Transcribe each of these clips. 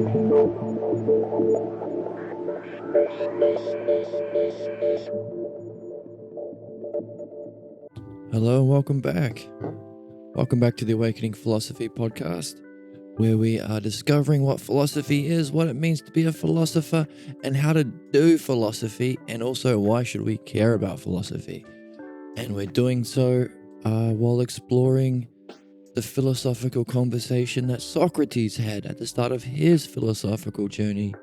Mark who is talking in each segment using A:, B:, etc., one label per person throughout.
A: Hello and welcome back. Welcome back to the Awakening Philosophy podcast, where we are discovering what philosophy is, what it means to be a philosopher, and how to do philosophy, and also why should we care about philosophy. And we're doing so while exploring the philosophical conversation that Socrates had at the start of his philosophical journey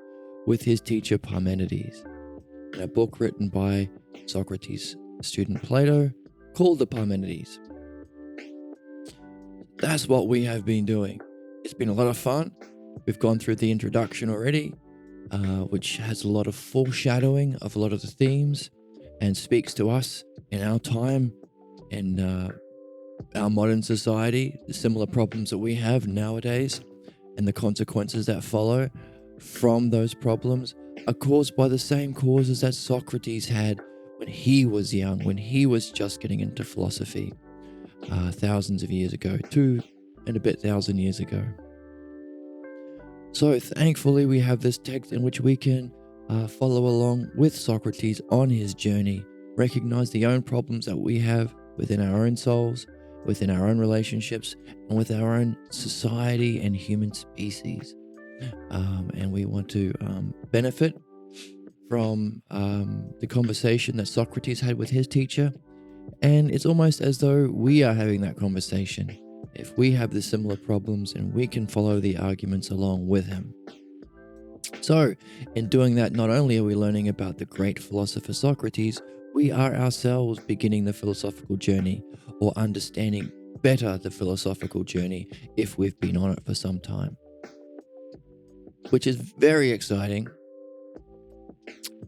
A: with his teacher Parmenides, in a book written by Socrates' student Plato called the Parmenides. That's what we have been doing. It's been a lot of fun. We've gone through the introduction already, which has a lot of foreshadowing of a lot of the themes and speaks to us in our time and our modern society, the similar problems that we have nowadays and the consequences that follow from those problems are caused by the same causes that Socrates had when he was young, when he was just getting into philosophy thousands of years ago, 2,000 years ago. So thankfully we have this text in which we can follow along with Socrates on his journey, recognize the own problems that we have within our own souls, within our own relationships, and with our own society and human species. And we want to benefit from the conversation that Socrates had with his teacher. And it's almost as though we are having that conversation. If we have the similar problems, and we can follow the arguments along with him. So, in doing that, not only are we learning about the great philosopher Socrates, we are ourselves beginning the philosophical journey, or understanding better the philosophical journey if we've been on it for some time. Which is very exciting.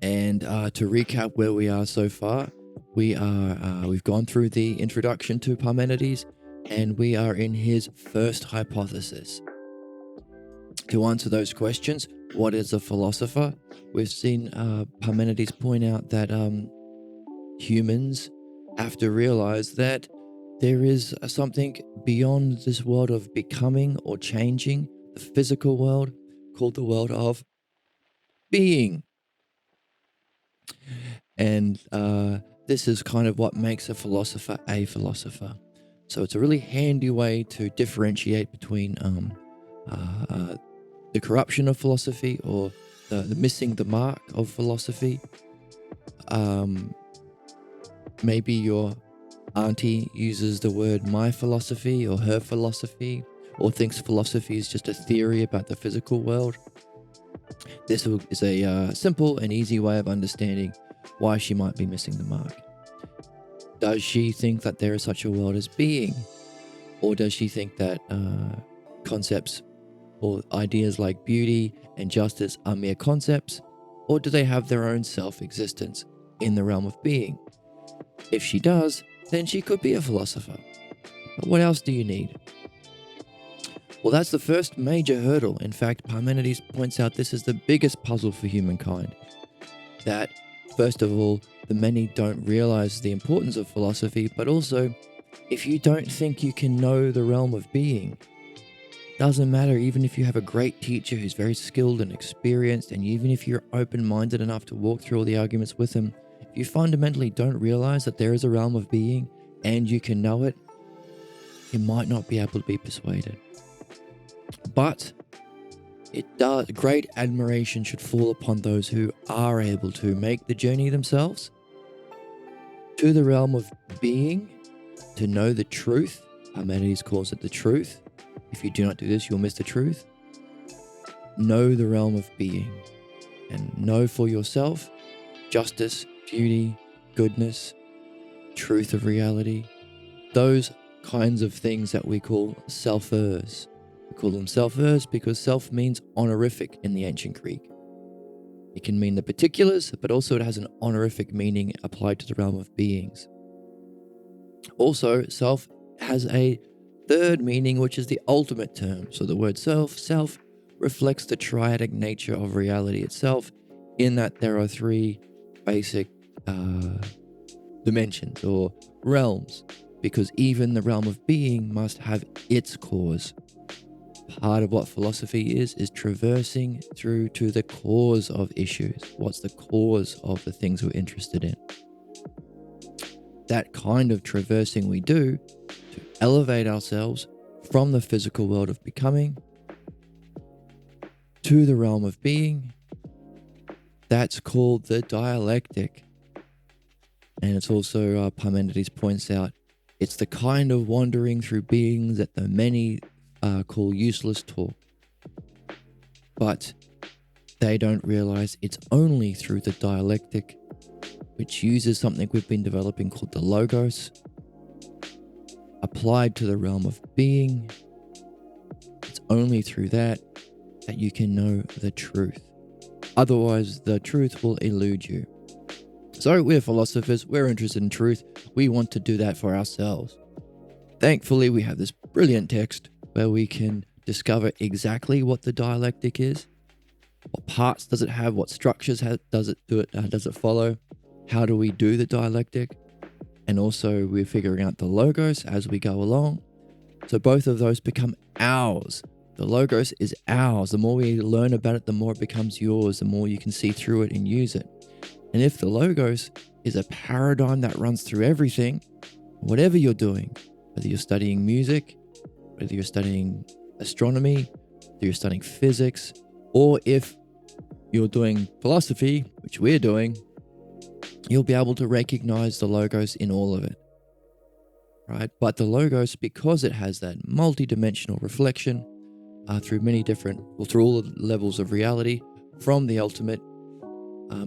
A: And to recap where we are so far, we've gone through the introduction to Parmenides, and we are in his first hypothesis. To answer those questions, what is a philosopher? We've seen Parmenides point out that humans have to realize that there is something beyond this world of becoming or changing, the physical world, called the world of being. And this is kind of what makes a philosopher a philosopher. So it's a really handy way to differentiate between the corruption of philosophy, or the missing the mark of philosophy. Maybe your auntie uses the word my philosophy or her philosophy, or thinks philosophy is just a theory about the physical world. This is a simple and easy way of understanding why she might be missing the mark. Does she think that there is such a world as being? Or does she think that concepts or ideas like beauty and justice are mere concepts? Or do they have their own self-existence in the realm of being? If she does, then she could be a philosopher. But what else do you need? Well, that's the first major hurdle. In fact, Parmenides points out this is the biggest puzzle for humankind. That, first of all, the many don't realize the importance of philosophy, but also, if you don't think you can know the realm of being, doesn't matter, even if you have a great teacher who's very skilled and experienced, and even if you're open-minded enough to walk through all the arguments with him, if you fundamentally don't realize that there is a realm of being and you can know it, you might not be able to be persuaded. But great admiration should fall upon those who are able to make the journey themselves to the realm of being, to know the truth. Parmenides calls it the truth. If you do not do this, you'll miss the truth. Know the realm of being, and know for yourself justice, beauty, goodness, truth of reality, those kinds of things that we call selfers. We call them selfers because self means honorific in the ancient Greek. It can mean the particulars, but also it has an honorific meaning applied to the realm of beings. Also, self has a third meaning, which is the ultimate term. So the word self reflects the triadic nature of reality itself, in that there are three basic dimensions or realms, because even the realm of being must have its cause. part of what philosophy is traversing through to the cause of issues. What's the cause of the things we're interested in? That kind of traversing we do to elevate ourselves from the physical world of becoming to the realm of being. That's called the dialectic. And it's also, Parmenides points out, it's the kind of wandering through beings that the many call useless talk. But they don't realize it's only through the dialectic, which uses something we've been developing called the logos, applied to the realm of being. It's only through that you can know the truth. Otherwise, the truth will elude you. So we're philosophers, we're interested in truth. We want to do that for ourselves. Thankfully, we have this brilliant text where we can discover exactly what the dialectic is. What parts does it have? What structures does it follow? How do we do the dialectic? And also we're figuring out the logos as we go along. So both of those become ours. The logos is ours. The more we learn about it, the more it becomes yours, the more you can see through it and use it. And if the logos is a paradigm that runs through everything, whatever you're doing, whether you're studying music, whether you're studying astronomy, whether you're studying physics, or if you're doing philosophy, which we're doing, you'll be able to recognize the logos in all of it, right? But the logos, because it has that multi-dimensional reflection through all the levels of reality from the ultimate,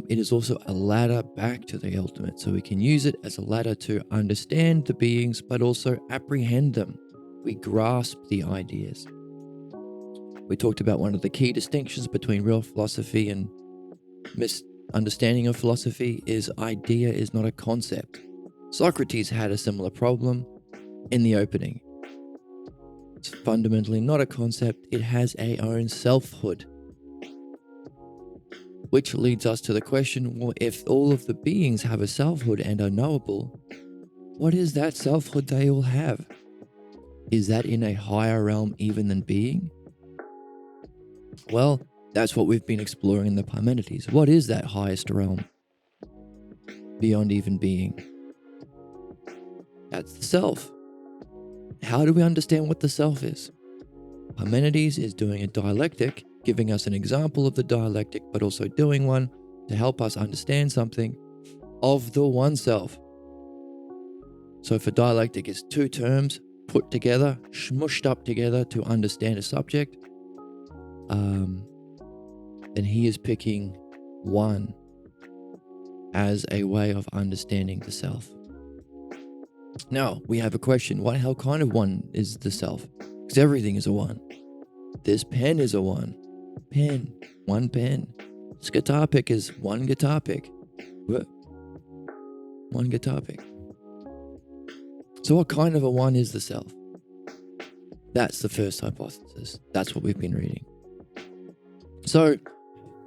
A: it is also a ladder back to the ultimate. So we can use it as a ladder to understand the beings, but also apprehend them. We grasp the ideas. We talked about one of the key distinctions between real philosophy and misunderstanding of philosophy is idea is not a concept. Socrates had a similar problem in the opening. It's fundamentally not a concept. It has a own selfhood. Which leads us to the question, well, if all of the beings have a selfhood and are knowable, what is that selfhood they all have? Is that in a higher realm even than being? Well, that's what we've been exploring in the Parmenides. What is that highest realm beyond even being? That's the self. How do we understand what the self is? Parmenides is doing a dialectic, giving us an example of the dialectic, but also doing one to help us understand something of the one-self. So if a dialectic is two terms put together, smushed up together to understand a subject, then he is picking one as a way of understanding the self. Now, we have a question. What hell kind of one is the self? Because everything is a one. This pen is a one. Pen. One pen. This guitar pick is one guitar pick. What? One guitar pick. So what kind of a one is the self? That's the first hypothesis. That's what we've been reading. So,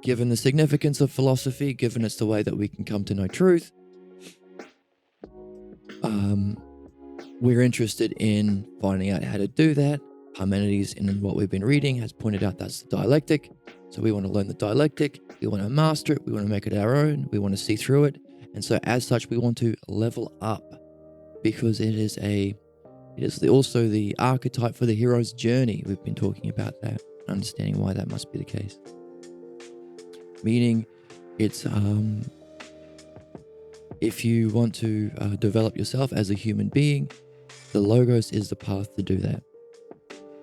A: given the significance of philosophy, given it's the way that we can come to know truth, we're interested in finding out how to do that. Parmenides, in what we've been reading, has pointed out that's the dialectic. So we want to learn the dialectic. We want to master it. We want to make it our own. We want to see through it. And so as such, we want to level up because it is also the archetype for the hero's journey. We've been talking about that, understanding why that must be the case. Meaning it's, if you want to develop yourself as a human being, the logos is the path to do that.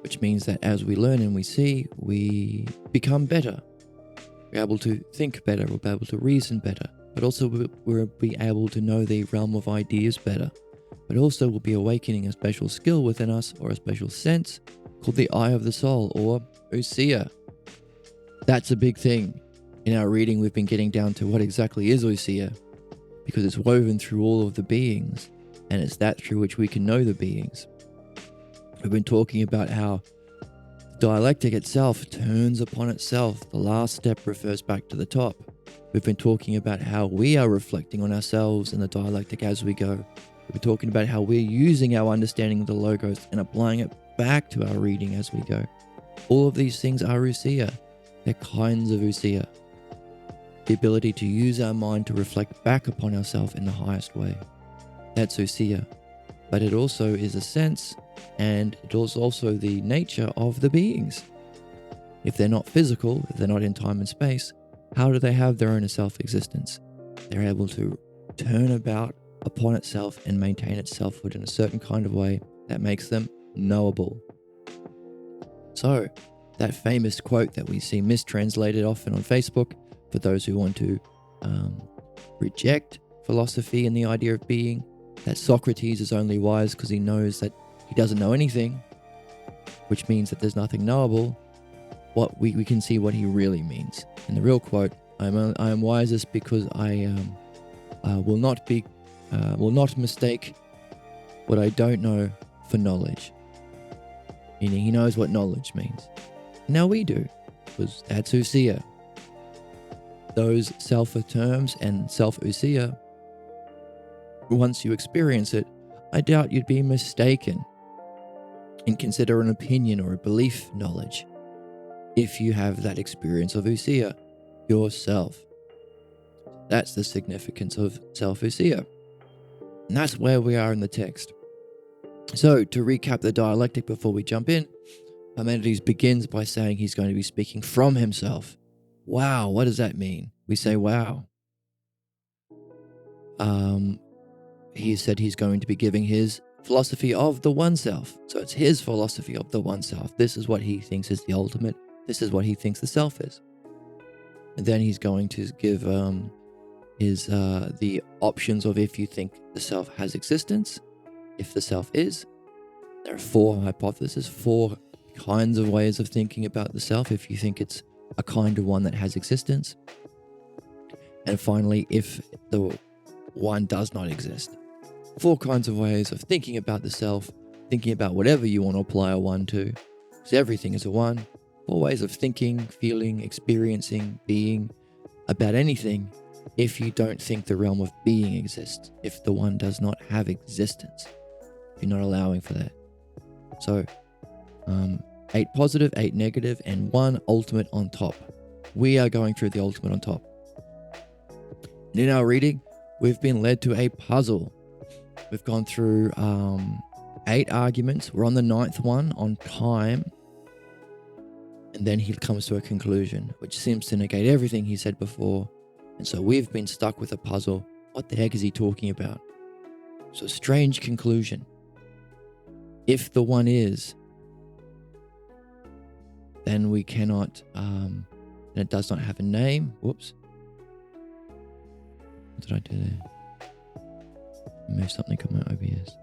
A: Which means that as we learn and we see, we become better. We're able to think better, we'll be able to reason better, but also we'll be able to know the realm of ideas better. But also we'll be awakening a special skill within us, or a special sense, called the eye of the soul, or ousia. That's a big thing. In our reading, we've been getting down to what exactly is ousia, because it's woven through all of the beings, and it's that through which we can know the beings. We've been talking about how dialectic itself turns upon itself. The last step refers back to the top. We've been talking about how we are reflecting on ourselves in the dialectic as we go. We've been talking about how we're using our understanding of the logos and applying it back to our reading as we go. All of these things are ousia. They're kinds of ousia. The ability to use our mind to reflect back upon ourselves in the highest way. That's ousia. But it also is a sense, and it is also the nature of the beings. If they're not physical, if they're not in time and space, how do they have their own self-existence? They're able to turn about upon itself and maintain its selfhood in a certain kind of way that makes them knowable. So, that famous quote that we see mistranslated often on Facebook, for those who want to reject philosophy and the idea of being, that Socrates is only wise because he knows that he doesn't know anything, which means that there's nothing knowable. What we can see what he really means. In the real quote, I am wisest because I will not mistake what I don't know for knowledge. Meaning he knows what knowledge means. Now we do, because that's ousia. Those self terms and self-ousia, once you experience it, I doubt you'd be mistaken and consider an opinion or a belief knowledge if you have that experience of ousia yourself. That's the significance of self-ousia. And that's where we are in the text. So, to recap the dialectic before we jump in, Parmenides begins by saying he's going to be speaking from himself. Wow, what does that mean? We say, wow. He said he's going to be giving his philosophy of the one-self. So it's his philosophy of the one-self. This is what he thinks is the ultimate. This is what he thinks the self is. And then he's going to give the options of if you think the self has existence, if the self is. There are 4 hypotheses, 4 kinds of ways of thinking about the self if you think it's a kind of one that has existence. And finally, if the one does not exist. 4 kinds of ways of thinking about the self, thinking about whatever you want to apply a one to, because everything is a one. 4 ways of thinking, feeling, experiencing, being about anything if you don't think the realm of being exists, if the one does not have existence. You're not allowing for that. So, 8 positive, 8 negative, and 1 ultimate on top. We are going through the ultimate on top. And in our reading, we've been led to a puzzle. We've gone through 8 arguments. We're on the 9th one on time. And then he comes to a conclusion, which seems to negate everything he said before. And so we've been stuck with a puzzle. What the heck is he talking about? So strange conclusion. If the one is, then we cannot, and it does not have a name. Whoops. What did I do there? Move something on my OBS.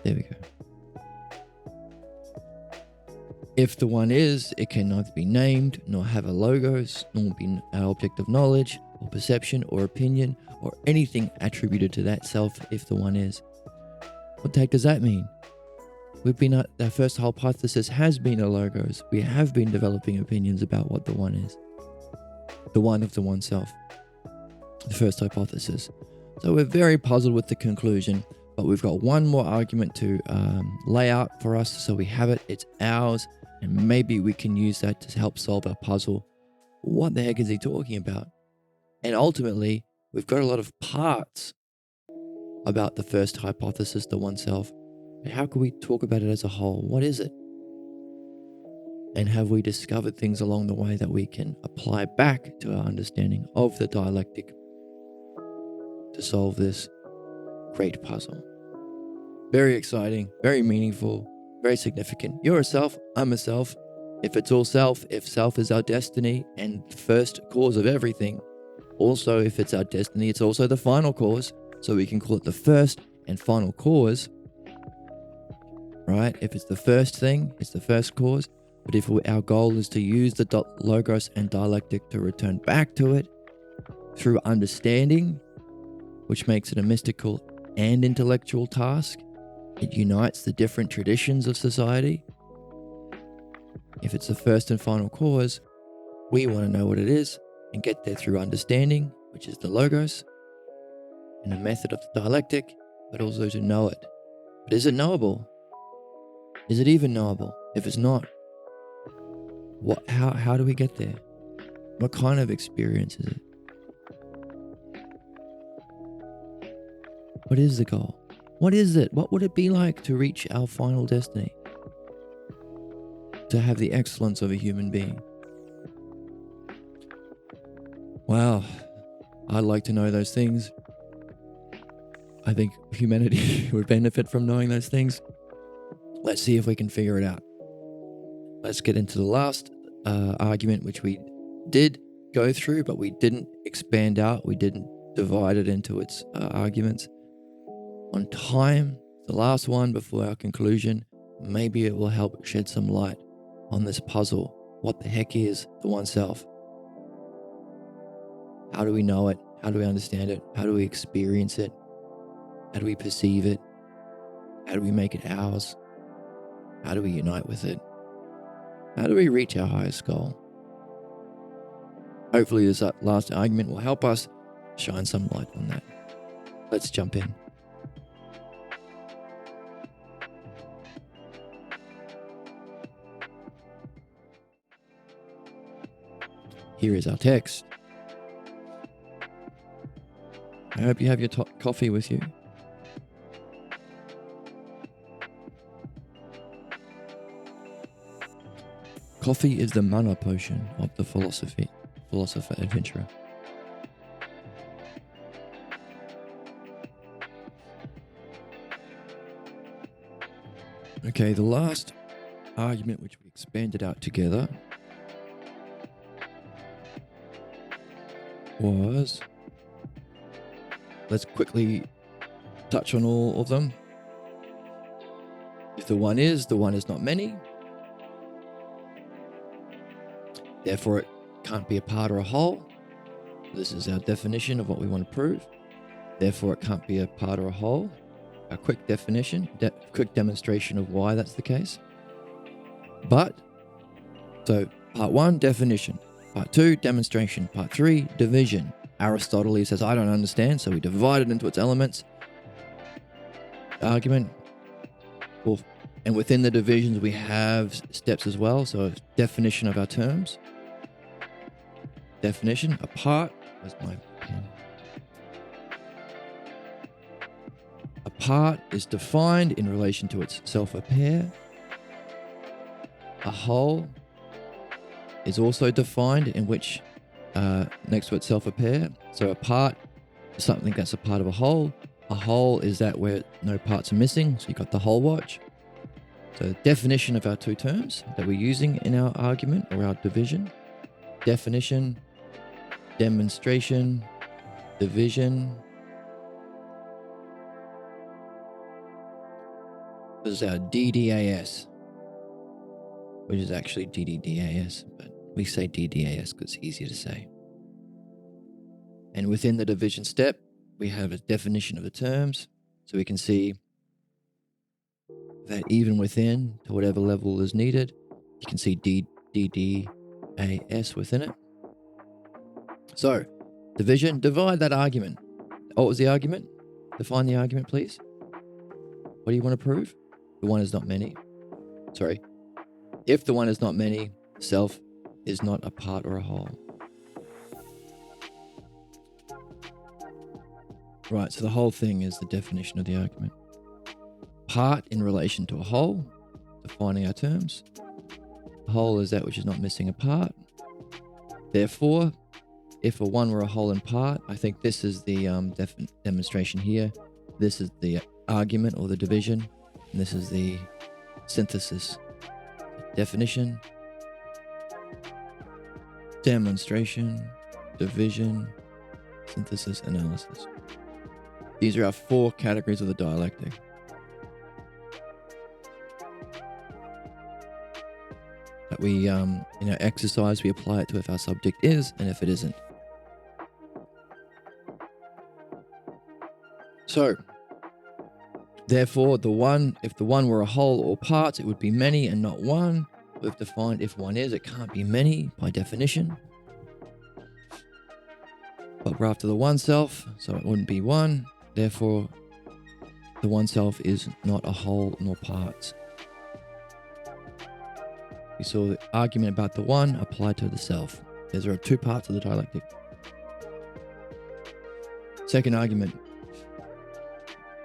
A: There we go. If the one is, it can neither be named, nor have a logos, nor be an object of knowledge, or perception, or opinion, or anything attributed to that self if the one is. What the heck does that mean? Our first hypothesis has been a logos. We have been developing opinions about what the one is. The one of the one-self. The first hypothesis. So we're very puzzled with the conclusion, but we've got one more argument to lay out for us so we have it. It's ours, and maybe we can use that to help solve our puzzle. What the heck is he talking about? And ultimately, we've got a lot of parts about the first hypothesis, the one-self. How can we talk about it as a whole? What is it? And have we discovered things along the way that we can apply back to our understanding of the dialectic to solve this great puzzle? Very exciting, very meaningful, very significant. You're a self, I'm a self. If it's all self, if self is our destiny and first cause of everything, also if it's our destiny, it's also the final cause. So we can call it the first and final cause. Right? If it's the first thing, it's the first cause. But if our goal is to use the logos and dialectic to return back to it through understanding, which makes it a mystical and intellectual task, it unites the different traditions of society. If it's the first and final cause, we want to know what it is and get there through understanding, which is the logos. in a method of the dialectic, but also to know it. But is it knowable? Is it even knowable? If it's not, how do we get there? What kind of experience is it? What is the goal? What is it? What would it be like to reach our final destiny? To have the excellence of a human being? Wow, I'd like to know those things. I think humanity would benefit from knowing those things. Let's see if we can figure it out. Let's get into the last argument, which we did go through, but we didn't expand out. We didn't divide it into its arguments. On time, the last one before our conclusion, maybe it will help shed some light on this puzzle. What the heck is the one-self? How do we know it? How do we understand it? How do we experience it? How do we perceive it? How do we make it ours? How do we unite with it? How do we reach our highest goal? Hopefully this last argument will help us shine some light on that. Let's jump in. Here is our text. I hope you have your coffee with you. Coffee is the mana potion of the philosopher adventurer. Okay, the last argument which we expanded out together was, let's quickly touch on all of them. If the one is not many. Therefore, it can't be a part or a whole. This is our definition of what we want to prove. Therefore, it can't be a part or a whole. A quick definition, quick demonstration of why that's the case. So part 1, definition. Part 2, demonstration. Part 3, division. Aristotle says, I don't understand, so we divide it into its elements. Argument. And within the divisions, we have steps as well. So definition of our terms. Definition, a part. Where's my pen? A part is defined in relation to itself a pair. A whole is also defined in which next to itself a pair. So a part is something that's a part of a whole. A whole is that where no parts are missing. So you've got the whole watch. So definition of our two terms that we're using in our argument or our division. Definition, demonstration, division. This is our DDAS, which is actually DDDAS, but we say DDAS because it's easier to say. And within the division step, we have a definition of the terms, so we can see that even within, to whatever level is needed, you can see DDAS within it. So, division, divide that argument. What was the argument? Define the argument, please. What do you want to prove? The one is not many. Sorry. If the one is not many, self is not a part or a whole. Right, so the whole thing is the definition of the argument. Part in relation to a whole, defining our terms. A whole is that which is not missing a part. Therefore, if a one were a whole in part, I think this is the demonstration here. This is the argument or the division. And this is the synthesis. Definition, demonstration, division, synthesis, analysis. These are our 4 categories of the dialectic. That we, in our exercise, we apply it to if our subject is and if it isn't. So, therefore, if the one were a whole or parts, it would be many and not one. We've defined if one is, it can't be many by definition. But we're after the one self, so it wouldn't be one. Therefore, the one-self is not a whole nor parts. We saw the argument about the one applied to the self. There are two parts of the dialectic. Second argument.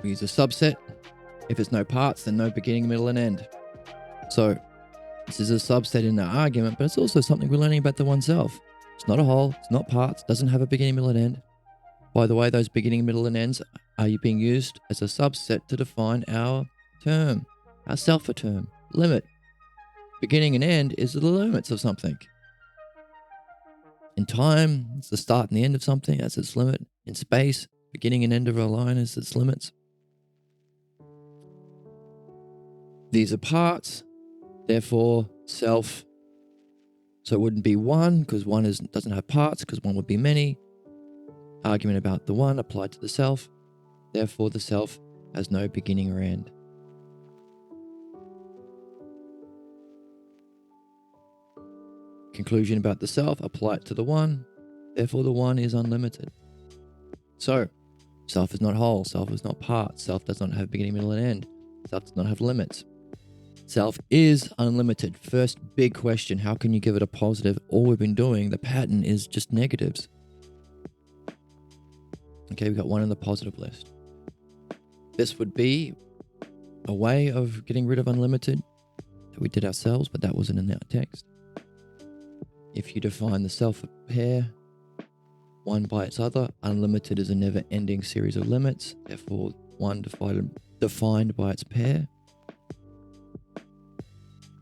A: We use a subset. If it's no parts, then no beginning, middle, and end. So this is a subset in the argument, but it's also something we're learning about the one-self. It's not a whole, it's not parts, doesn't have a beginning, middle, and end. By the way, those beginning, middle, and ends are being used as a subset to define our term, our self term, limit. Beginning and end is the limits of something. In time, it's the start and the end of something, that's its limit. In space, beginning and end of a line is its limits. These are parts, therefore self. So it wouldn't be one, because one doesn't have parts, because one would be many. Argument about the one applied to the self. Therefore the self has no beginning or end. Conclusion about the self, apply it to the one. Therefore the one is unlimited. So, self is not whole, self is not part, self does not have beginning, middle, and end. Self does not have limits. Self is unlimited. First big question, how can you give it a positive? All we've been doing, the pattern is just negatives. Okay, we've got one on the positive list. This would be a way of getting rid of unlimited that we did ourselves, but that wasn't in our text. If you define the self a pair, one by its other, unlimited is a never-ending series of limits, therefore one defined by its pair.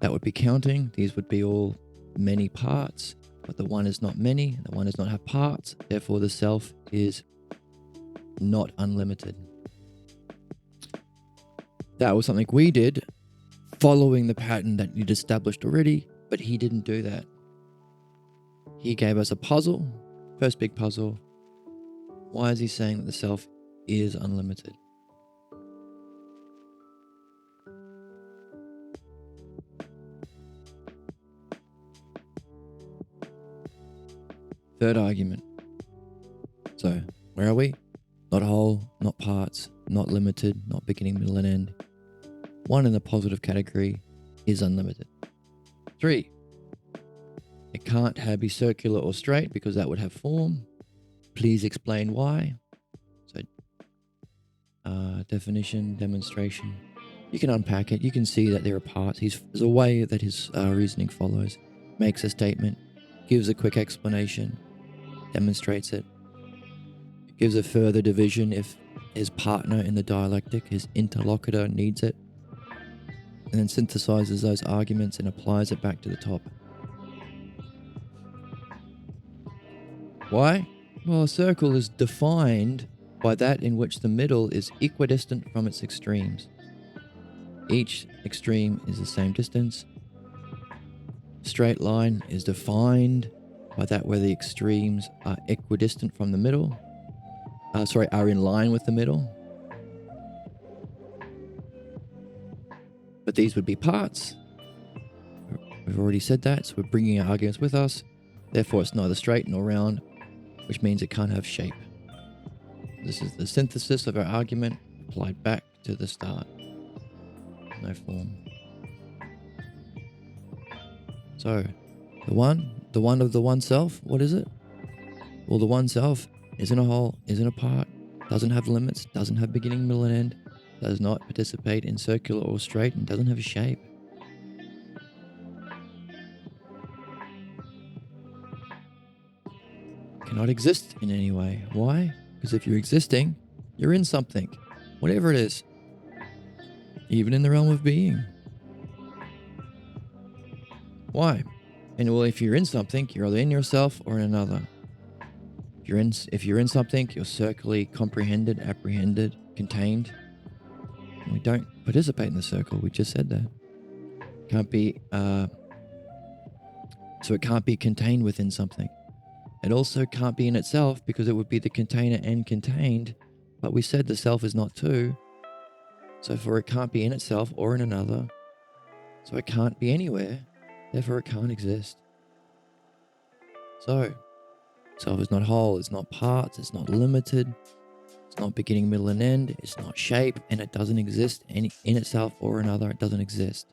A: That would be counting. These would be all many parts, but the one is not many, the one does not have parts, therefore the self is not unlimited. That was something we did following the pattern that you'd established already, but he didn't do that. He gave us a puzzle, first big puzzle. Why is he saying that the self is unlimited? Third argument. So, where are we? Not whole, not parts, not limited, not beginning, middle, and end. One in the positive category is unlimited. 3. It can't be circular or straight because that would have form. Please explain why. So, definition, demonstration. You can unpack it. You can see that there are parts. There's a way that his reasoning follows. Makes a statement, gives a quick explanation, demonstrates it. Gives a further division if his partner in the dialectic, his interlocutor, needs it. And then synthesizes those arguments and applies it back to the top. Why? Well, a circle is defined by that in which the middle is equidistant from its extremes. Each extreme is the same distance. Straight line is defined by that where the extremes are equidistant from the middle. Are in line with the middle. But these would be parts. We've already said that, so we're bringing our arguments with us. Therefore, it's neither straight nor round, which means it can't have shape. This is the synthesis of our argument applied back to the start. No form. So, the one of the one-self, what is it? Well, the one-self isn't a whole, isn't a part, doesn't have limits, doesn't have beginning, middle, and end, does not participate in circular or straight, and doesn't have a shape. Cannot exist in any way. Why? Because if you're existing, you're in something, whatever it is, even in the realm of being. Why? And well, if you're in something, you're either in yourself or in another. If you're in something, you're circularly comprehended, apprehended, contained. We don't participate in the circle. We just said that. So it can't be contained within something. It also can't be in itself because it would be the container and contained. But we said the self is not two. So for it can't be in itself or in another. So it can't be anywhere. Therefore it can't exist. So self is not whole, it's not parts, it's not limited, it's not beginning, middle, and end. It's not shape, and it doesn't exist in itself or another. It doesn't exist.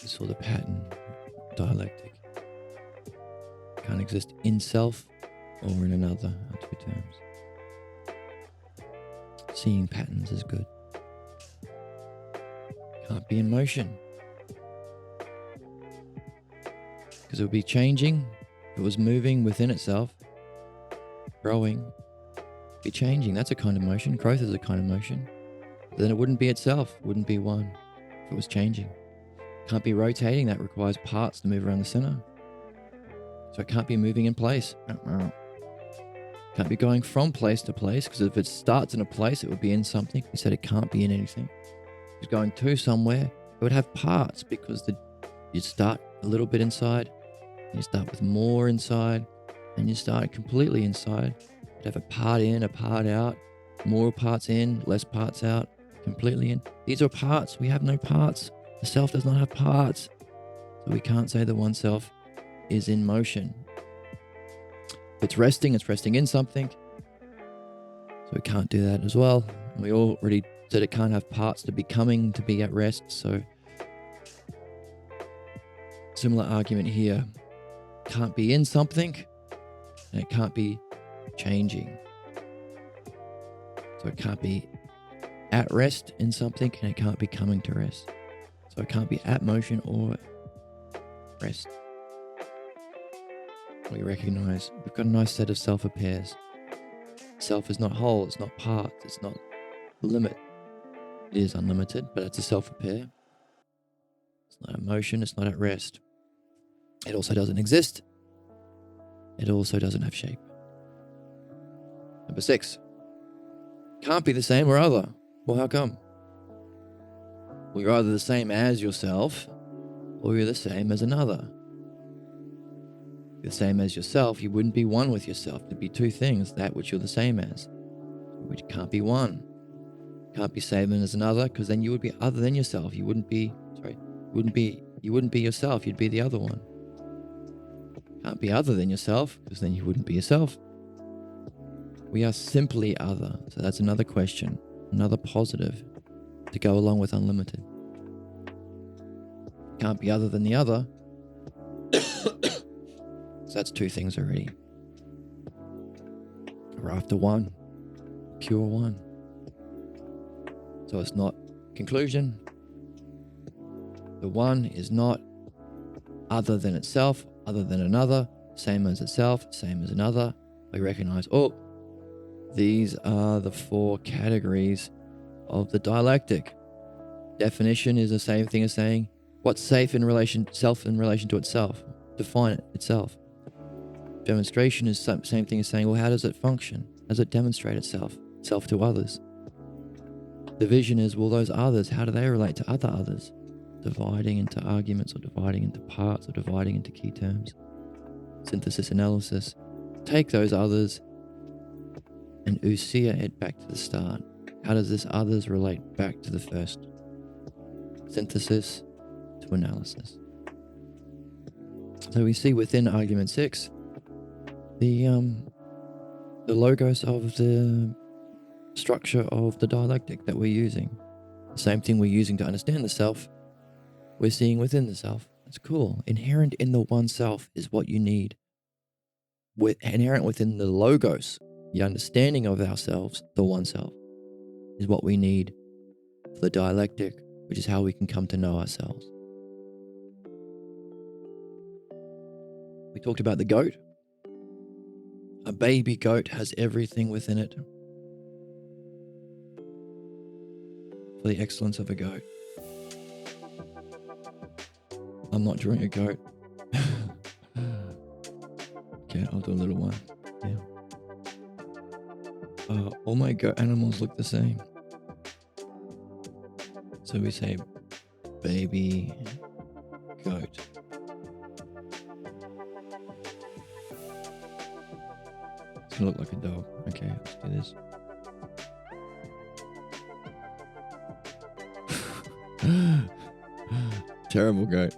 A: You saw the pattern dialectic. Can't exist in self or in another are two terms. Seeing patterns is good. Can't be in motion. Because it would be changing. If it was moving within itself, growing, be changing. That's a kind of motion. Growth is a kind of motion. But then it wouldn't be itself, wouldn't be one if it was changing. Can't be rotating. That requires parts to move around the center. So it can't be moving in place. Can't be going from place to place, because if it starts in a place, it would be in something. We said it can't be in anything. If it's going to somewhere, it would have parts, because you start a little bit inside, and you start with more inside, and you start completely inside. You'd have a part in, a part out, more parts in, less parts out, completely in. These are parts. We have no parts. The self does not have parts. So we can't say the one-self is in motion. If it's resting in something. So we can't do that as well. We already said it can't have parts to be coming, to be at rest. So similar argument here. Can't be in something, and it can't be changing. So it can't be at rest in something, and it can't be coming to rest. So it can't be at motion or rest. We recognize we've got a nice set of self pairs. Self is not whole, it's not parts, it's not limit. It is unlimited, but it's a self pair. It's not at motion, it's not at rest. It also doesn't exist. It also doesn't have shape. Number 6. Can't be the same or other. Well, how come? Well, you're either the same as yourself, or you're the same as another. If you're the same as yourself, you wouldn't be one with yourself. There'd be two things, that which you're the same as, which can't be one. Can't be same as another, because then you would be other than yourself. You wouldn't be yourself, you'd be the other one. Can't be other than yourself, because then you wouldn't be yourself. We are simply other. So that's another question, another positive to go along with unlimited. Can't be other than the other. So that's two things already. We're after one, pure one. So it's not conclusion. The one is not other than itself, other than another, same as itself, same as another. We recognize, these are the 4 categories of the dialectic. Definition is the same thing as saying what's self in relation to itself. Define it itself. Demonstration is the same thing as saying, well, how does it function? How does it demonstrate itself to others? Division is, well, those others, how do they relate to other others? Dividing into arguments, or dividing into parts, or dividing into key terms. Synthesis analysis. Take those others and usia it back to the start. How does this others relate back to the first? Synthesis to analysis. So we see within argument 6 the logos of the structure of the dialectic that we're using. The same thing we're using to understand the self, we're seeing within the self. It's cool. Inherent in the one self is what you need. Inherent within the logos, the understanding of ourselves, the one self, is what we need for the dialectic, which is how we can come to know ourselves. We talked about the goat. A baby goat has everything within it for the excellence of a goat. I'm not drawing a goat. Okay, I'll do a little one. Yeah. All my goat animals look the same. So we say baby goat. It's gonna look like a dog. Okay, let's do this. Terrible goat.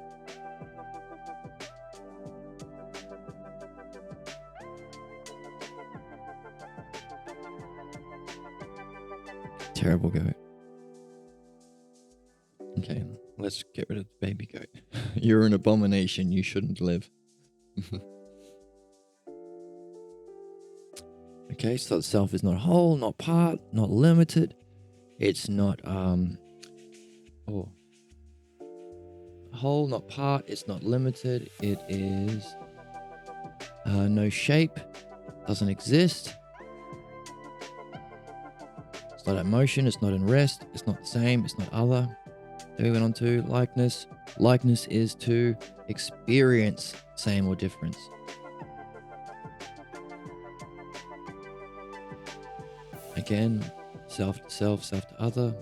A: Terrible goat. Okay, let's get rid of the baby goat. You're an abomination. You shouldn't live. Okay, so the self is not whole, not part, not limited. It's not whole, not part. It's not limited. It is no shape, doesn't exist. It's not in motion. It's not in rest. It's not the same. It's not other. Then we went on to likeness. Likeness is to experience same or difference. Again, self to self, self to other.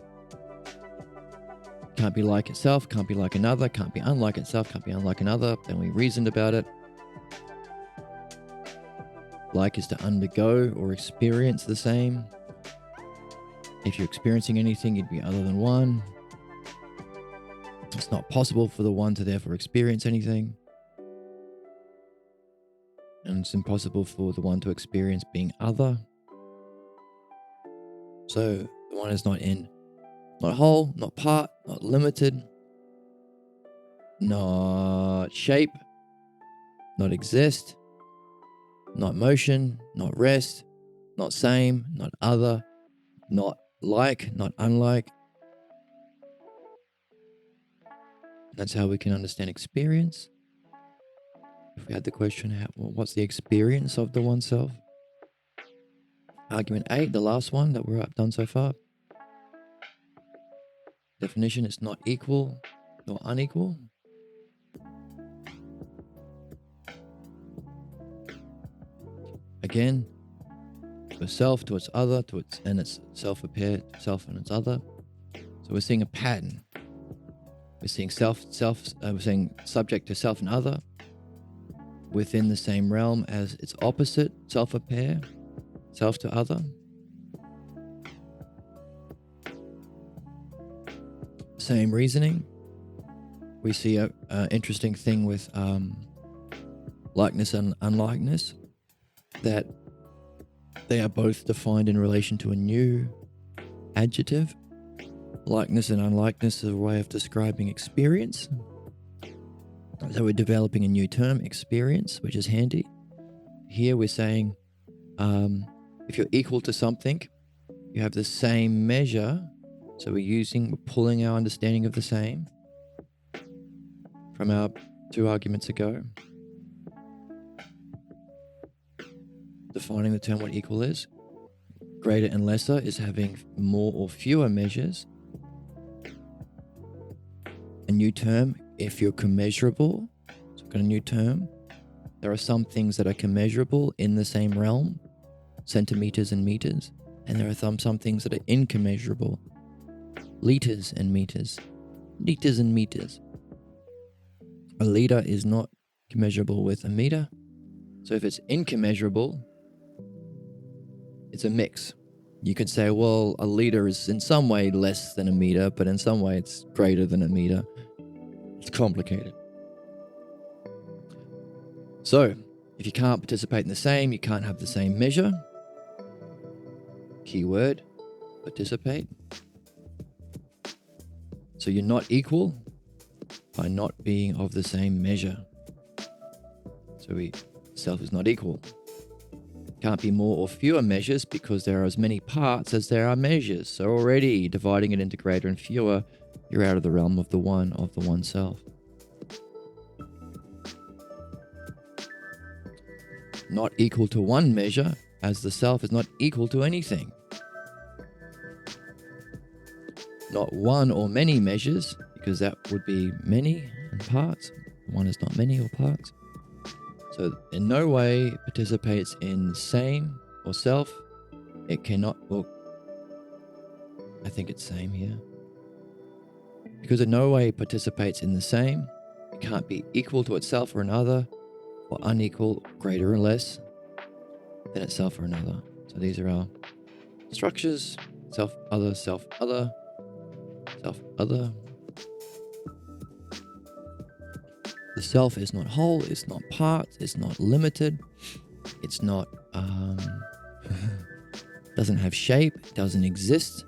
A: Can't be like itself, can't be like another, can't be unlike itself, can't be unlike another. Then we reasoned about it. Like is to undergo or experience the same. If you're experiencing anything, you'd be other than one. It's not possible for the one to therefore experience anything. And it's impossible for the one to experience being other. So the one is not whole, not part, not limited, not shape, not exist, not motion, not rest, not same, not other, not like, not unlike. That's how we can understand experience. If we had the question, what's the experience of the oneself? Argument 8, the last one that we're done so far. Definition is not equal nor unequal. Again, to a self, to its other, to its and its self a pair, self and its other. So we're seeing a pattern. We're seeing we're seeing subject to self and other within the same realm as its opposite, self a pair, self to other. Same reasoning. We see an interesting thing with likeness and unlikeness, that they are both defined in relation to a new adjective. Likeness and unlikeness is a way of describing experience. So we're developing a new term, experience, which is handy. Here we're saying if you're equal to something, you have the same measure. So we're pulling our understanding of the same from our 2 arguments ago. Defining the term what equal is. Greater and lesser is having more or fewer measures. A new term, if you're commensurable. So we've got a new term. There are some things that are commensurable in the same realm, centimeters and meters. And there are some things that are incommensurable, liters and meters. Liters and meters. A liter is not commensurable with a meter. So if it's incommensurable, it's a mix. You could say, well, a liter is in some way less than a meter, but in some way it's greater than a meter. It's complicated. So, if you can't participate in the same, you can't have the same measure. Keyword, participate. So you're not equal by not being of the same measure. So self is not equal. Can't be more or fewer measures because there are as many parts as there are measures. So already dividing it into greater and fewer, you're out of the realm of the oneself. Not equal to one measure, as the self is not equal to anything. Not one or many measures, because that would be many and parts. One is not many or parts. So in no way participates in same or self. It cannot, well, I think it's same here. Because in no way participates in the same, it can't be equal to itself or another, or unequal, greater or less than itself or another. So these are our structures: self, other, self, other, self, other. The self is not whole, it's not part, it's not limited, it's not, doesn't have shape, doesn't exist,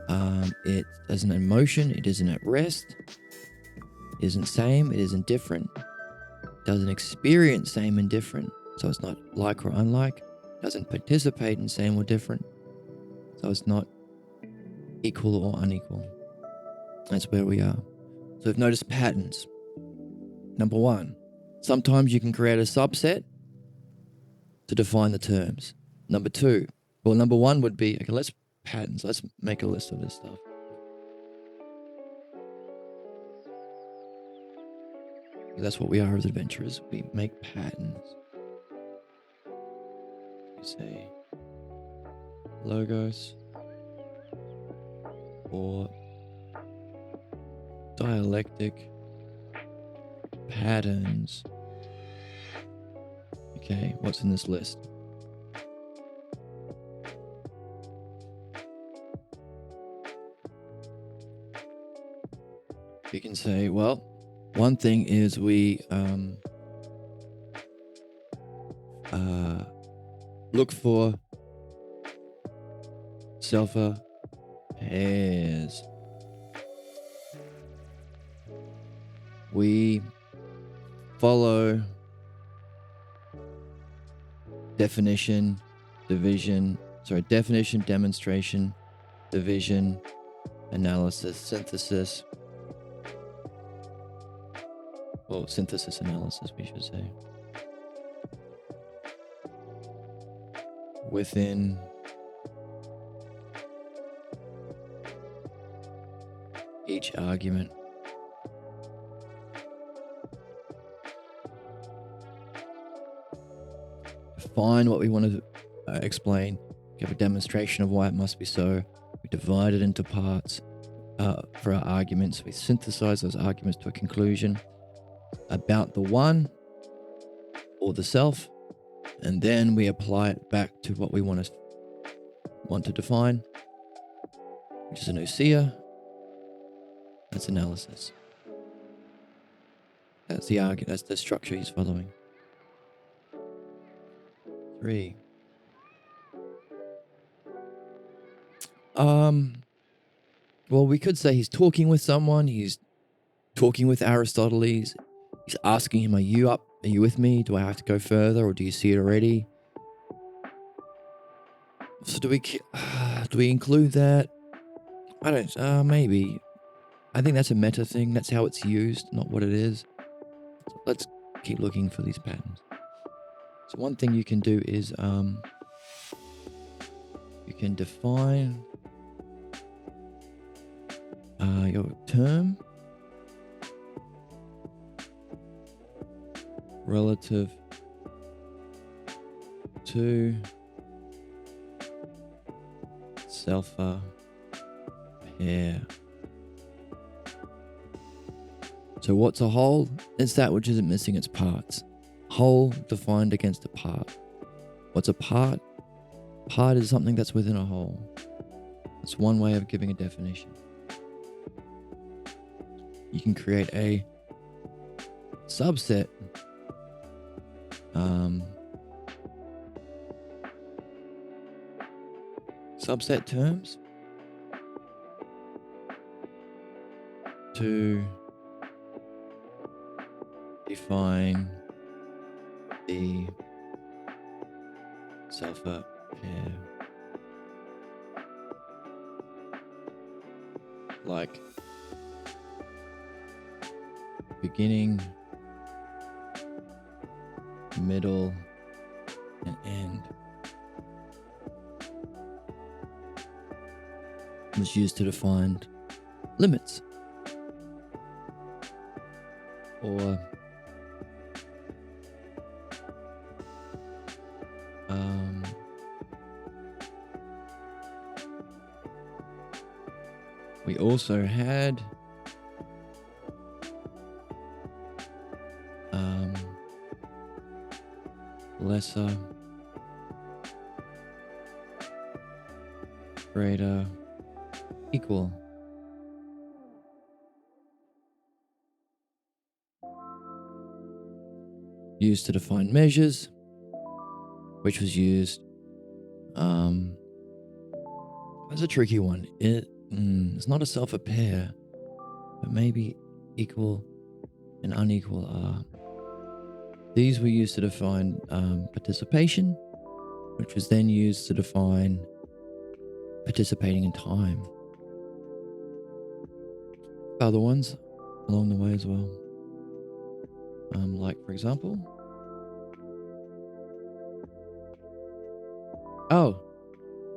A: It isn't in motion. It isn't at rest. It isn't same. It isn't different. Doesn't experience same and different. So it's not like or unlike. Doesn't participate in same or different. So it's not equal or unequal. That's where we are. So we've noticed patterns. Number one, sometimes you can create a subset to define the terms. Number one would be, okay, let's make a list of this stuff. That's what we are as adventurers. We make patterns. We say logos or dialectic patterns. Okay, what's in this list? You can say, well, one thing is we look for self pairs. We follow definition, demonstration, division, analysis, synthesis. Well, synthesis analysis, we should say. Within each argument. Define what we want to explain. Give a demonstration of why it must be so. We divide it into parts for our arguments. We synthesize those arguments to a conclusion about the one or the self, and then we apply it back to what we want to define, which is an ousia. That's analysis. That's the argument. That's the structure he's following. 3. Well, we could say he's talking with someone. He's talking with Aristoteles. He's asking him, "Are you up? Are you with me? Do I have to go further, or do you see it already?" So do we include that? I don't. Maybe. I think that's a meta thing. That's how it's used, not what it is. So let's keep looking for these patterns. So one thing you can do is you can define your term relative to self pair. So what's a whole? It's that which isn't missing its parts. Whole defined against a part. What's a part? Part is something that's within a whole. That's one way of giving a definition. You can create a subset subset terms to define the self pair. Like beginning, middle, and end. Was used to define limits or we also had lesser, greater, equal. Used to define measures, which was used. That's a tricky one. It's not a self a pair, but maybe equal and unequal are. These were used to define participation, which was then used to define participating in time. Other ones along the way as well. Like, for example,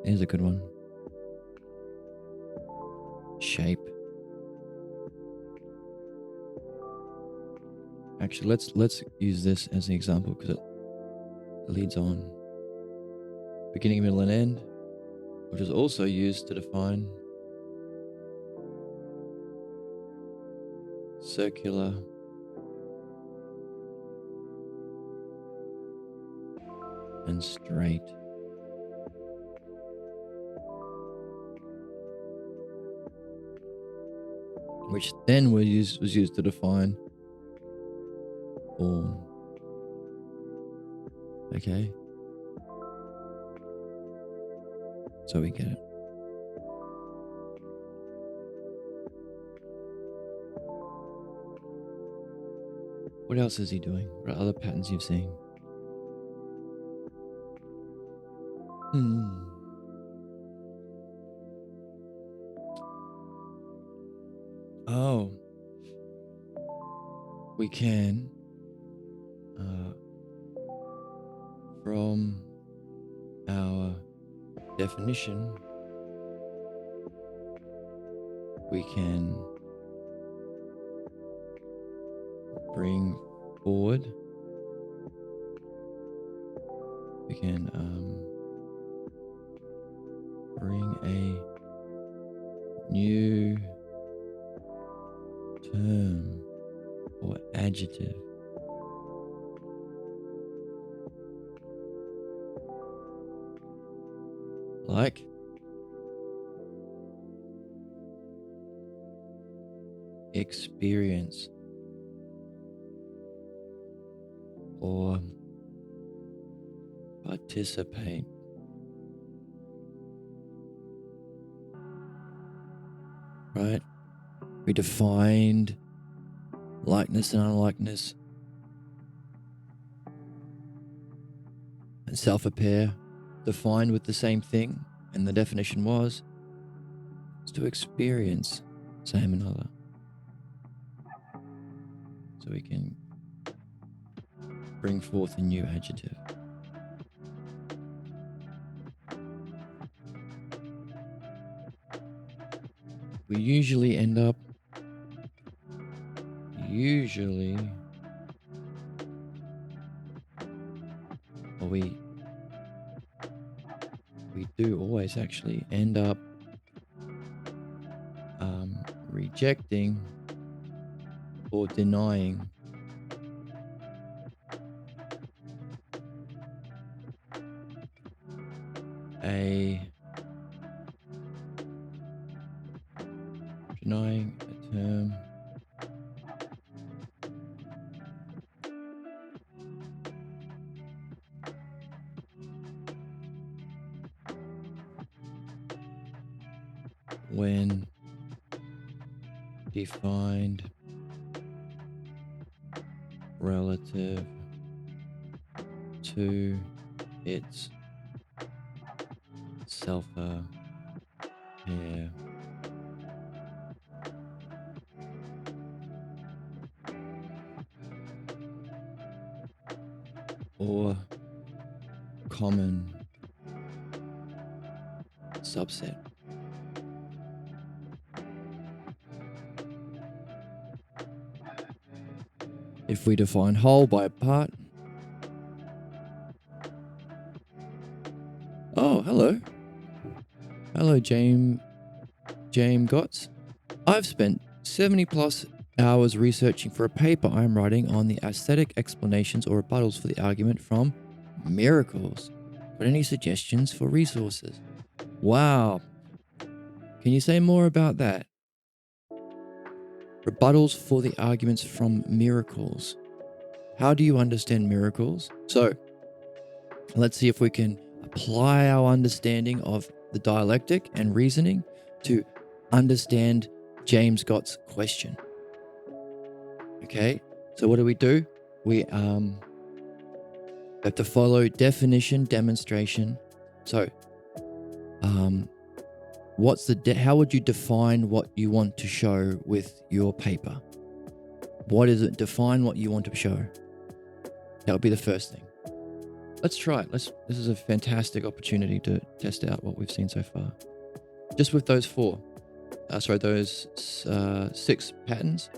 A: here's a good one. Shape. Actually, let's use this as an example because it leads on. Beginning, middle, and end, which is also used to define circular and straight. Which then was used to define form. Okay? So we get it. What else is he doing? What are other patterns you've seen? Oh. We can, from our definition, we can bring forward, we can bring a new term or adjective. Like experience or participate. Right? We defined likeness and unlikeness and self-appear defined with the same thing, and the definition was to experience same another. So we can bring forth a new adjective. We usually end up or we do always actually end up rejecting or denying a term when defined relative to its self-pair. Or common subset. If we define whole by part. Oh, hello. Hello, James Gotts. I've spent 70 plus hours researching for a paper I'm writing on the aesthetic explanations or rebuttals for the argument from miracles. But any suggestions for resources? Wow. Can you say more about that? Rebuttals for the arguments from miracles. How do you understand miracles? So, let's see if we can apply our understanding of the dialectic and reasoning to understand James Gott's question. Okay, so what do? We have to follow definition, demonstration. So, how would you define what you want to show with your paper? What is it? Define what you want to show. That would be the first thing. Let's try it. This is a fantastic opportunity to test out what we've seen so far. Just with those those 6 patterns.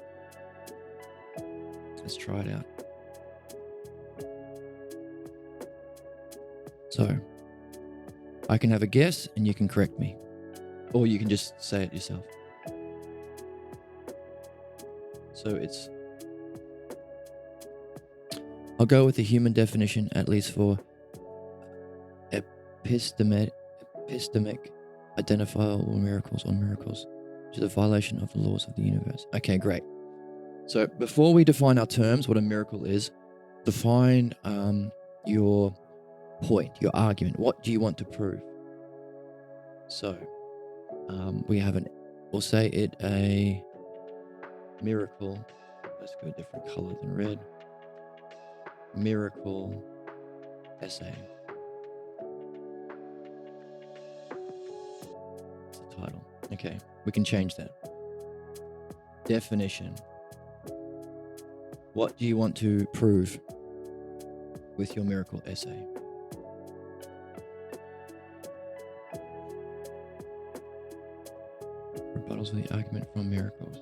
A: Let's try it out. So, I can have a guess and you can correct me. Or you can just say it yourself. So I'll go with the human definition, at least for epistemic identifiable miracles, which is a violation of the laws of the universe. Okay, great. So before we define our terms, what a miracle is, define your point, your argument. What do you want to prove? So we'll say it a miracle. Let's go a different color than red. Miracle essay. That's the title. Okay, we can change that. Definition. What do you want to prove with your miracle essay? Rebuttals of the argument from miracles.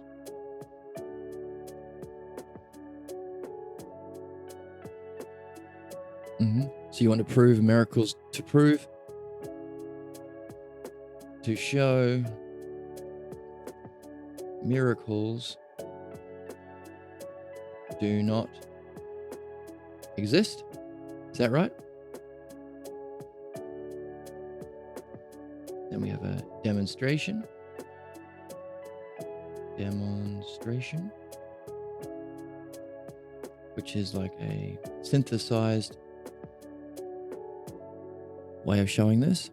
A: So you want to prove miracles to show miracles do not exist. Is that right? Then we have a demonstration. Which is like a synthesized way of showing this.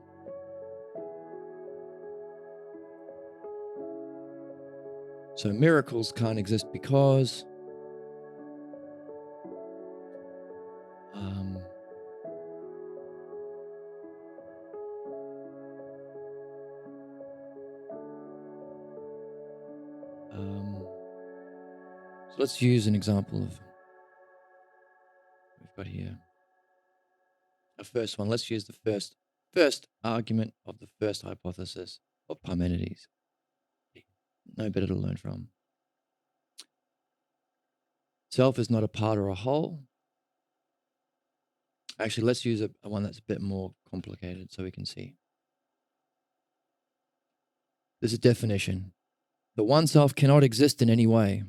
A: So miracles can't exist because so let's use an example of we've got here. A first one. Let's use the first argument of the first hypothesis of Parmenides. No better to learn from. Self is not a part or a whole. Actually, let's use a one that's a bit more complicated so we can see. There's a definition. The one-self cannot exist in any way.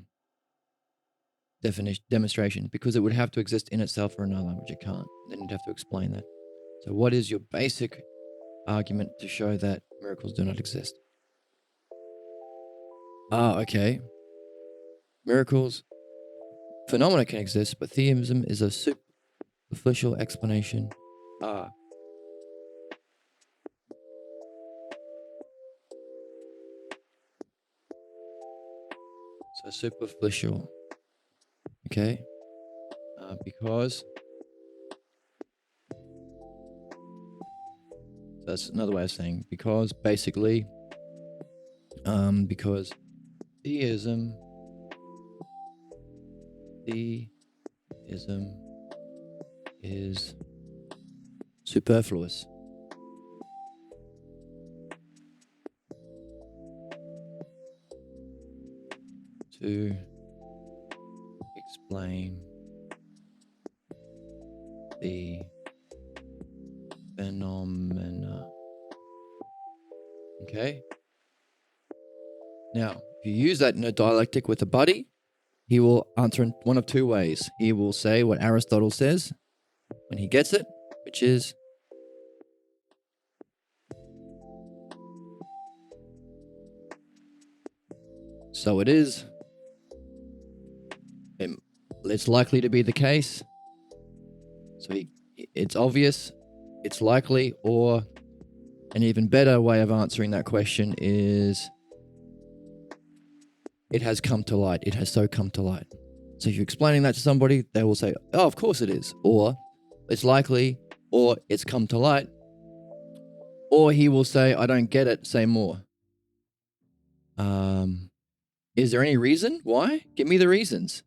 A: Demonstration, because it would have to exist in itself or another, which it can't. Then you'd have to explain that. So what is your basic argument to show that miracles do not exist? Okay. Miracles, phenomena can exist, but theism is a superficial explanation. So superficial. Okay. Because that's another way of saying because basically because theism is superfluous. To explain the phenomena. Okay. Now, if you use that in a dialectic with a buddy, he will answer in one of two ways. He will say what Aristotle says when he gets it, which is so it is. It's likely to be the case. So it's obvious, it's likely, or an even better way of answering that question is it has come to light. It has so come to light. So if you're explaining that to somebody, they will say, oh, of course it is. Or it's likely, or it's come to light. Or he will say, I don't get it, say more. Is there any reason? Why? Give me the reasons.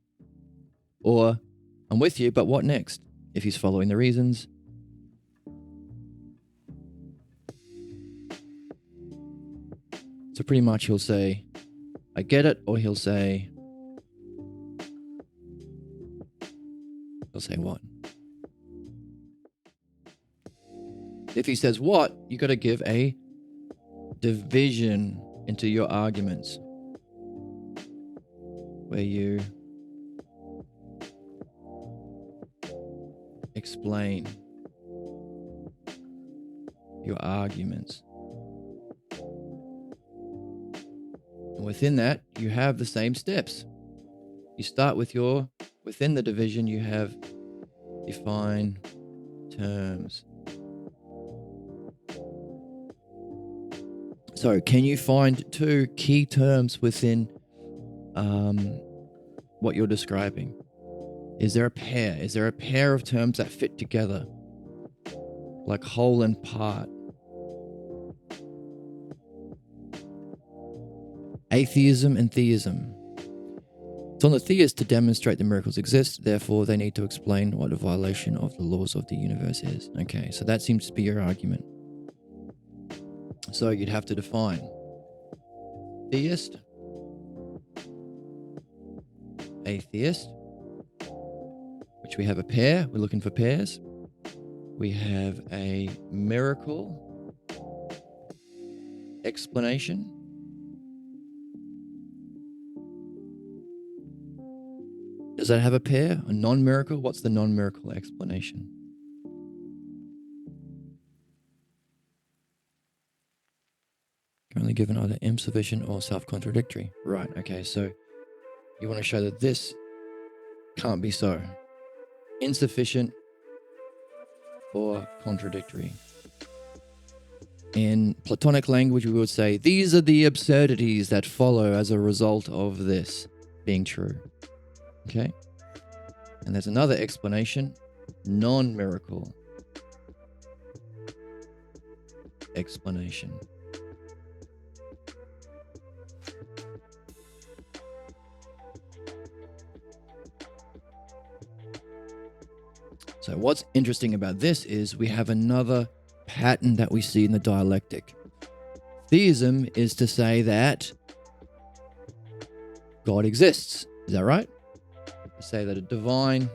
A: Or, I'm with you, but what next? If he's following the reasons. So pretty much he'll say, I get it, or he'll say what? If he says what, you got to give a division into your arguments where you explain your arguments. And within that, you have the same steps. You start with within the division, you have define terms. So can you find two key terms within what you're describing? Is there a pair? Is there a pair of terms that fit together? Like whole and part? Atheism and theism. It's on the theist to demonstrate the miracles exist, therefore they need to explain what a violation of the laws of the universe is. Okay, so that seems to be your argument. So you'd have to define theist, atheist, which we have a pair, we're looking for pairs. We have a miracle explanation. Does that have a pair? A non-miracle? What's the non-miracle explanation? Currently given either insufficient or self-contradictory. Right, okay, so you want to show that this can't be so. Insufficient or contradictory. In Platonic language, we would say, these are the absurdities that follow as a result of this being true. Okay? And there's another explanation, non-miracle explanation. So what's interesting about this is we have another pattern that we see in the dialectic. Theism is to say that God exists. Is that right? To say that a divine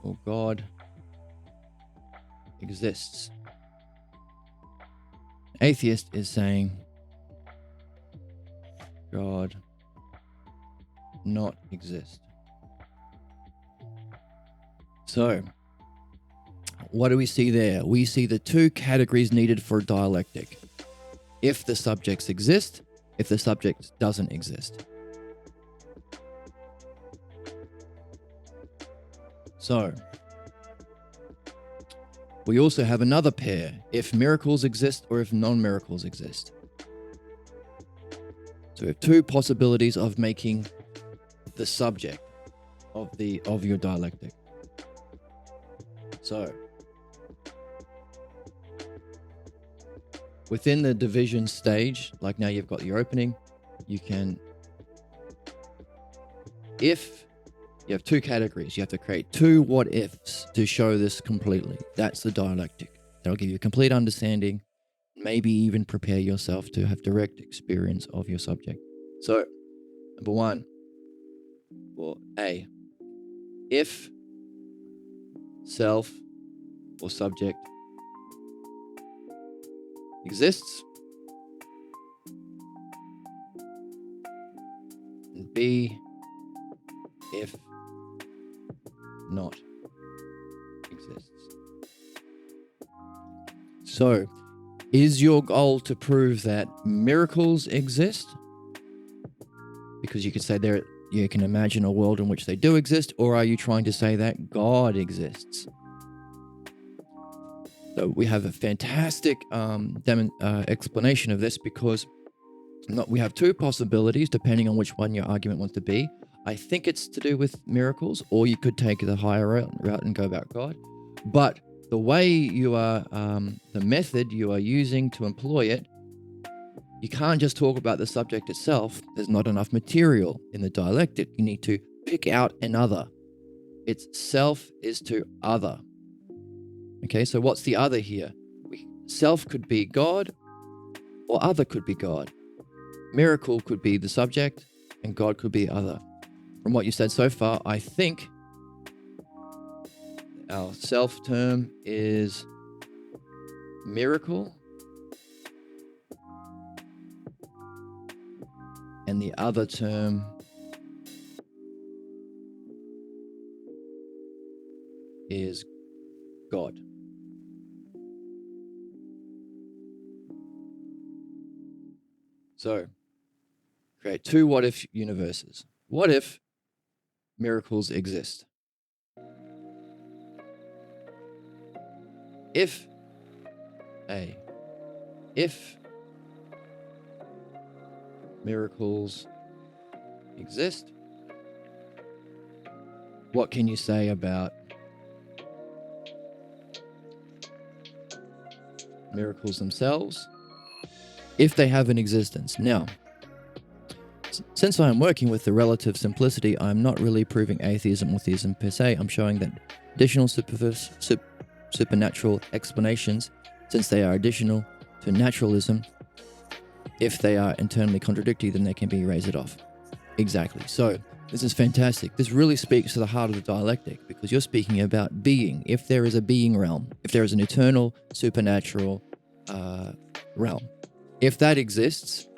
A: or God exists. Atheist is saying God not exist. So, what do we see there? We see the two categories needed for dialectic. If the subjects exist, if the subject doesn't exist. So, we also have another pair, if miracles exist or if non-miracles exist. So we have two possibilities of making the subject of your dialectic. So, within the division stage, like now you've got your opening, you can, if you have two categories, you have to create two what ifs to show this completely. That's the dialectic. That'll give you a complete understanding, maybe even prepare yourself to have direct experience of your subject. So, number one, or A, if self or subject exists, and B, if not exists. So, is your goal to prove that miracles exist? Because you could say you can imagine a world in which they do exist, or are you trying to say that God exists? So we have a fantastic explanation of this, because We have two possibilities depending on which one your argument wants to be. I think it's to do with miracles, or you could take the higher route and go about God. But the way you are, the method you are using to employ it, you can't just talk about the subject itself. There's not enough material in the dialectic. You need to pick out another. It's self is to other. Okay, so what's the other here? Self could be God, or other could be God. Miracle could be the subject, and God could be other. From what you said so far, I think our self term is miracle, and the other term is God. So, create two what if universes. What if miracles exist? If miracles exist, what can you say about miracles themselves if they have an existence? Now, since I'm working with the relative simplicity, I'm not really proving atheism or theism per se. I'm showing that additional supernatural explanations, since they are additional to naturalism, if they are internally contradictory, then they can be raised off. Exactly. So this is fantastic. This really speaks to the heart of the dialectic, because you're speaking about being. If there is a being realm, if there is an eternal supernatural realm, if that exists,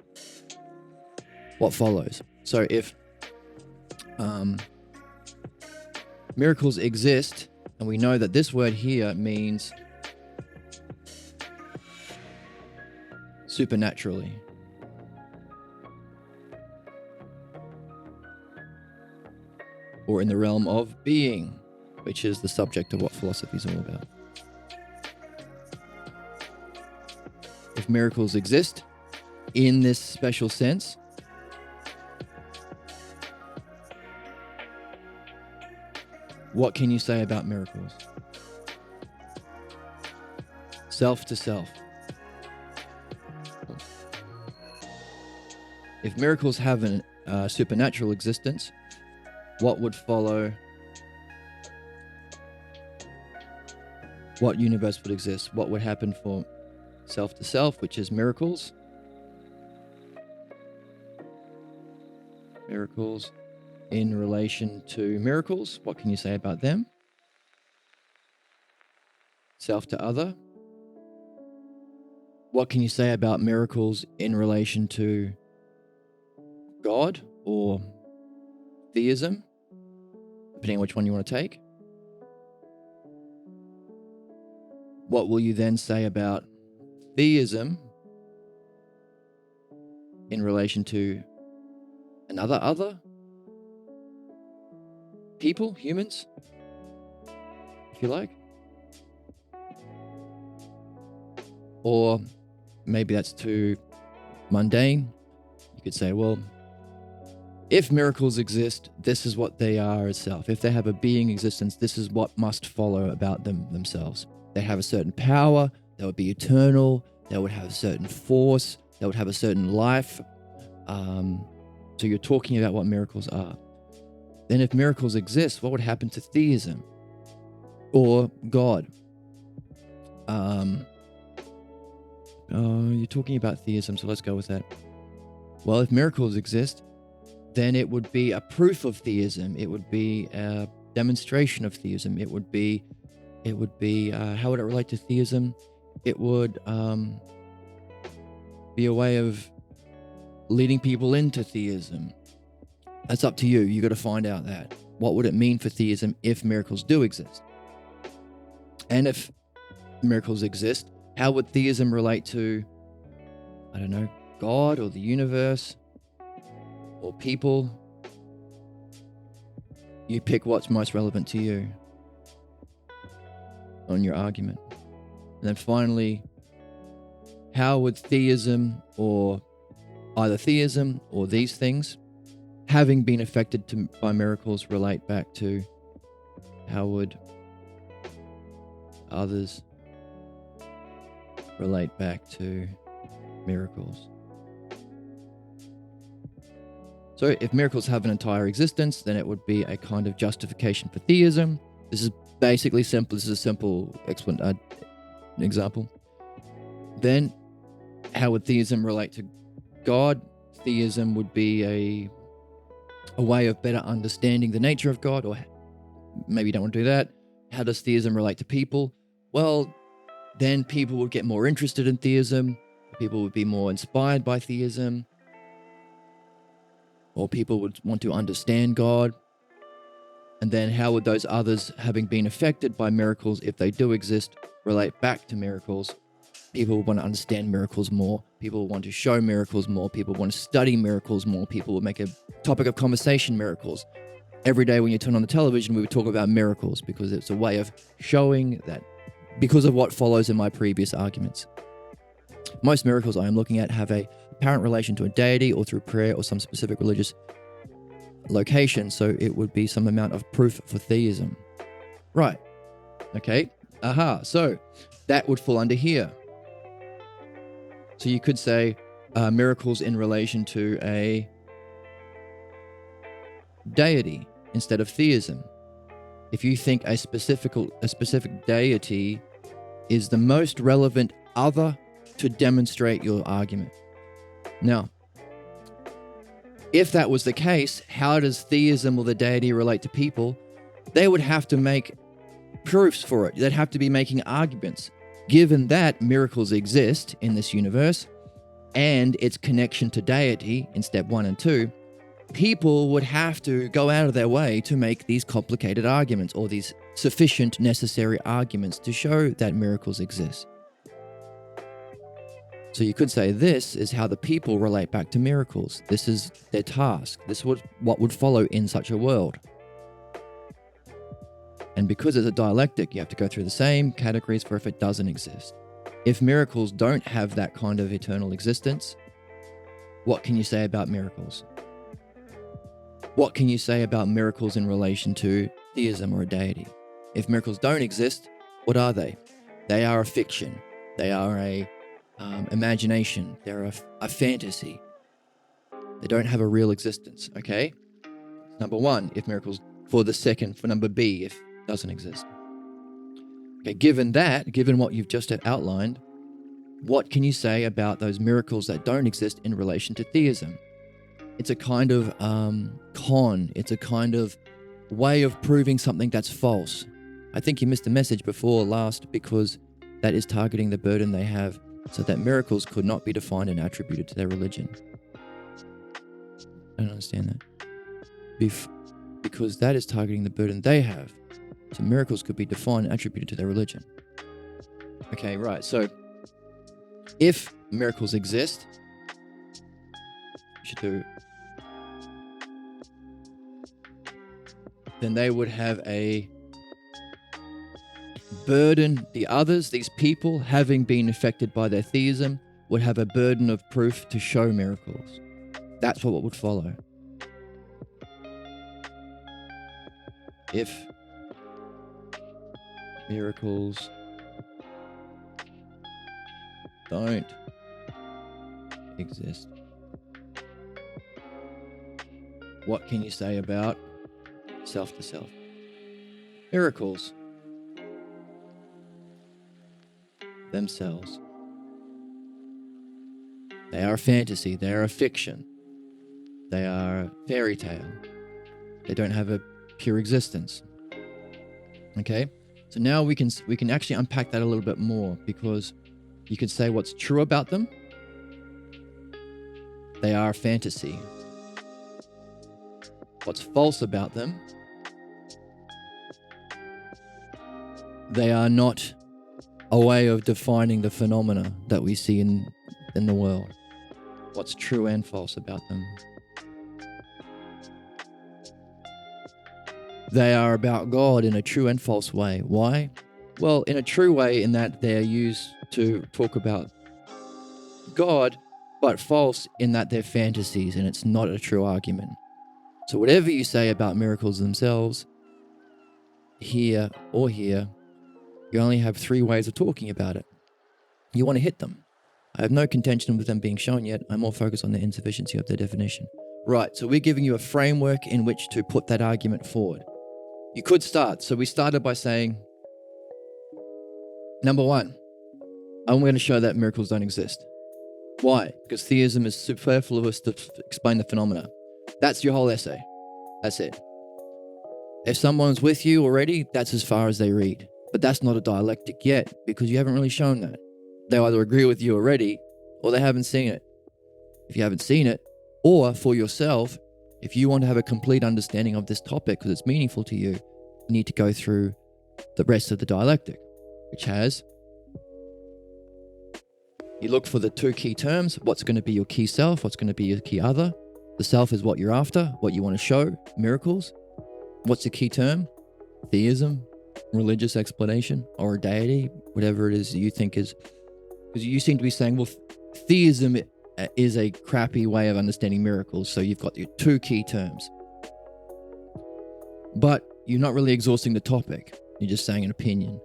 A: what follows? So if miracles exist, and we know that this word here means supernaturally, or in the realm of being, which is the subject of what philosophy is all about. If miracles exist in this special sense, what can you say about miracles? Self to self. If miracles have a supernatural existence, what would follow? What universe would exist? What would happen for self to self, which is miracles? Miracles in relation to miracles. What can you say about them? Self to other. What can you say about miracles in relation to God or theism, depending on which one you want to take? What will you then say about theism in relation to another other? People, humans, if you like? Or maybe that's too mundane. You could say, well, if miracles exist, this is what they are itself. If they have a being existence, this is what must follow about themselves. They have a certain power, they would be eternal, they would have a certain force, they would have a certain life. So you're talking about what miracles are. Then if miracles exist, what would happen to theism or God? You're talking about theism, so let's go with that. Well, if miracles exist, then it would be a proof of theism. It would be a demonstration of theism. It would be, how would it relate to theism? It would be a way of leading people into theism. That's up to you. You got to find out that. What would it mean for theism if miracles do exist? And if miracles exist, how would theism relate to, I don't know, God or the universe or people? You pick what's most relevant to you on your argument. And then finally, how would theism or either theism or these things, having been affected by miracles, relate back to how would others relate back to miracles. So if miracles have an entire existence, then it would be a kind of justification for theism. This is basically simple. This is a simple example. Then how would theism relate to God? Theism would be a way of better understanding the nature of God, or maybe you don't want to do that. How does theism relate to people? Well, then people would get more interested in theism. People would be more inspired by theism. Or people would want to understand God. And then how would those others, having been affected by miracles, if they do exist, relate back to miracles? People would want to understand miracles more. People would want to show miracles more. People would want to study miracles more. People would make a topic of conversation miracles. Every day when you turn on the television, we would talk about miracles because it's a way of showing that, because of what follows in my previous arguments. Most miracles I am looking at have a apparent relation to a deity or through prayer or some specific religious location, so it would be some amount of proof for theism. Right. Okay. So that would fall under here. So you could say miracles in relation to a deity instead of theism. If you think a specific deity is the most relevant other to demonstrate your argument. Now, if that was the case, how does theism or the deity relate to people? They would have to make proofs for it. They'd have to be making arguments. Given that miracles exist in this universe and its connection to deity in step 1 and 2, people would have to go out of their way to make these complicated arguments or these sufficient necessary arguments to show that miracles exist. So you could say this is how the people relate back to miracles. This is their task. This is what would follow in such a world. And because it's a dialectic, you have to go through the same categories for if it doesn't exist. If miracles don't have that kind of eternal existence, what can you say about miracles? What can you say about miracles in relation to theism or a deity? If miracles don't exist, what are they? They are a fiction. They are a imagination. They're a fantasy. They don't have a real existence, okay? Number 1, if miracles, for number B, if it doesn't exist. Okay, given what you've just outlined, what can you say about those miracles that don't exist in relation to theism? It's a kind of it's a kind of way of proving something that's false. I think you missed the message before last because that is targeting the burden they have, so that miracles could not be defined and attributed to their religion. I don't understand that. Because that is targeting the burden they have, so miracles could be defined and attributed to their religion. Okay, right. So if miracles exist, then they would have a burden. The others, these people, having been affected by their theism, would have a burden of proof to show miracles. That's what would follow. If miracles don't exist, what can you say about self to self? Miracles themselves, they are a fantasy, they are a fiction, they are a fairy tale. They don't have a pure existence. Okay, so now we can actually unpack that a little bit more, because you could say what's true about them. They are a fantasy. What's false about them? They are not a way of defining the phenomena that we see in the world. What's true and false about them? They are about God in a true and false way. Why? Well, in a true way, in that they're used to talk about God but false in that they're fantasies and it's not a true argument. So whatever you say about miracles themselves, here or here, you only have 3 ways of talking about it. You want to hit them. I have no contention with them being shown yet. I'm more focused on the insufficiency of their definition. Right, so we're giving you a framework in which to put that argument forward. You could start. So we started by saying, number 1, I'm going to show that miracles don't exist. Why? Because theism is superfluous to explain the phenomena. That's your whole essay. That's it. If someone's with you already, that's as far as they read. But that's not a dialectic yet, because you haven't really shown that. They either agree with you already, or they haven't seen it. If you haven't seen it, or for yourself, if you want to have a complete understanding of this topic because it's meaningful to you, you need to go through the rest of the dialectic, which has, you look for the 2 key terms. What's going to be your key self? What's going to be your key other? The self is what you're after, what you want to show, miracles. What's the key term? Theism, religious explanation, or a deity, whatever it is you think is. Because you seem to be saying, well, theism is a crappy way of understanding miracles. So you've got your 2 key terms. But you're not really exhausting the topic. You're just saying an opinion.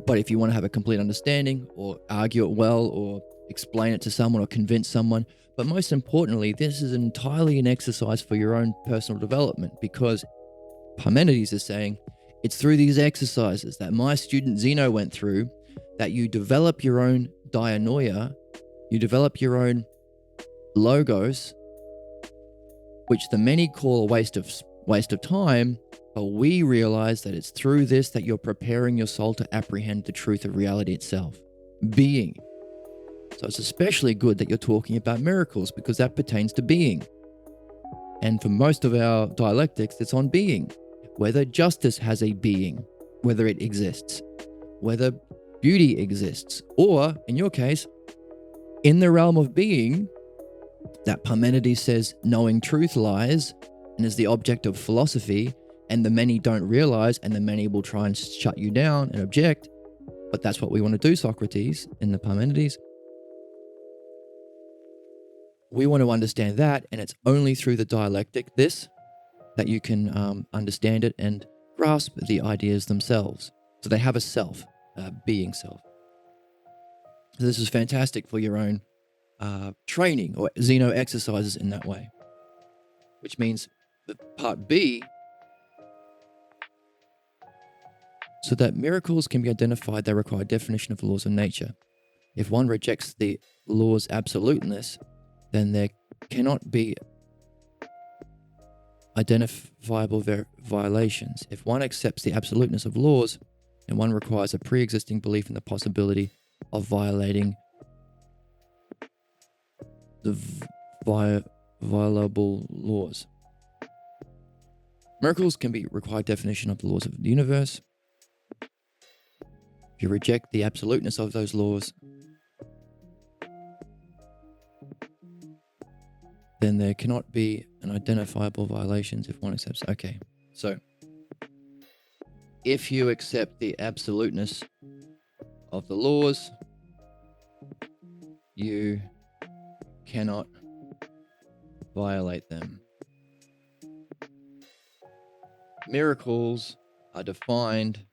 A: But if you want to have a complete understanding or argue it well or explain it to someone or convince someone, but most importantly, this is entirely an exercise for your own personal development, because Parmenides is saying it's through these exercises that my student Zeno went through that you develop your own dianoia, you develop your own logos, which the many call a waste of time, but we realize that it's through this that you're preparing your soul to apprehend the truth of reality itself, being. So it's especially good that you're talking about miracles because that pertains to being. And for most of our dialectics, it's on being. Whether justice has a being, whether it exists, whether beauty exists, or, in your case, in the realm of being, that Parmenides says knowing truth lies and is the object of philosophy, and the many don't realize, and the many will try and shut you down and object. But that's what we want to do, Socrates, in the Parmenides. We want to understand that, and it's only through the dialectic, that you can understand it and grasp the ideas themselves. So they have a self, being self. So this is fantastic for your own training or Zeno exercises in that way. Which means the part B, so that miracles can be identified, they require definition of the laws of nature. If one rejects the law's absoluteness, then there cannot be identifiable violations. If one accepts the absoluteness of laws, then one requires a pre-existing belief in the possibility of violating the violable laws. Miracles can be required definition of the laws of the universe. If you reject the absoluteness of those laws, then there cannot be an identifiable violations if one accepts. Okay, so if you accept the absoluteness of the laws, you cannot violate them. Miracles are defined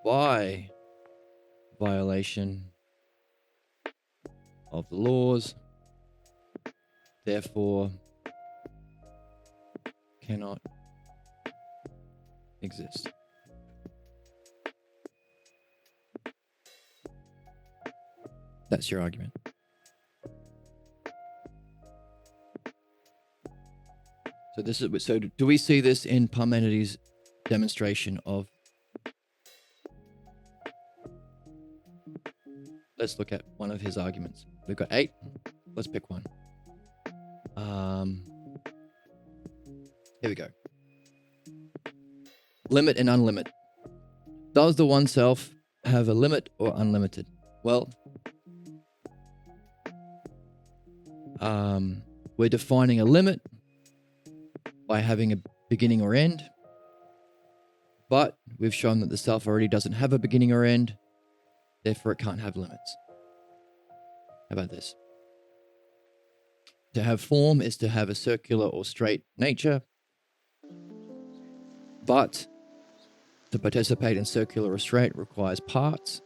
A: by violation of the laws, therefore cannot exist. That's your argument. So do we see this in Parmenides' demonstration of? Let's look at one of his arguments. We've got 8. Let's pick one. Here we go. Limit and unlimited. Does the one-self have a limit or unlimited? Well, we're defining a limit by having a beginning or end, but we've shown that the self already doesn't have a beginning or end, therefore it can't have limits. How about this? To have form is to have a circular or straight nature, but to participate in circular or straight requires parts,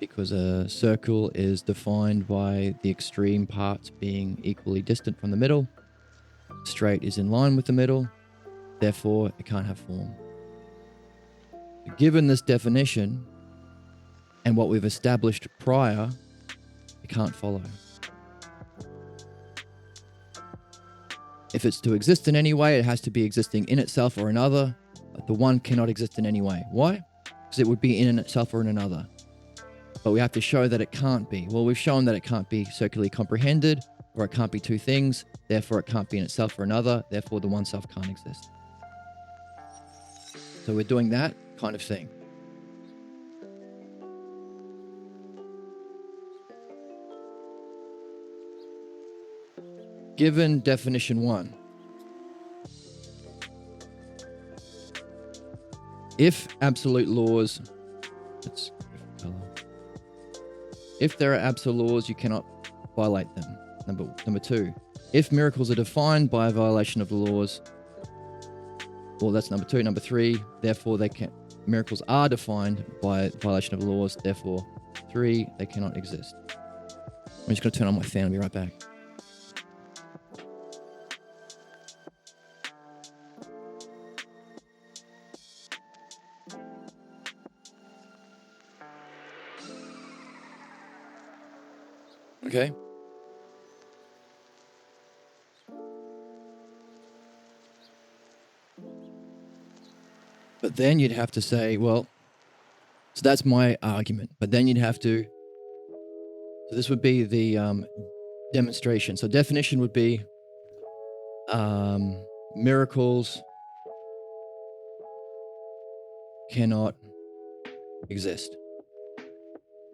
A: because a circle is defined by the extreme parts being equally distant from the middle. Straight is in line with the middle, therefore it can't have form. Given this definition and what we've established prior, it can't follow. If it's to exist in any way, it has to be existing in itself or another. The one cannot exist in any way. Why? Because it would be in itself or in another. But we have to show that it can't be. Well, we've shown that it can't be circularly comprehended, or it can't be two things, therefore it can't be in itself or another, therefore the one self can't exist. So we're doing that kind of thing. Given definition 1, if absolute laws, if there are absolute laws, you cannot violate them. Number 2, if miracles are defined by a violation of the laws, well, that's number 2. Number 3, therefore miracles are defined by violation of the laws, therefore 3, they cannot exist. I'm just going to turn on my fan. I'll be right back. Okay. But then you'd have to say, well, so that's my argument. But then you'd have to, so this would be the demonstration. So definition would be miracles cannot exist.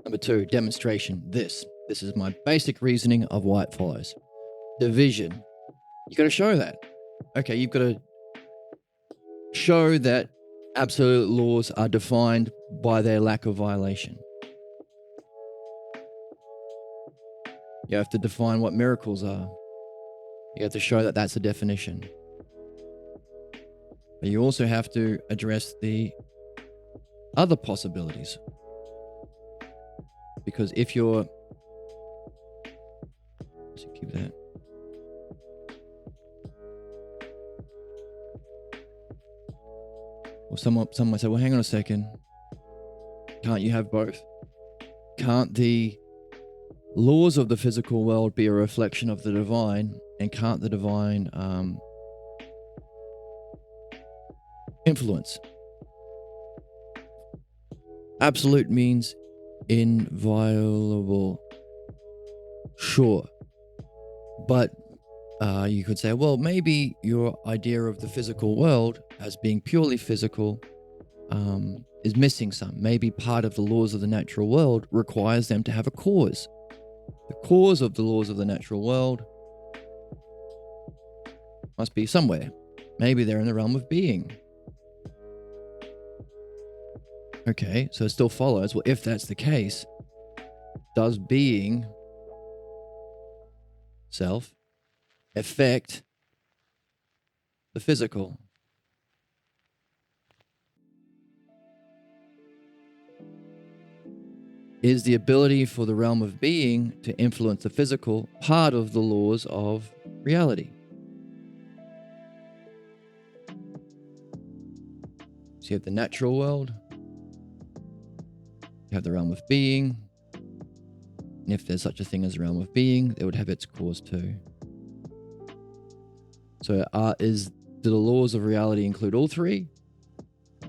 A: Number 2, demonstration. This is my basic reasoning of why it follows. Division. You got to show that. Okay, you've got to show that absolute laws are defined by their lack of violation. You have to define what miracles are. You have to show that that's a definition. But you also have to address the other possibilities. Because if you're... Let's keep that. Or someone might say, well, hang on a second. Can't you have both? Can't the laws of the physical world be a reflection of the divine? And can't the divine influence? Absolute means inviolable. Sure. But you could say, well, maybe your idea of the physical world as being purely physical is missing some. Maybe part of the laws of the natural world requires them to have a cause. The cause of the laws of the natural world must be somewhere. Maybe they're in the realm of being. Okay, so it still follows. Well, if that's the case, does being, self, affect the physical? Is the ability for the realm of being to influence the physical part of the laws of reality? So you have the natural world, you have the realm of being, and if there's such a thing as a realm of being, it would have its cause too. So do the laws of reality include all three?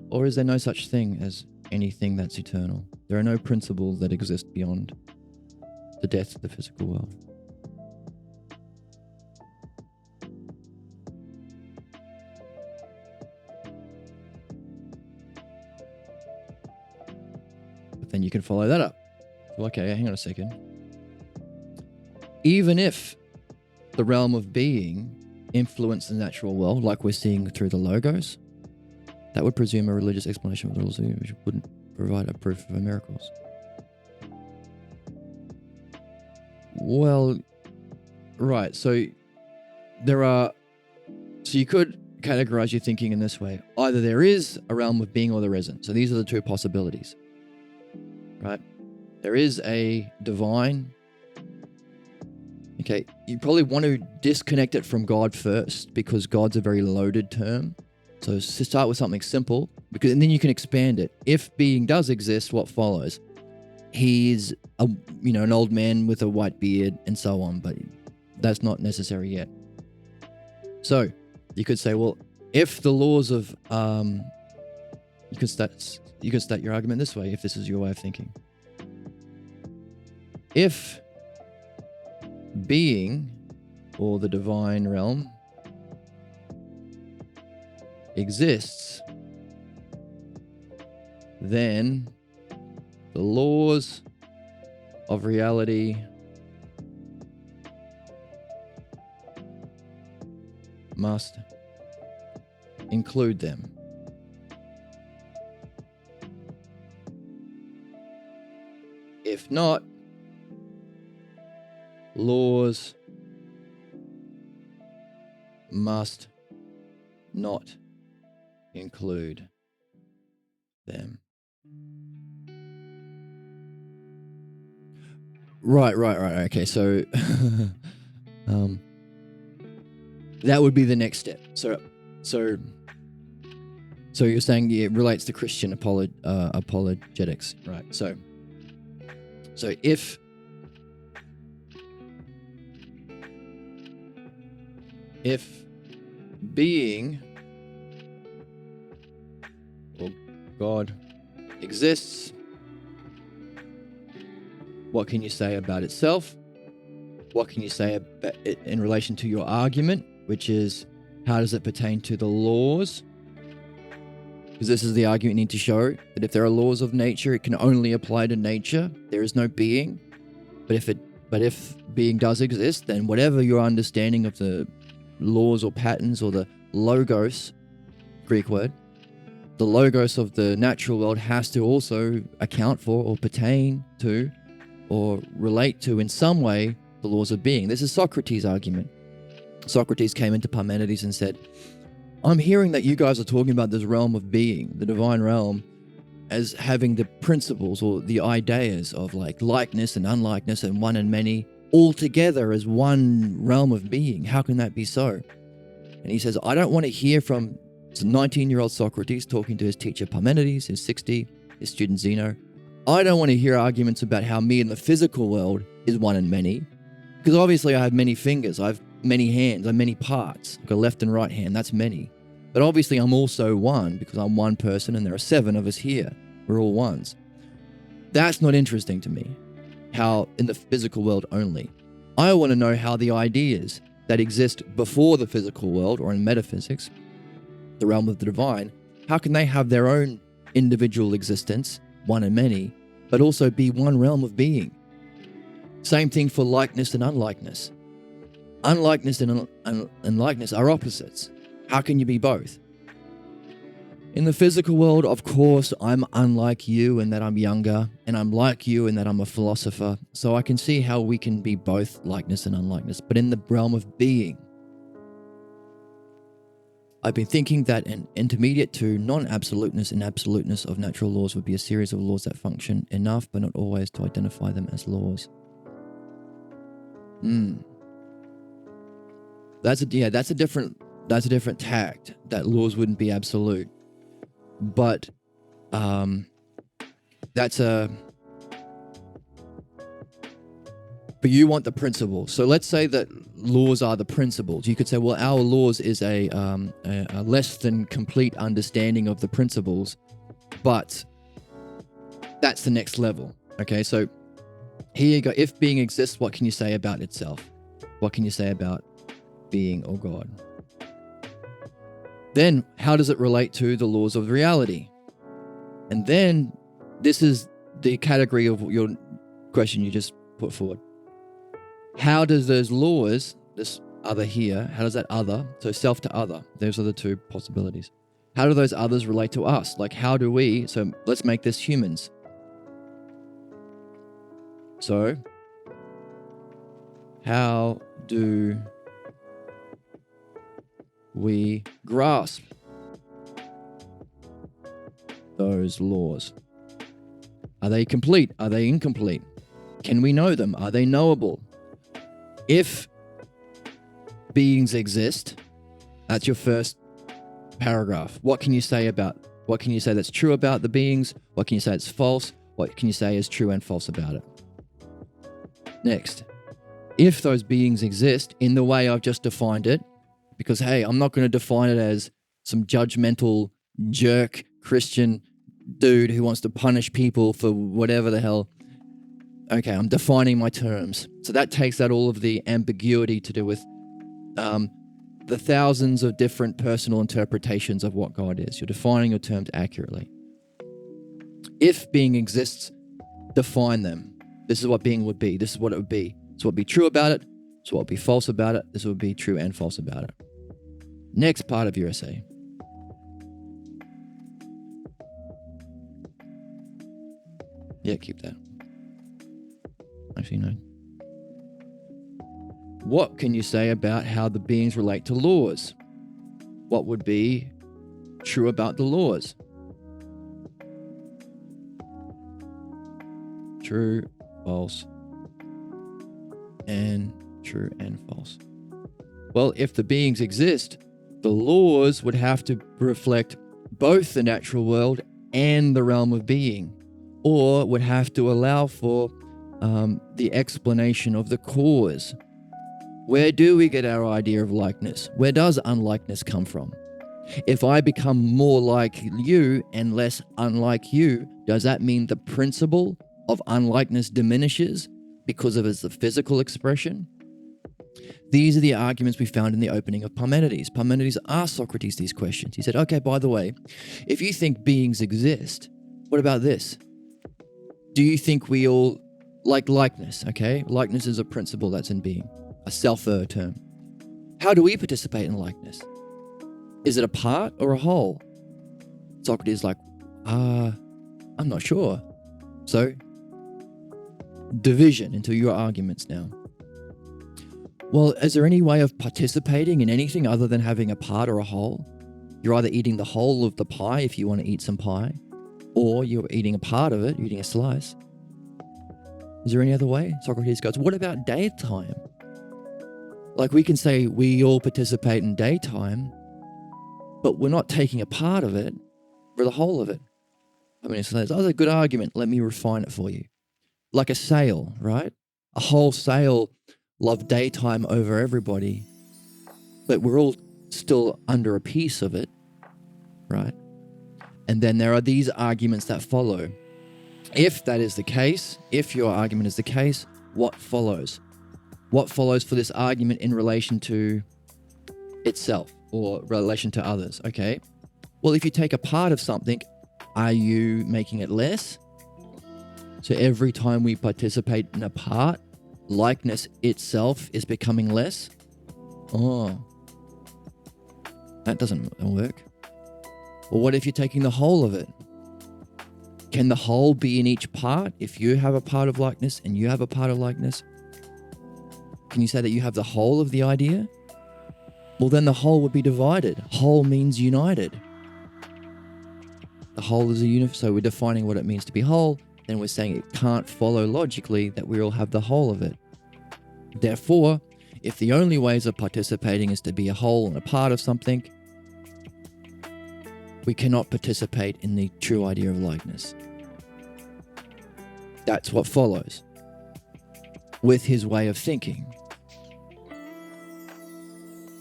A: Or is there no such thing as anything that's eternal? There are no principles that exist beyond the death of the physical world. But then you can follow that up. So, okay, hang on a second. Even if the realm of being influenced the natural world, like we're seeing through the logos, That would presume a religious explanation of the laws of the universe, which wouldn't provide a proof of miracles. Well, right. So you could categorize your thinking in this way. Either there is a realm of being or there isn't. So these are the two possibilities, right? There is a divine. Okay, you probably want to disconnect it from God first because God's a very loaded term. So to start with something simple, and then you can expand it. If being does exist, what follows? He's an old man with a white beard and so on, but that's not necessary yet. So you could say, well, if the laws of you could state your argument this way, if this is your way of thinking. If being or the divine realm exists, then the laws of reality must include them. If not, laws must not include them. Right. Okay, so that would be the next step. So you're saying it relates to Christian apologetics, right? So if being or God exists, what can you say about itself? What can you say about it in relation to your argument, which is how does it pertain to the laws? Because this is the argument you need to show, that if there are laws of nature, it can only apply to nature. There is no being. But if being does exist, then whatever your understanding of the laws or patterns or the logos, Greek word, the logos of the natural world has to also account for or pertain to or relate to in some way the laws of being. This is Socrates' argument. Socrates came into Parmenides and said, I'm hearing that you guys are talking about this realm of being, the divine realm, as having the principles or the ideas of like likeness and unlikeness and one and many all together as one realm of being. How can that be so? And he says, I don't want to hear from 19-year-old Socrates talking to his teacher Parmenides, his 60, his student Zeno. I don't want to hear arguments about how me in the physical world is one and many, because obviously I have many fingers, I have many hands, I have many parts. I've got a left and right hand, that's many. But obviously I'm also one because I'm one person and there are 7 of us here. We're all ones. That's not interesting to me, how in the physical world only. I want to know how the ideas that exist before the physical world or in metaphysics, the realm of the divine, how can they have their own individual existence, one and many, but also be one realm of being? Same thing for likeness and unlikeness. Unlikeness and likeness are opposites. How can you be both? In the physical world, of course, I'm unlike you in that I'm younger, and I'm like you in that I'm a philosopher, so I can see how we can be both likeness and unlikeness. But in the realm of being, I've been thinking that an intermediate to non-absoluteness and absoluteness of natural laws would be a series of laws that function enough, but not always, to identify them as laws. That's a different tact, that laws wouldn't be absolute. But but you want the principles. So let's say that laws are the principles. You could say, well, our laws is a less than complete understanding of the principles, but that's the next level. Okay, so here you go. If being exists, what can you say about itself? What can you say about being or God? Then, how does it relate to the laws of reality? And then, this is the category of your question you just put forward. How does those laws, this other here, how does that other, so self to other, those are the two possibilities. How do those others relate to us? Like, how do we, so let's make this humans. So, how do we grasp those laws? Are they complete? Are they incomplete? Can we know them? Are they knowable? If beings exist, that's your first paragraph. What can you say that's true about the beings? What can you say that's false? What can you say is true and false about it? Next, if those beings exist in the way I've just defined it, because hey, I'm not going to define it as some judgmental jerk Christian dude who wants to punish people for whatever the hell. Okay, I'm defining my terms. So that takes out all of the ambiguity to do with the thousands of different personal interpretations of what God is. You're defining your terms accurately. If being exists, define them. This is what being would be. This is what it would be. This is what would be true about it. This is what would be false about it. This would be true and false about it. Next part of your essay. Yeah, keep that. Actually, no. What can you say about how the beings relate to laws? What would be true about the laws? True, false, and true and false. Well, if the beings exist, the laws would have to reflect both the natural world and the realm of being, or would have to allow for the explanation of the cause. Where do we get our idea of likeness? Where does unlikeness come from? If I become more like you and less unlike you, does that mean the principle of unlikeness diminishes because of its physical expression? These are the arguments we found in the opening of Parmenides. Parmenides asked Socrates these questions. He said, okay, by the way, if you think beings exist, what about this? Do you think we all like likeness? Okay, likeness is a principle that's in being, a self-er term. How do we participate in likeness? Is it a part or a whole? Socrates is like, I'm not sure. So, division into your arguments now. Well, is there any way of participating in anything other than having a part or a whole? You're either eating the whole of the pie if you want to eat some pie, or you're eating a part of it, eating a slice. Is there any other way? Socrates goes, what about daytime? Like, we can say we all participate in daytime, but we're not taking a part of it for the whole of it. I mean, so that's a good argument. Let me refine it for you. Like a sale, right? A whole sale love daytime over everybody, but we're all still under a piece of it, right? And then there are these arguments that follow. If that is the case, if your argument is the case, what follows? What follows for this argument in relation to itself or relation to others? Okay. Well, if you take a part of something, are you making it less? So every time we participate in a part, likeness itself is becoming less? Oh, that doesn't work. Well, what if you're taking the whole of it? Can the whole be in each part? If you have a part of likeness and you have a part of likeness, can you say that you have the whole of the idea? Well, then the whole would be divided. Whole means united. The whole is a unit, so we're defining what it means to be whole. Then we're saying it can't follow logically that we all have the whole of it. Therefore, if the only ways of participating is to be a whole and a part of something, we cannot participate in the true idea of likeness. That's what follows with his way of thinking.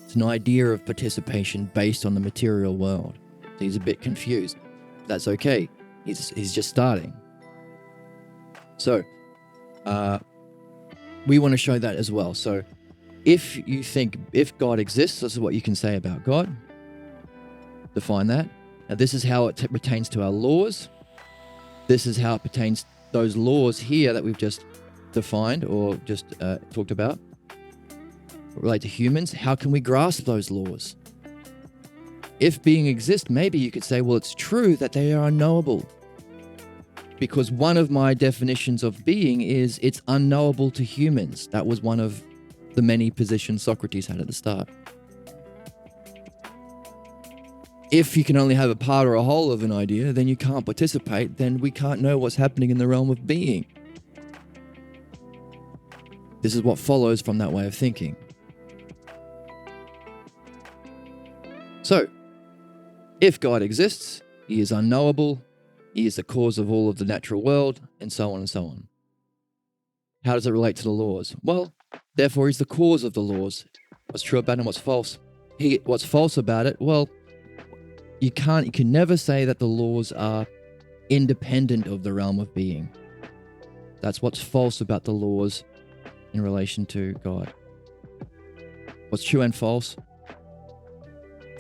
A: It's an idea of participation based on the material world. He's a bit confused. That's okay. He's just starting. So, we want to show that as well. So, if you think, if God exists, this is what you can say about God. Define that. Now, this is how it pertains to our laws. This is how it pertains, those laws here that we've just defined or just talked about, relate to humans. How can we grasp those laws? If being exists, maybe you could say, well, it's true that they are unknowable. Because one of my definitions of being is it's unknowable to humans. That was one of the many positions Socrates had at the start. If you can only have a part or a whole of an idea, then you can't participate, then we can't know what's happening in the realm of being. This is what follows from that way of thinking. So, if God exists, he is unknowable, he is the cause of all of the natural world, and so on and so on. How does it relate to the laws? Well, therefore he's the cause of the laws. What's true about it and what's false? What's false about it? Well, you can never say that the laws are independent of the realm of being. That's what's false about the laws in relation to God. What's true and false?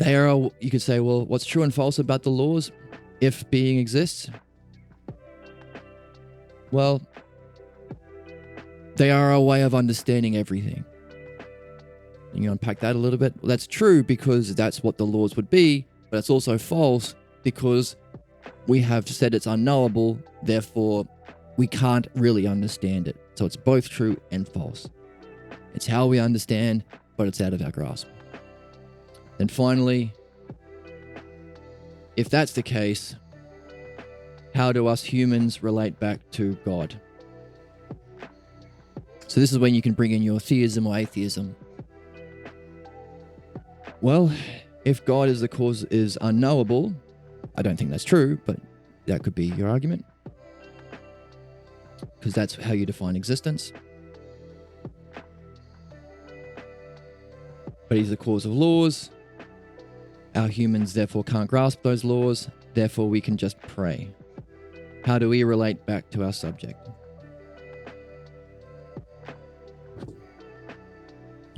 A: You could say, well, what's true and false about the laws if being exists? Well, they are a way of understanding everything. You unpack that a little bit. Well, that's true because that's what the laws would be, but it's also false because we have said it's unknowable, therefore we can't really understand it. So it's both true and false. It's how we understand, but it's out of our grasp. Then finally, if that's the case, how do us humans relate back to God? So this is when you can bring in your theism or atheism. Well, if God is the cause is unknowable, I don't think that's true, but that could be your argument. Because that's how you define existence. But he's the cause of laws. Our humans therefore can't grasp those laws, therefore we can just pray. How do we relate back to our subject?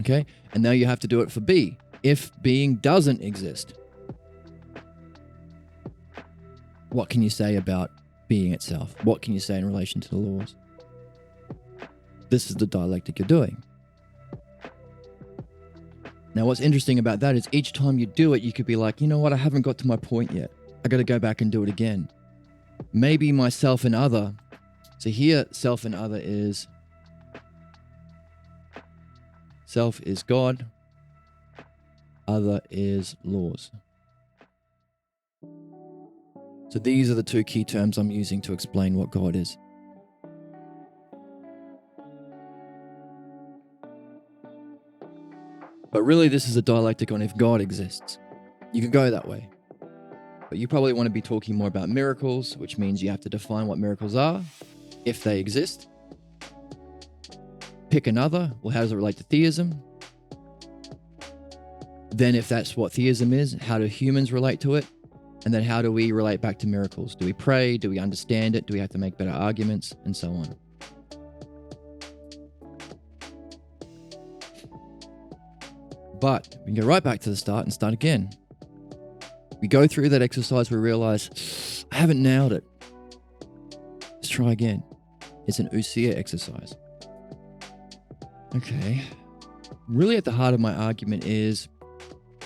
A: Okay, and now you have to do it for B. If being doesn't exist, what can you say about being itself? What can you say in relation to the laws? This is the dialectic you're doing. Now, what's interesting about that is each time you do it, you could be like, you know what, I haven't got to my point yet. I got to go back and do it again. Maybe myself and other. So here, self and other is self is God. Other is laws. So these are the two key terms I'm using to explain what God is. But really, this is a dialectic on if God exists. You can go that way. But you probably want to be talking more about miracles, which means you have to define what miracles are, if they exist. Pick another. Well, how does it relate to theism? Then if that's what theism is, how do humans relate to it? And then how do we relate back to miracles? Do we pray? Do we understand it? Do we have to make better arguments? And so on. But we can go right back to the start and start again. We go through that exercise, we realize, I haven't nailed it. Let's try again. It's an Usia exercise. Okay. Really at the heart of my argument is,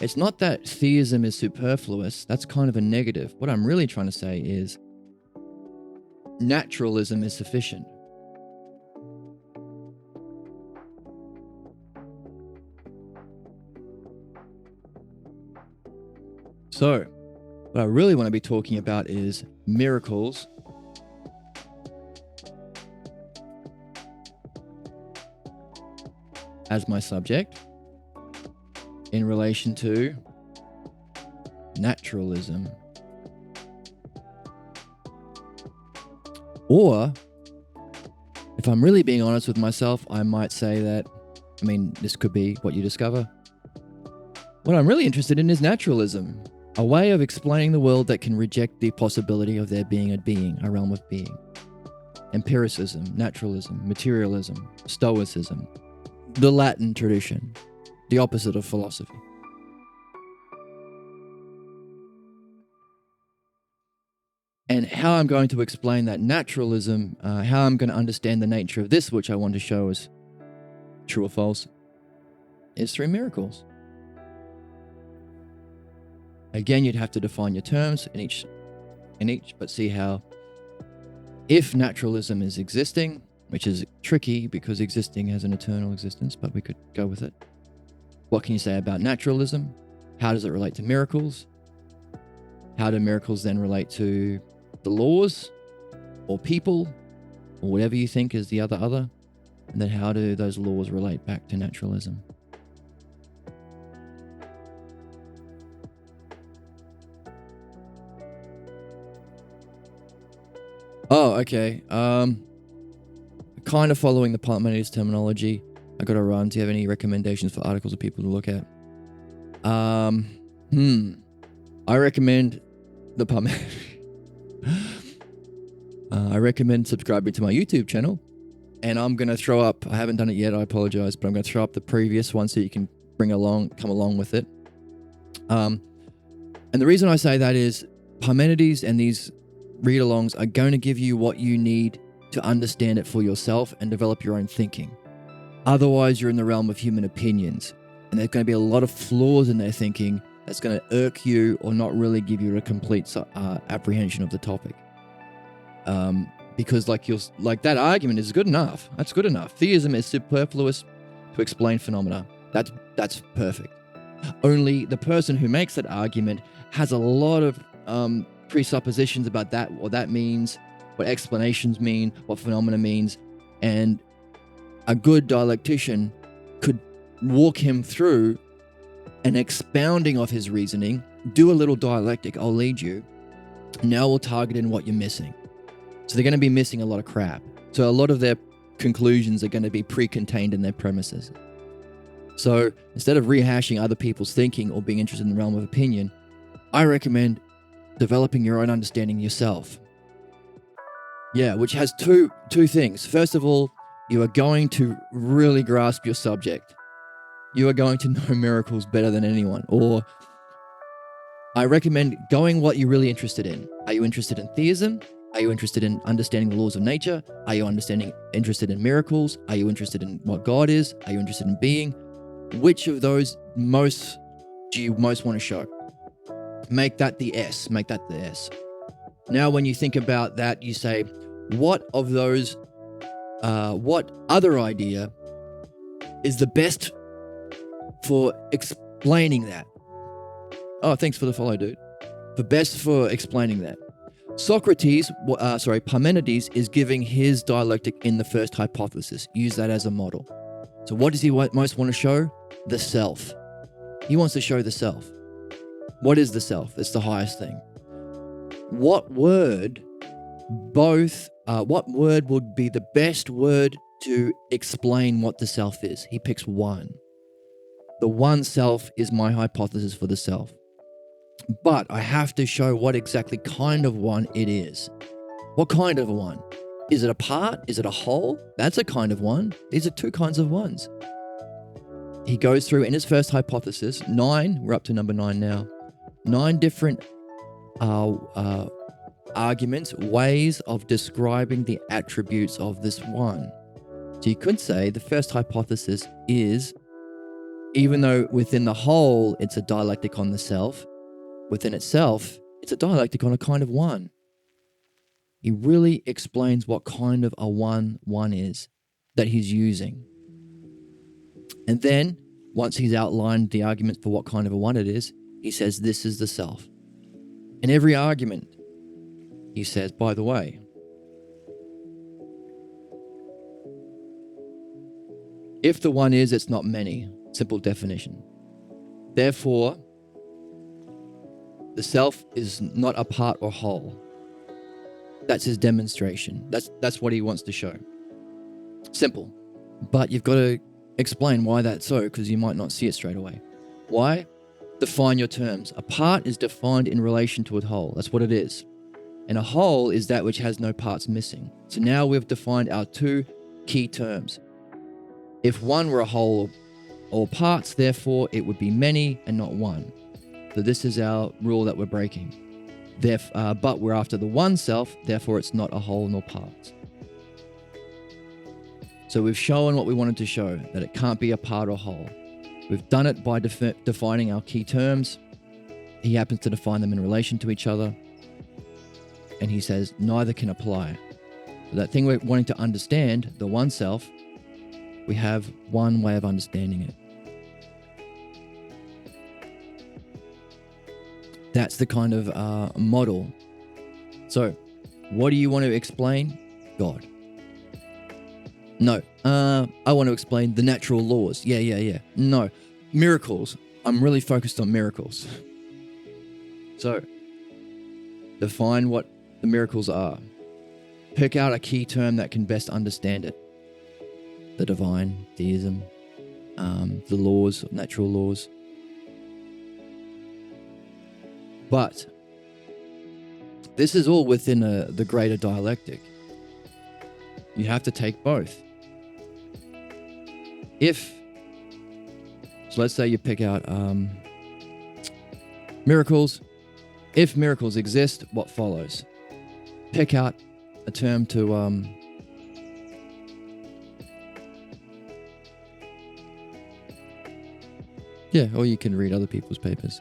A: it's not that theism is superfluous. That's kind of a negative. What I'm really trying to say is, naturalism is sufficient. So, what I really want to be talking about is miracles as my subject in relation to naturalism. Or, if I'm really being honest with myself, I might say that, this could be what you discover. What I'm really interested in is naturalism. A way of explaining the world that can reject the possibility of there being a realm of being. Empiricism, naturalism, materialism, stoicism, the Latin tradition, the opposite of philosophy. And how I'm going to explain that naturalism, how I'm going to understand the nature of this, which I want to show as true or false, is through miracles. Again, you'd have to define your terms in each, but see how, if naturalism is existing, which is tricky because existing has an eternal existence, but we could go with it. What can you say about naturalism? How does it relate to miracles? How do miracles then relate to the laws or people or whatever you think is the other? And then how do those laws relate back to naturalism? Oh, okay. Kind of following the Parmenides terminology. I gotta run. Do you have any recommendations for articles of people to look at? I recommend the Parmenides. I recommend subscribing to my YouTube channel, and I'm gonna throw up. I haven't done it yet. I apologize, but I'm gonna throw up the previous one so you can come along with it. And the reason I say that is Parmenides and these read-alongs are going to give you what you need to understand it for yourself and develop your own thinking. Otherwise, you're in the realm of human opinions, and there's going to be a lot of flaws in their thinking that's going to irk you or not really give you a complete apprehension of the topic. Because like that argument is good enough. That's good enough. Theism is superfluous to explain phenomena. That's perfect. Only the person who makes that argument has a lot of presuppositions about that, what that means, what explanations mean, what phenomena means, and a good dialectician could walk him through an expounding of his reasoning. Do a little dialectic, I'll lead you. Now we'll target in what you're missing. So they're going to be missing a lot of crap. So a lot of their conclusions are going to be pre-contained in their premises. So instead of rehashing other people's thinking or being interested in the realm of opinion, I recommend developing your own understanding yourself. Yeah, which has two things. First of all, you are going to really grasp your subject. You are going to know miracles better than anyone. Or I recommend going what you're really interested in. Are you interested in theism? Are you interested in understanding the laws of nature? Are you interested in miracles? Are you interested in what God is? Are you interested in being? Which of those do you most want to show? Make that the S. Make that the S. Now, when you think about that, you say, what of those, what other idea is the best for explaining that? Oh, thanks for the follow, dude. The best for explaining that. Parmenides is giving his dialectic in the first hypothesis. Use that as a model. So what does he most want to show? The self. He wants to show the self. What is the self? It's the highest thing. What word would be the best word to explain what the self is? He picks one. The one self is my hypothesis for the self. But I have to show what exactly kind of one it is. What kind of a one? Is it a part? Is it a whole? That's a kind of one. These are two kinds of ones. He goes through in his first hypothesis, 9, we're up to number 9 now, 9 different arguments, ways of describing the attributes of this one. So you could say the first hypothesis is, even though within the whole it's a dialectic on the self, within itself it's a dialectic on a kind of one. He really explains what kind of a one is that he's using. And then, once he's outlined the arguments for what kind of a one it is, he says, this is the self. In every argument, he says, by the way, if the one is, it's not many. Simple definition. Therefore, the self is not a part or whole. That's his demonstration. That's what he wants to show. Simple. But you've got to explain why that's so, because you might not see it straight away. Why? Define your terms. A part is defined in relation to a whole. That's what it is. And a whole is that which has no parts missing. So now we've defined our 2 key terms. If one were a whole or parts, therefore it would be many and not one. So this is our rule that we're breaking. But we're after the one self, therefore it's not a whole nor parts. So we've shown what we wanted to show, that it can't be a part or whole. We've done it by defining our key terms. he happens to define them in relation to each other. And he says, neither can apply. So that thing we're wanting to understand, the one-self, we have one way of understanding it. That's the kind of model. So, what do you want to explain? God. No, I want to explain the natural laws. Yeah. No, miracles. I'm really focused on miracles. So, define what the miracles are. Pick out a key term that can best understand it. The divine, theism, the laws, natural laws. But this is all within the greater dialectic. You have to take both. So let's say you pick out miracles. If miracles exist, what follows? Pick out a term to or you can read other people's papers.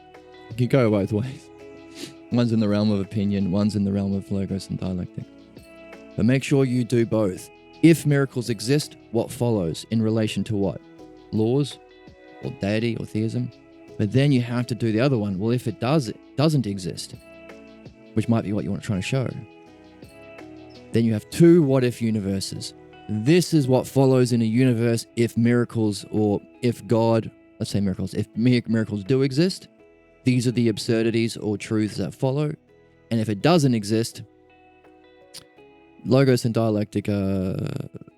A: You can go both ways. One's in the realm of opinion, one's in the realm of logos and dialectic. But make sure you do both. If miracles exist, what follows in relation to what? Laws or deity or theism? But then you have to do the other one. Well, if it doesn't exist, which might be what you want to try to show, then you have two what-if universes. This is what follows in a universe if miracles, or if God, let's say miracles, if miracles do exist, these are the absurdities or truths that follow. And if it doesn't exist, logos and dialectic are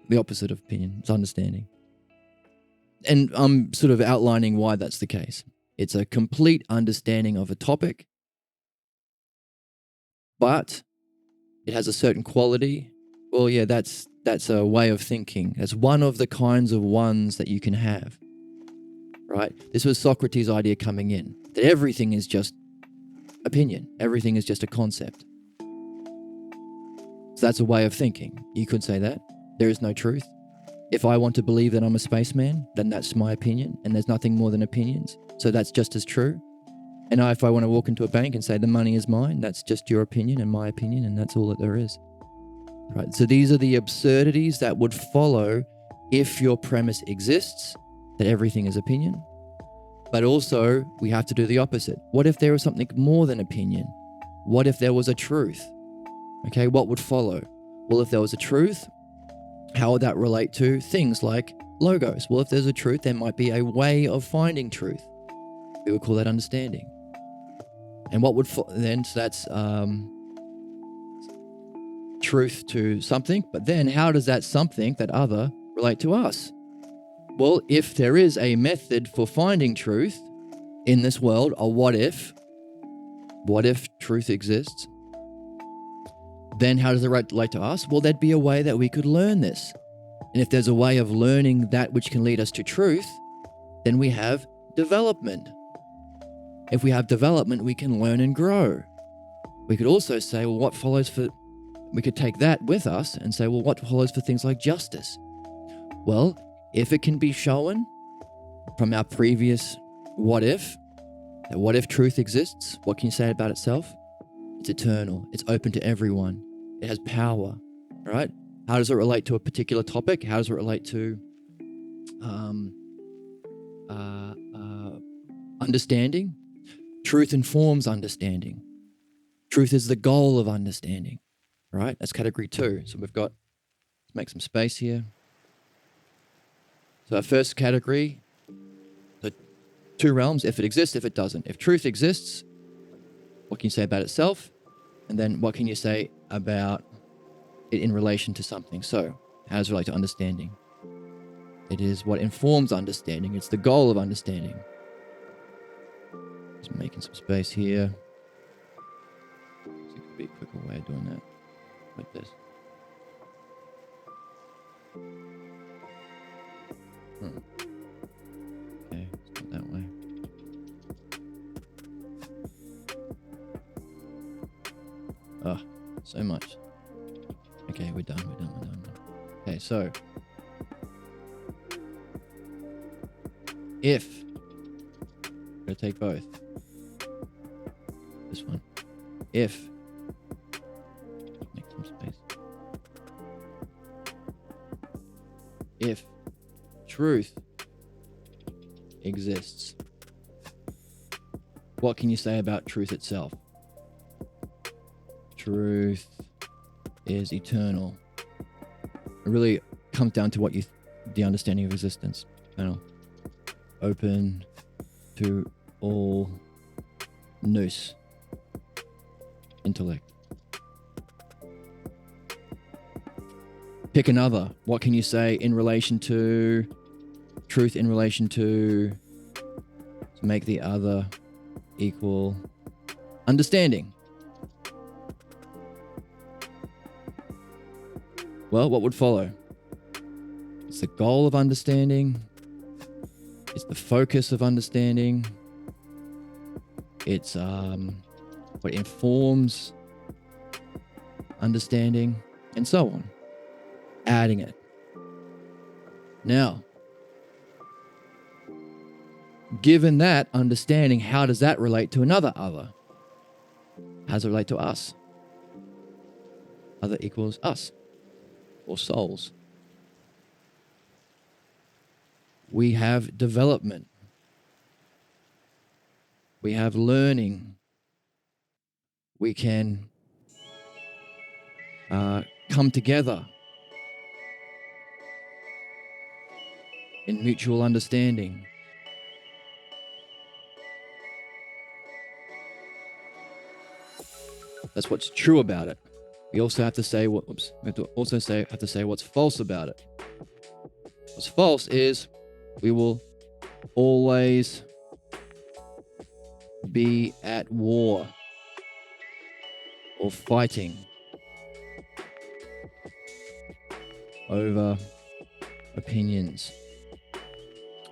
A: the opposite of opinion. It's understanding. And I'm sort of outlining why that's the case. It's a complete understanding of a topic, but it has a certain quality. Well, yeah, that's a way of thinking. That's one of the kinds of ones that you can have, right? This was Socrates' idea coming in, that everything is just opinion. Everything is just a concept. So that's a way of thinking. You could say that. There is no truth. If I want to believe that I'm a spaceman, then that's my opinion, and there's nothing more than opinions. So that's just as true. And if I want to walk into a bank and say the money is mine, that's just your opinion and my opinion, and that's all that there is. Right? So these are the absurdities that would follow if your premise exists, that everything is opinion. But also, we have to do the opposite. What if there was something more than opinion? What if there was a truth? Okay, what would follow? Well, if there was a truth, how would that relate to things like logos? Well, if there's a truth, there might be a way of finding truth. We would call that understanding. And what would then, so that's truth to something, but then how does that something, that other, relate to us? Well, if there is a method for finding truth in this world, a what if truth exists, then how does it relate to us? Well, there'd be a way that we could learn this. And if there's a way of learning that which can lead us to truth, then we have development. If we have development, we can learn and grow. We could also say, well, what follows for... We could take that with us and say, well, what follows for things like justice? Well, if it can be shown from our previous what if, that what if truth exists, what can you say about itself? It's eternal. It's open to everyone. It has power, right? How does it relate to a particular topic? How does it relate to understanding? Truth informs understanding. Truth is the goal of understanding, right? That's category 2. So we've got, let's make some space here. So our first category, the 2 realms, if it exists, if it doesn't. If truth exists, what can you say about itself? And then what can you say about it in relation to something? So how does it relate to understanding? It is what informs understanding. It's the goal of understanding. Just making some space here. This could be a quicker way of doing that. Like this. Okay, it's not that way. Oh, so much. Okay, we're done. Okay, so if I'm gonna take both. this one. If, make some space. If truth exists, what can you say about truth itself? Truth is eternal. It really comes down to what the understanding of existence. Eternal. Open to all nous. Intellect. Pick another. What can you say in relation to truth, in relation to make the other equal understanding? Well, what would follow? It's the goal of understanding. It's the focus of understanding. It's what informs understanding, and so on. Adding it. Now, given that understanding, how does that relate to another other? How does it relate to us? Other equals us, or souls. We have development. We have learning. We can come together in mutual understanding. That's what's true about it. We also have to say have to say what's false about it. What's false is we will always be at war or fighting over opinions.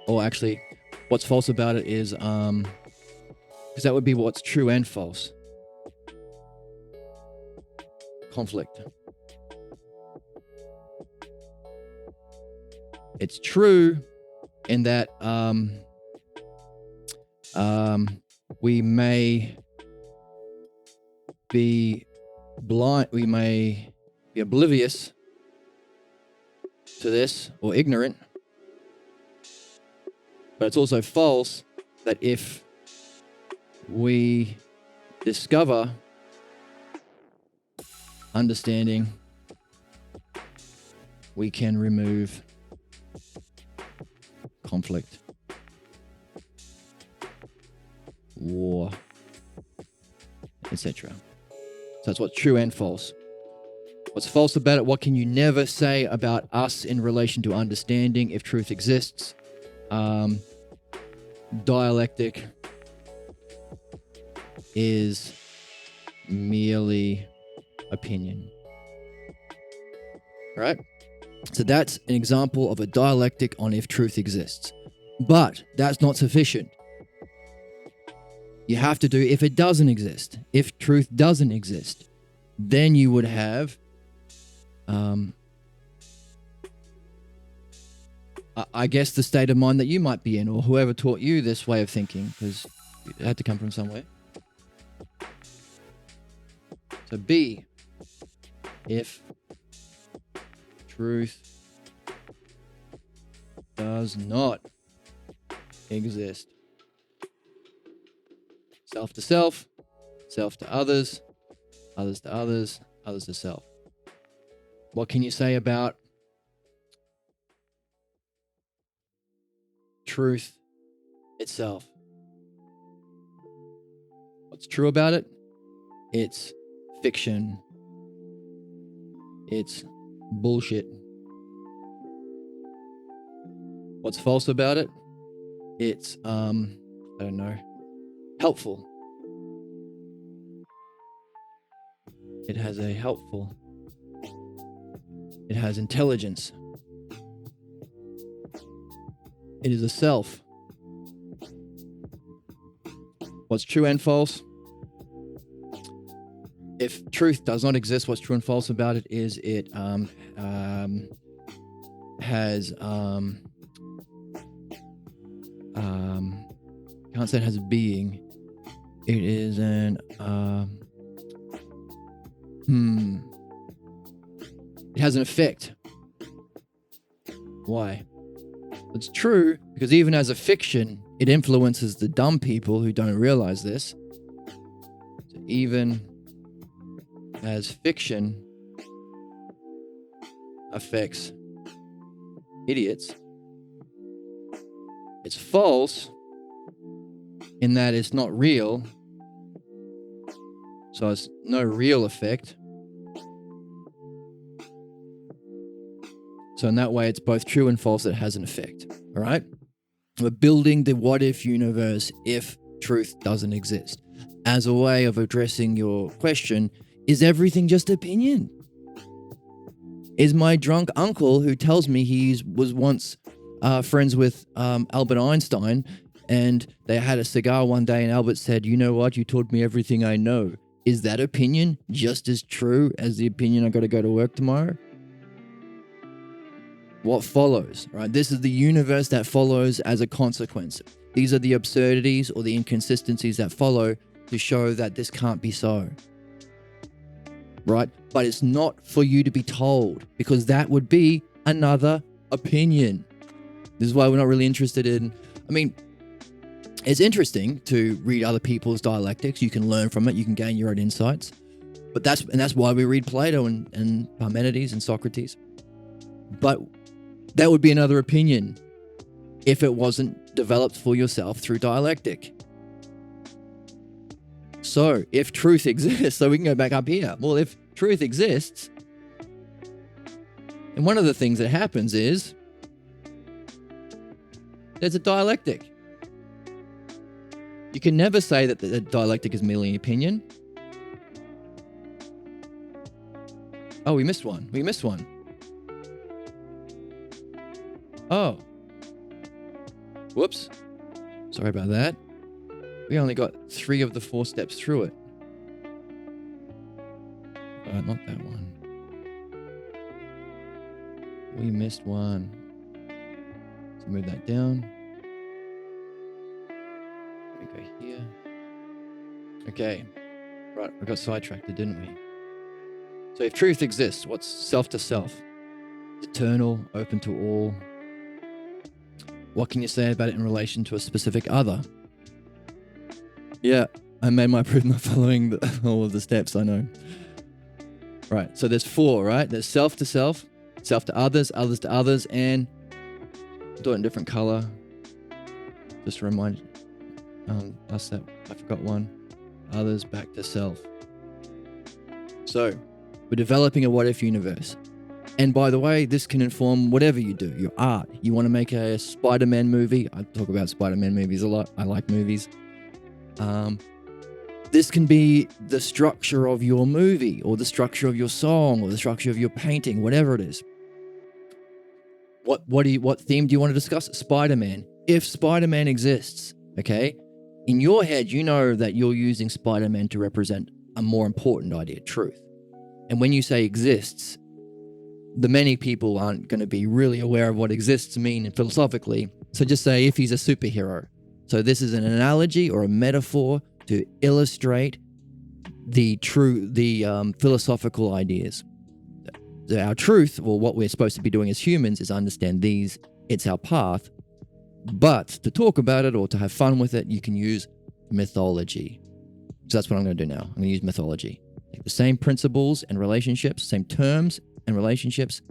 A: Or actually, what's false about it is because that would be what's true and false. Conflict. It's true in that we may be blind, we may be oblivious to this or ignorant, but it's also false that if we discover understanding, we can remove conflict, war, etc. So that's what's true and false. What's false about it? What can you never say about us in relation to understanding if truth exists? Dialectic is merely opinion. All right? So that's an example of a dialectic on if truth exists. But that's not sufficient. You have to do if it doesn't exist. If truth doesn't exist, then you would have I guess the state of mind that you might be in, or whoever taught you this way of thinking, because it had to come from somewhere. So B, if truth does not exist. Self to self, self to others, others to others, others to self. What can you say about truth itself? What's true about it? It's fiction. It's bullshit. What's false about it? It's helpful. It has a helpful. It has intelligence. It is a self. What's true and false? If truth does not exist, what's true and false about it is it has can't say it has being. It is an it has an effect. Why? It's true because even as a fiction, it influences the dumb people who don't realize this. So even as fiction affects idiots, it's false in that it's not real, so it's no real effect. So in that way, it's both true and false. It has an effect. All right? We're building the what-if universe if truth doesn't exist. As a way of addressing your question, is everything just opinion? Is my drunk uncle who tells me he was once friends with Albert Einstein, and they had a cigar one day and Albert said, "You know what? You taught me everything I know." Is that opinion just as true as the opinion I got to go to work tomorrow? What follows, right? This is the universe that follows as a consequence. These are the absurdities or the inconsistencies that follow to show that this can't be so. Right? But it's not for you to be told, because that would be another opinion. This is why we're not really interested in, it's interesting to read other people's dialectics. You can learn from it. You can gain your own insights. But that's why we read Plato and Parmenides and Socrates. But that would be another opinion if it wasn't developed for yourself through dialectic. So if truth exists, so we can go back up here. Well, if truth exists, and one of the things that happens is there's a dialectic. You can never say that the dialectic is merely an opinion. Oh, we missed one. Oh. Whoops. Sorry about that. We only got 3 of the 4 steps through it. Not that one. We missed one. Let's move that down. We go here. Okay. Right, we got sidetracked, didn't we? So if truth exists, what's self to self? Eternal, open to all. What can you say about it in relation to a specific other? Yeah, I made my proof not following all of the steps, I know. Right, so there's 4, right? There's self to self, self to others, others to others, and do it in different color. Just to remind us that I forgot one. Others back to self. So, we're developing a what-if universe. And by the way, this can inform whatever you do, your art. You want to make a Spider-Man movie? I talk about Spider-Man movies a lot. I like movies. This can be the structure of your movie, or the structure of your song, or the structure of your painting, whatever it is. What theme do you want to discuss? Spider-Man. If Spider-Man exists, okay, in your head, you know that you're using Spider-Man to represent a more important idea, truth. And when you say exists, the many people aren't going to be really aware of what exists mean philosophically. So just say if he's a superhero. So this is an analogy or a metaphor to illustrate the philosophical ideas. Our truth, or what we're supposed to be doing as humans, is understand these. It's our path. But to talk about it or to have fun with it, you can use mythology. So that's what I'm going to do now. I'm going to use mythology. Take the same principles and relationships, same terms and relationships,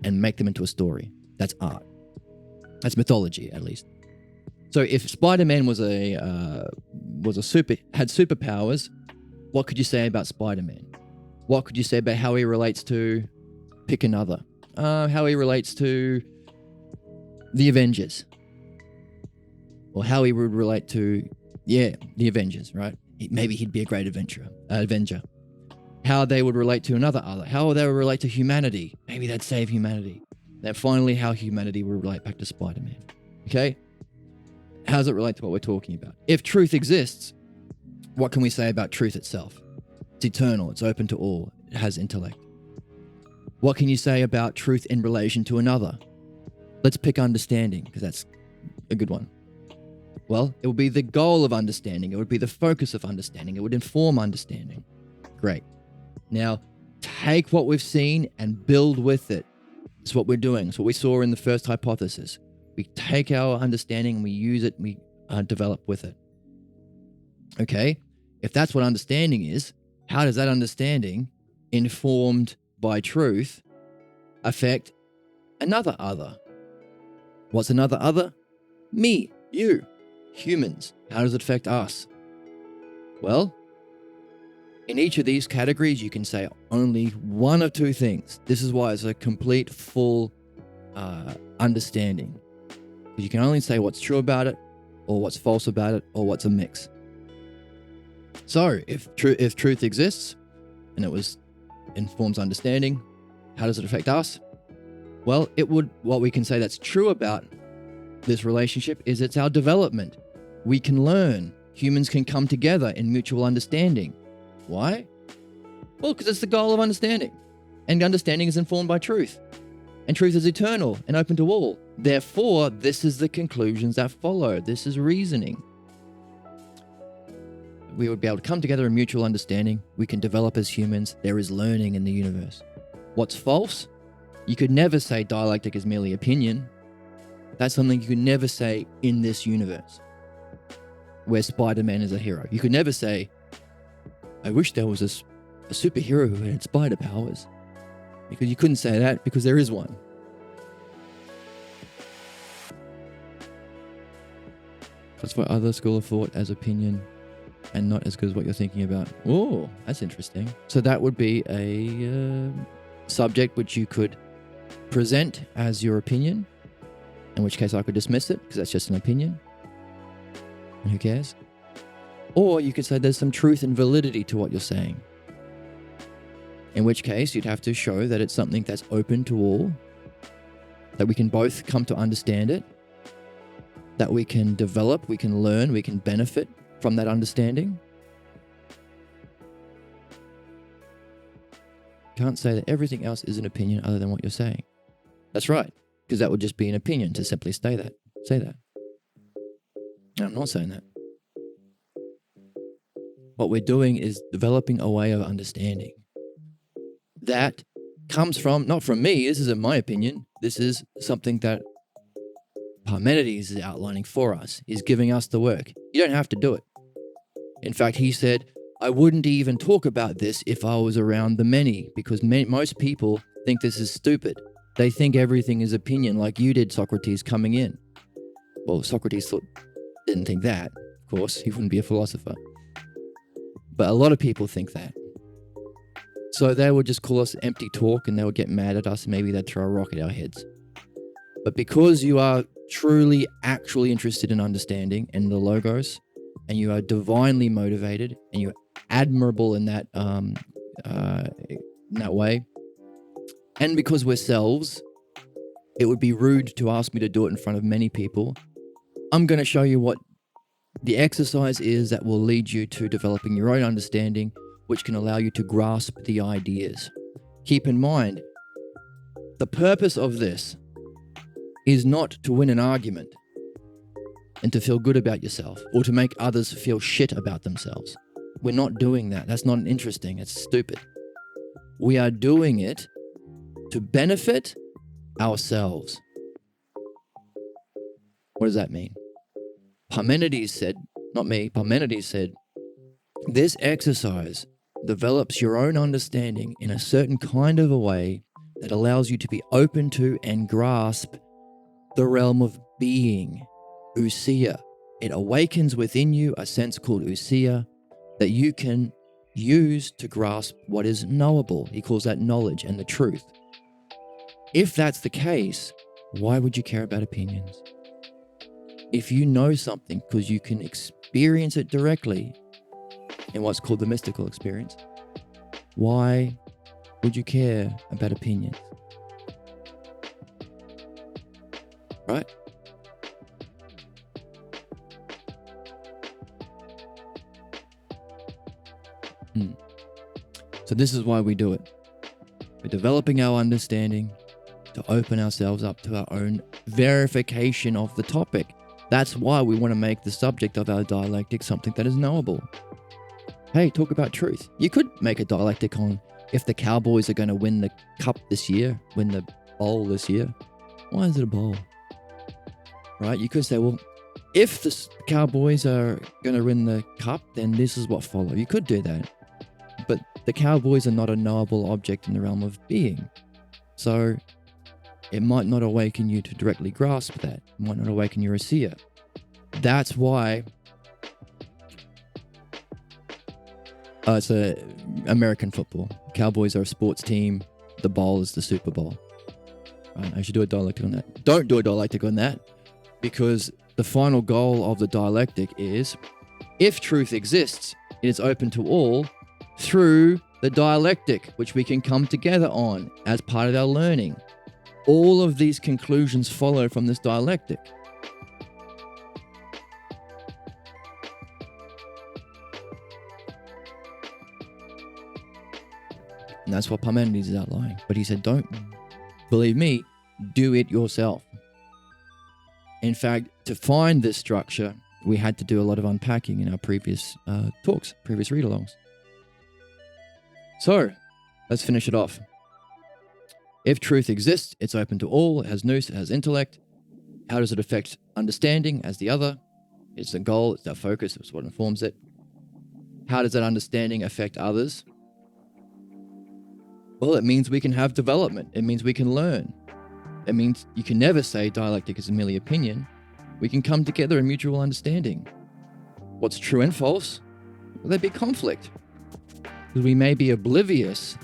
A: and make them into a story. That's art. That's mythology, at least. So if Spider-Man had superpowers, what could you say about Spider-Man? What could you say about how he relates to, pick another, how he relates to the Avengers? Or how he would relate to, the Avengers, right? Maybe he'd be a great Avenger. How they would relate to another other. How they would relate to humanity. Maybe they'd save humanity. Then finally, how humanity would relate back to Spider-Man. Okay? How does it relate to what we're talking about? If truth exists, what can we say about truth itself? It's eternal. It's open to all. It has intellect. What can you say about truth in relation to another? Let's pick understanding, because that's a good one. Well, it would be the goal of understanding. It would be the focus of understanding. It would inform understanding. Great. Now, take what we've seen and build with it. It's what we're doing. It's what we saw in the first hypothesis. We take our understanding and we use it and we develop with it. Okay? If that's what understanding is, how does that understanding, informed by truth, affect another other? What's another other? Me, you, humans. How does it affect us? Well, in each of these categories, you can say only one of two things. This is why it's a complete, full understanding. You can only say what's true about it, or what's false about it, or what's a mix. So, if truth exists, and it informs understanding, how does it affect us? Well, what we can say that's true about this relationship is it's our development. We can learn. Humans can come together in mutual understanding. Why? Well, because it's the goal of understanding. And understanding is informed by truth. And truth is eternal and open to all. Therefore, this is the conclusions that follow. This is reasoning. We would be able to come together in mutual understanding. We can develop as humans. There is learning in the universe. What's false? You could never say dialectic is merely opinion. That's something you could never say in this universe, where Spider-Man is a hero. You could never say, I wish there was a superhero who had spider powers. Because you couldn't say that because there is one. That's for other school of thought as opinion and not as good as what you're thinking about. Oh, that's interesting. So that would be a subject which you could present as your opinion, in which case I could dismiss it because that's just an opinion. And who cares? Or you could say there's some truth and validity to what you're saying. In which case, you'd have to show that it's something that's open to all, that we can both come to understand it, that we can develop, we can learn, we can benefit from that understanding. You can't say that everything else is an opinion other than what you're saying. That's right, because that would just be an opinion to simply say that. No, I'm not saying that. What we're doing is developing a way of understanding. That comes from, not from me, this isn't my opinion. This is something that Parmenides is outlining for us. He's giving us the work. You don't have to do it. In fact, he said, I wouldn't even talk about this if I was around the many, because most people think this is stupid. They think everything is opinion, like you did, Socrates, coming in. Well, Socrates didn't think that. Of course, he wouldn't be a philosopher. But a lot of people think that. So they would just call us empty talk and they would get mad at us and maybe they'd throw a rock at our heads. But because you are truly, actually interested in understanding and the logos, and you are divinely motivated and you're admirable in that way, and because we're selves, it would be rude to ask me to do it in front of many people. I'm going to show you what the exercise is that will lead you to developing your own understanding, which can allow you to grasp the ideas. Keep in mind, the purpose of this is not to win an argument and to feel good about yourself or to make others feel shit about themselves. We're not doing that. That's not interesting. It's stupid. We are doing it to benefit ourselves. What does that mean? Parmenides said, not me, Parmenides said, this exercise develops your own understanding in a certain kind of a way that allows you to be open to and grasp the realm of being, ousia. It awakens within you a sense called ousia that you can use to grasp what is knowable. He calls that knowledge and the truth. If that's the case, why would you care about opinions? If you know something because you can experience it directly in what's called the mystical experience, why would you care about opinions? Right? So this is why we do it. We're developing our understanding to open ourselves up to our own verification of the topic. That's why we want to make the subject of our dialectic something that is knowable. Hey, talk about truth. You could make a dialectic on if the Cowboys are going to win the cup this year, win the bowl this year. Why is it a bowl? Right? You could say, well, if the Cowboys are going to win the cup, then this is what follows. You could do that. But the Cowboys are not a knowable object in the realm of being. So it might not awaken you to directly grasp that. It might not awaken your seer. That's why it's American football. Cowboys are a sports team. The bowl is the Super Bowl. Right, I should do a dialectic on that. Don't do a dialectic on that, because the final goal of the dialectic is, if truth exists, it is open to all through the dialectic, which we can come together on as part of our learning. All of these conclusions follow from this dialectic. And that's what Parmenides is outlining. But he said, don't believe me, do it yourself. In fact, to find this structure, we had to do a lot of unpacking in our previous talks, previous read-alongs. So, let's finish it off. If truth exists, it's open to all, it has nous, it has intellect. How does it affect understanding as the other? It's the goal, it's our focus, it's what informs it. How does that understanding affect others? Well, it means we can have development. It means we can learn. It means you can never say dialectic is merely opinion. We can come together in mutual understanding. What's true and false? Well, there'd be conflict. Because we may be oblivious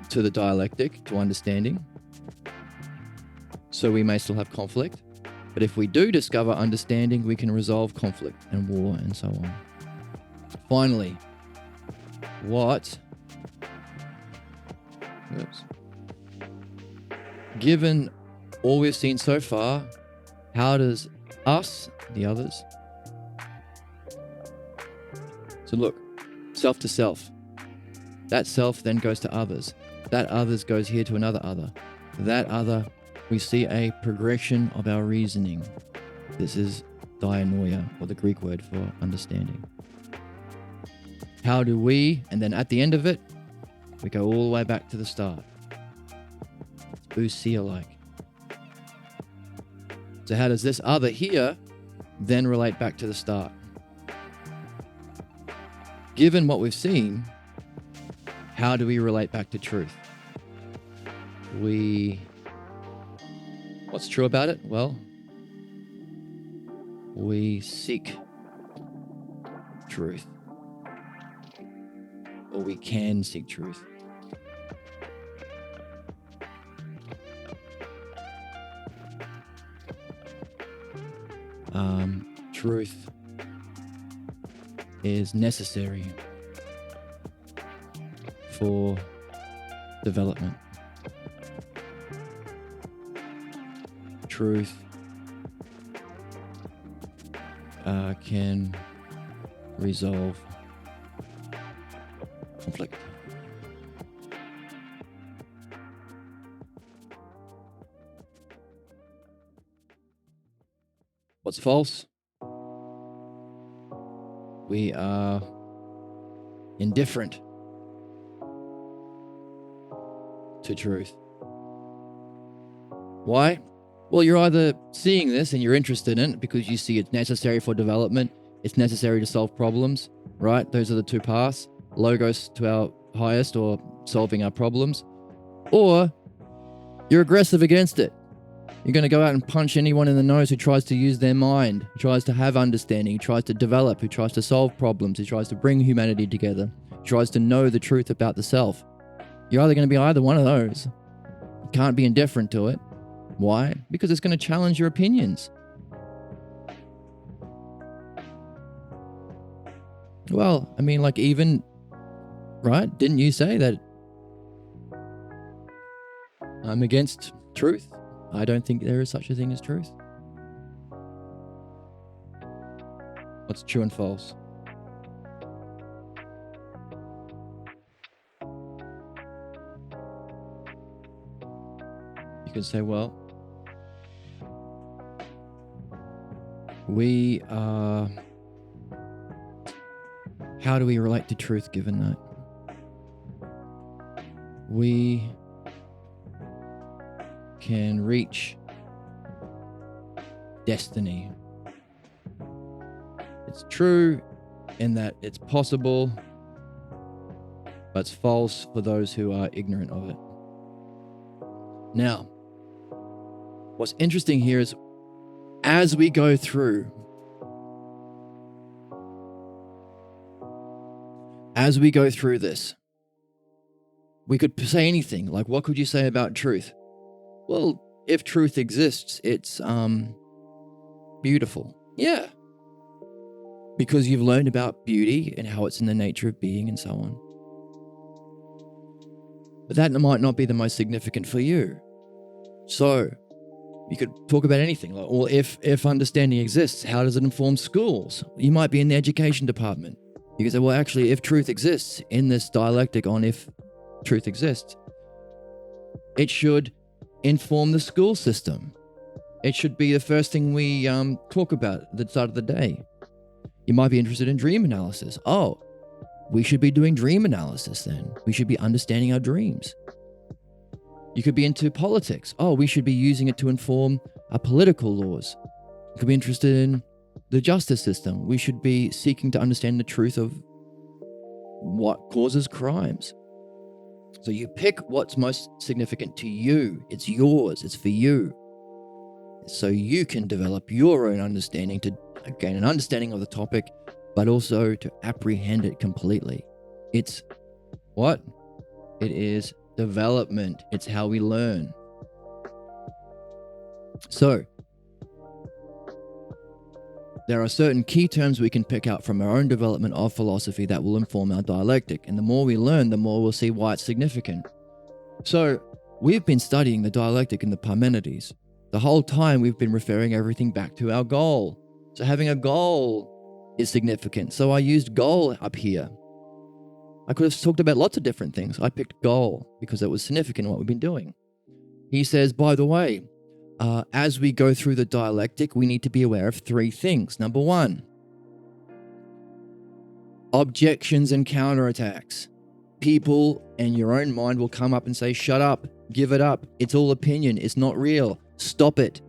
A: to the dialectic, to understanding. So we may still have conflict. But if we do discover understanding, we can resolve conflict and war and so on. Finally, given all we've seen so far, how does us, the others, so look, self to self. That self then goes to others. That others goes here to another other. That other, we see a progression of our reasoning. This is dianoia, or the Greek word for understanding. How do we, and then at the end of it, we go all the way back to the start. It's Usia-like. So how does this other here then relate back to the start? Given what we've seen, how do we relate back to truth? What's true about it? Well, we seek truth. Or we can seek truth. Truth is necessary for development. Truth can resolve conflict. What's false? We are indifferent to truth. Why? Well, you're either seeing this and you're interested in it because you see it's necessary for development, it's necessary to solve problems, right? Those are the two paths. Logos to our highest, or solving our problems. Or you're aggressive against it. You're going to go out and punch anyone in the nose who tries to use their mind, who tries to have understanding, who tries to develop, who tries to solve problems, who tries to bring humanity together, who tries to know the truth about the self. You're either going to be either one of those. You can't be indifferent to it. Why? Because it's going to challenge your opinions. Well, I mean, like, even, right? Didn't you say that I'm against truth? I don't think there is such a thing as truth. What's true and false? You can say, well, We are... How do we relate to truth given that? We can reach destiny. It's true in that it's possible, but it's false for those who are ignorant of it. Now, what's interesting here is as we go through this, we could say anything. Like, what could you say about truth? Well, if truth exists, it's beautiful. Yeah. Because you've learned about beauty and how it's in the nature of being and so on. But that might not be the most significant for you. So, you could talk about anything. Like, well, if understanding exists, how does it inform schools? You might be in the education department. You can say, well, actually, if truth exists in this dialectic on if truth exists, it should inform the school system. It should be the first thing we talk about at the start of the day. You might be interested in dream analysis. Oh, we should be doing dream analysis then. We should be understanding our dreams. You could be into politics. Oh, we should be using it to inform our political laws. You could be interested in the justice system. We should be seeking to understand the truth of what causes crimes. So you pick what's most significant to you. It's yours. It's for you. So you can develop your own understanding to gain an understanding of the topic, but also to apprehend it completely. It's what? It is development. It's how we learn. So, there are certain key terms we can pick out from our own development of philosophy that will inform our dialectic. And the more we learn, the more we'll see why it's significant. So, we've been studying the dialectic in the Parmenides. The whole time we've been referring everything back to our goal. So having a goal is significant. So I used goal up here. I could have talked about lots of different things. I picked goal because it was significant in what we've been doing. He says, by the way, as we go through the dialectic, we need to be aware of three things. Number one, objections and counterattacks. People and your own mind will come up and say, shut up, give it up. It's all opinion. It's not real. Stop it.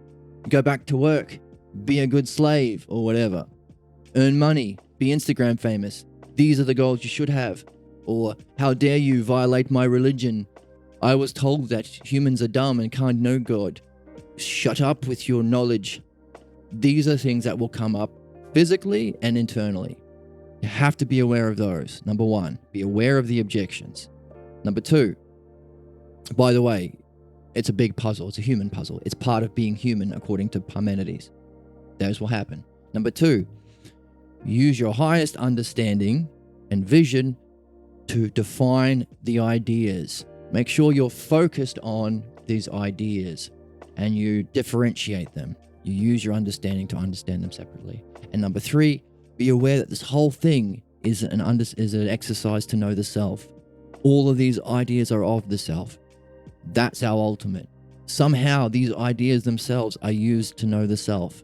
A: Go back to work. Be a good slave or whatever. Earn money. Be Instagram famous. These are the goals you should have. Or, how dare you violate my religion? I was told that humans are dumb and can't know God. Shut up with your knowledge. These are things that will come up physically and internally. You have to be aware of those. Number one, be aware of the objections. Number two, by the way, it's a big puzzle. It's a human puzzle. It's part of being human according to Parmenides. Those will happen. Number two, use your highest understanding and vision to define the ideas. Make sure you're focused on these ideas and you differentiate them. You use your understanding to understand them separately. And number three, be aware that this whole thing is an exercise to know the self. All of these ideas are of the self. That's our ultimate. Somehow these ideas themselves are used to know the self.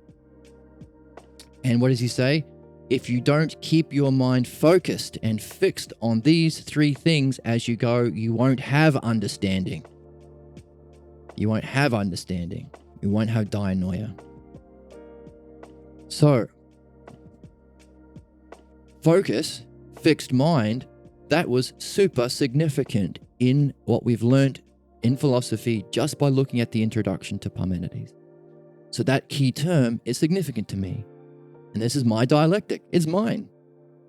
A: And what does he say? If you don't keep your mind focused and fixed on these three things as you go, you won't have understanding. You won't have understanding. You won't have dianoia. So, focus, fixed mind, that was super significant in what we've learned in philosophy just by looking at the introduction to Parmenides. So that key term is significant to me. And this is my dialectic. It's mine.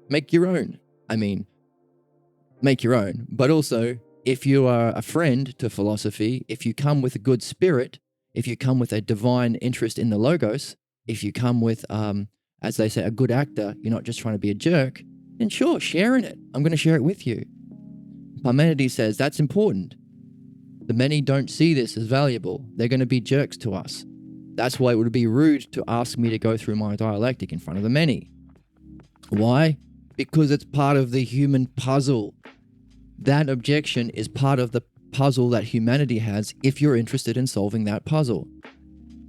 A: Make your own. Make your own. But also, if you are a friend to philosophy, if you come with a good spirit, if you come with a divine interest in the logos, if you come with, as they say, a good actor, you're not just trying to be a jerk, then sure, share in it. I'm going to share it with you. Parmenides says that's important. The many don't see this as valuable. They're going to be jerks to us. That's why it would be rude to ask me to go through my dialectic in front of the many. Why? Because it's part of the human puzzle. That objection is part of the puzzle that humanity has if you're interested in solving that puzzle.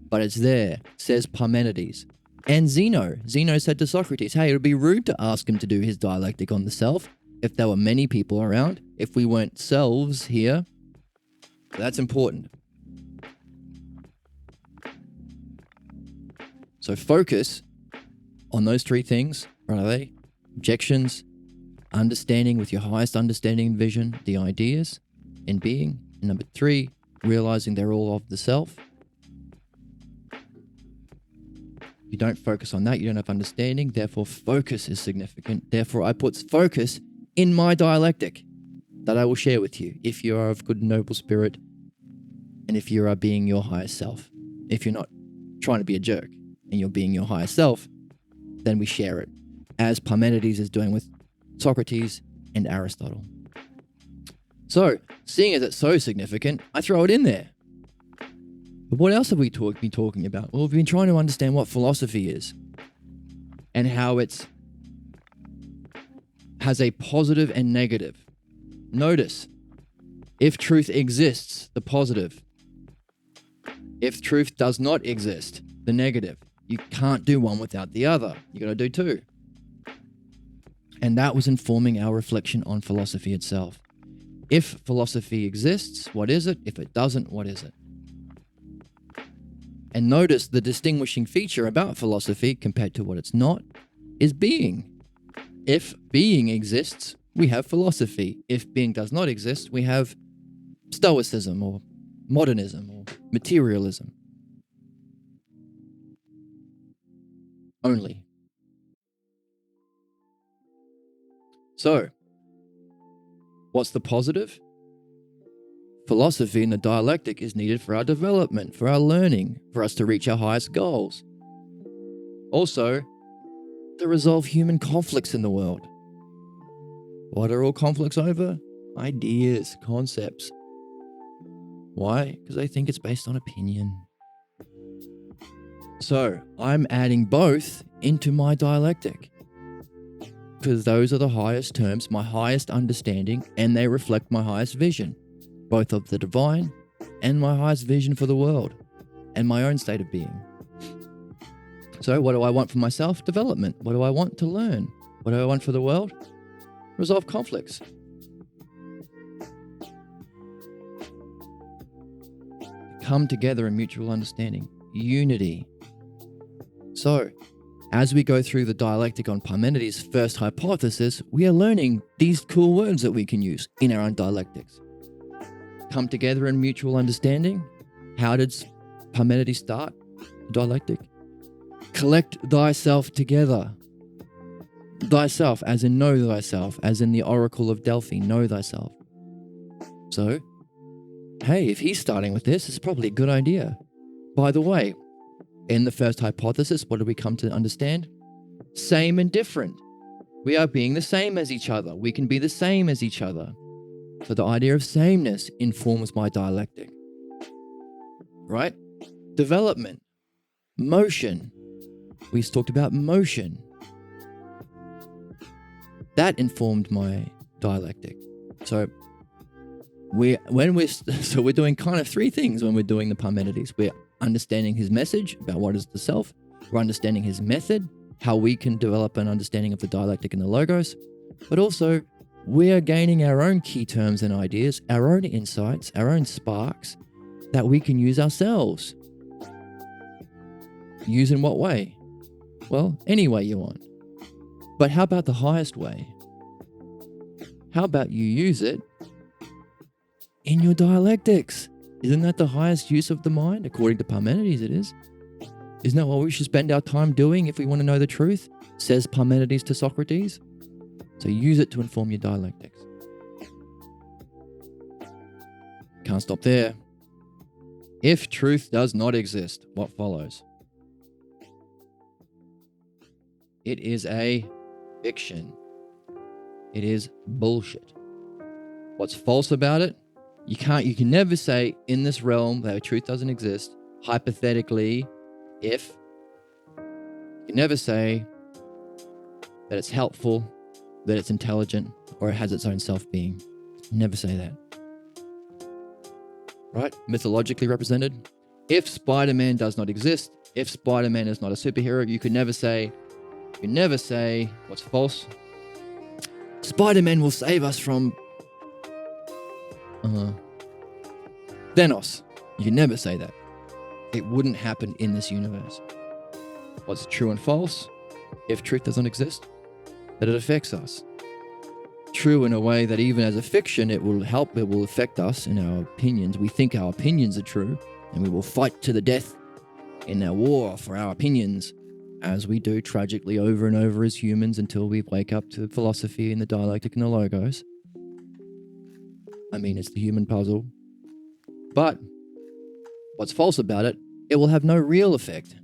A: But it's there, says Parmenides. And Zeno said to Socrates, hey, it would be rude to ask him to do his dialectic on the self if there were many people around, if we weren't selves here. That's important. So focus on those three things. What are they? Objections, understanding with your highest understanding and vision, the ideas in being. And number 3, realizing they're all of the self. You don't focus on that, you don't have understanding, therefore focus is significant. Therefore I put focus in my dialectic that I will share with you if you are of good and noble spirit and if you are being your highest self. If you're not trying to be a jerk and you're being your highest self, then we share it, as Parmenides is doing with Socrates and Aristotle. So, seeing as it's so significant, I throw it in there. But what else have we been talking about? Well, we've been trying to understand what philosophy is and how it has a positive and negative. Notice, if truth exists, the positive. If truth does not exist, the negative. You can't do one without the other. You got to do two. And that was informing our reflection on philosophy itself. If philosophy exists, what is it? If it doesn't, what is it? And notice the distinguishing feature about philosophy compared to what it's not is being. If being exists, we have philosophy. If being does not exist, we have stoicism or modernism or materialism. Only. So, what's the positive? Philosophy and the dialectic is needed for our development, for our learning, for us to reach our highest goals. Also, to resolve human conflicts in the world. What are all conflicts over? Ideas, concepts. Why? Because I think it's based on opinion. So, I'm adding both into my dialectic. Because those are the highest terms, my highest understanding, and they reflect my highest vision, both of the divine and my highest vision for the world, and my own state of being. So what do I want for myself? Development. What do I want to learn? What do I want for the world? Resolve conflicts. Come together in mutual understanding. Unity. So, as we go through the dialectic on Parmenides' first hypothesis, we are learning these cool words that we can use in our own dialectics. Come together in mutual understanding. How did Parmenides start the dialectic? Collect thyself together. Thyself, as in know thyself, as in the Oracle of Delphi, know thyself. So, hey, if he's starting with this, it's probably a good idea. By the way, in the first hypothesis, what did we come to understand? Same and different. We are being the same as each other. We can be the same as each other. So the idea of sameness informs my dialectic. Right? Development. Motion. We talked about motion. That informed my dialectic. So we're doing kind of three things when we're doing the Parmenides. We're understanding his message about what is the self. We're understanding his method, how we can develop an understanding of the dialectic and the logos. But also, we are gaining our own key terms and ideas, our own insights, our own sparks that we can use ourselves. Use in what way? Well, any way you want. But how about the highest way? How about you use it in your dialectics? Isn't that the highest use of the mind? According to Parmenides, it is. Isn't that what we should spend our time doing if we want to know the truth? Says Parmenides to Socrates. So use it to inform your dialectics. Can't stop there. If truth does not exist, what follows? It is a fiction. It is bullshit. What's false about it? You can never say in this realm that truth doesn't exist. Hypothetically, if you can never say that it's helpful, that it's intelligent, or it has its own self-being. Never say that. Right? Mythologically represented. if Spider-Man does not exist, if Spider-Man is not a superhero, you can never say what's false. Spider-Man will save us from Thanos. You can never say that. It wouldn't happen in this universe. What's true and false? If truth doesn't exist, that it affects us. True in a way that even as a fiction, it will affect us in our opinions. We think our opinions are true, and we will fight to the death in our war for our opinions, as we do tragically over and over as humans until we wake up to philosophy and the dialectic and the logos. I mean, it's the human puzzle. But what's false about it, it will have no real effect.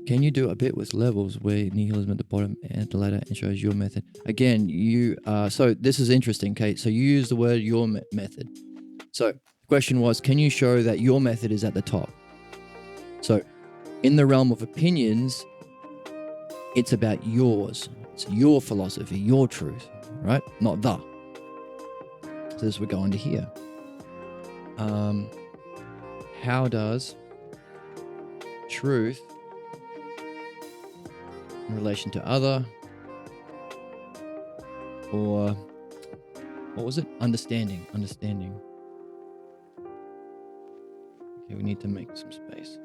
A: Can you do a bit with levels where nihilism at the bottom and the ladder and shows your method? Again, so this is interesting, Kate. So you use the word your method. So the question was, can you show that your method is at the top? So in the realm of opinions, it's about yours. It's your philosophy, your truth, right? Not the. So this would go into here. How does truth in relation to other, or what was it? Understanding. Okay, we need to make some space.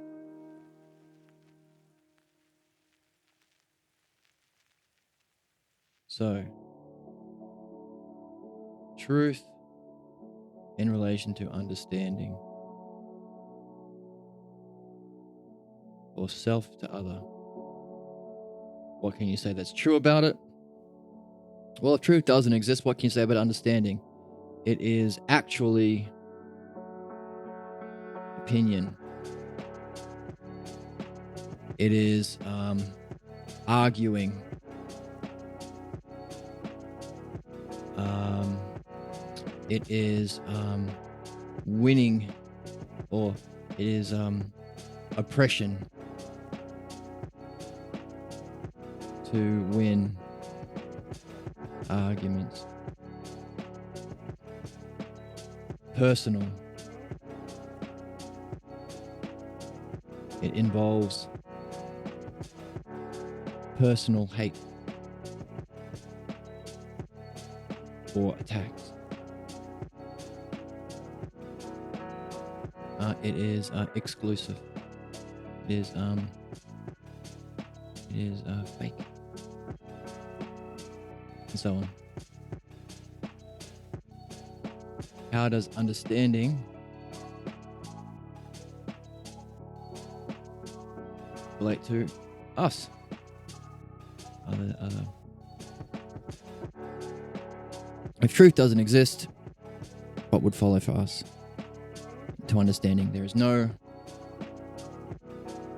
A: So, truth in relation to understanding, or self to other. What can you say that's true about it? Well, if truth doesn't exist, what can you say about understanding? It is actually opinion. It is arguing. It is winning, or it is oppression to win arguments. Personal. It involves personal hate or attacks. It is exclusive. It is fake, and so on. How does understanding relate to us? If truth doesn't exist, what would follow for us? To understanding, there is no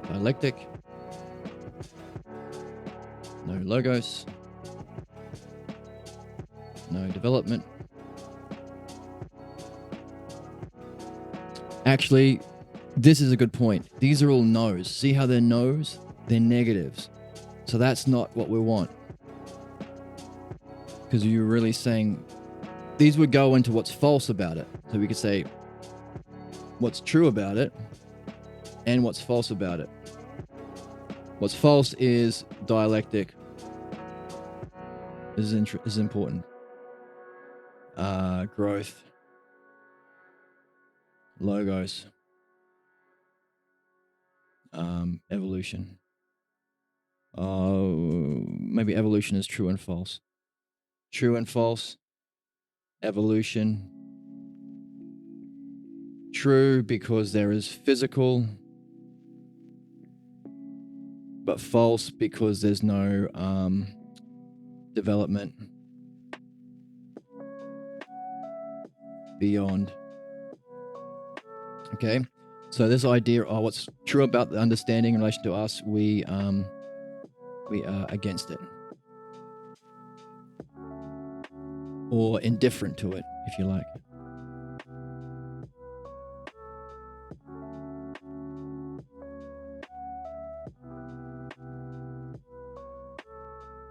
A: dialectic, no logos, no development. Actually, this is a good point. These are all no's. See how they're no's? They're negatives. So that's not what we want. Because you're really saying, these would go into what's false about it. So we could say what's true about it and what's false about it. What's false is dialectic. This is important. Growth. Logos. Evolution. Maybe evolution is true and false. True and false. Evolution. True because there is physical, but false because there's no development beyond. Okay, so this idea of what's true about the understanding in relation to us, we are against it, or indifferent to it, if you like.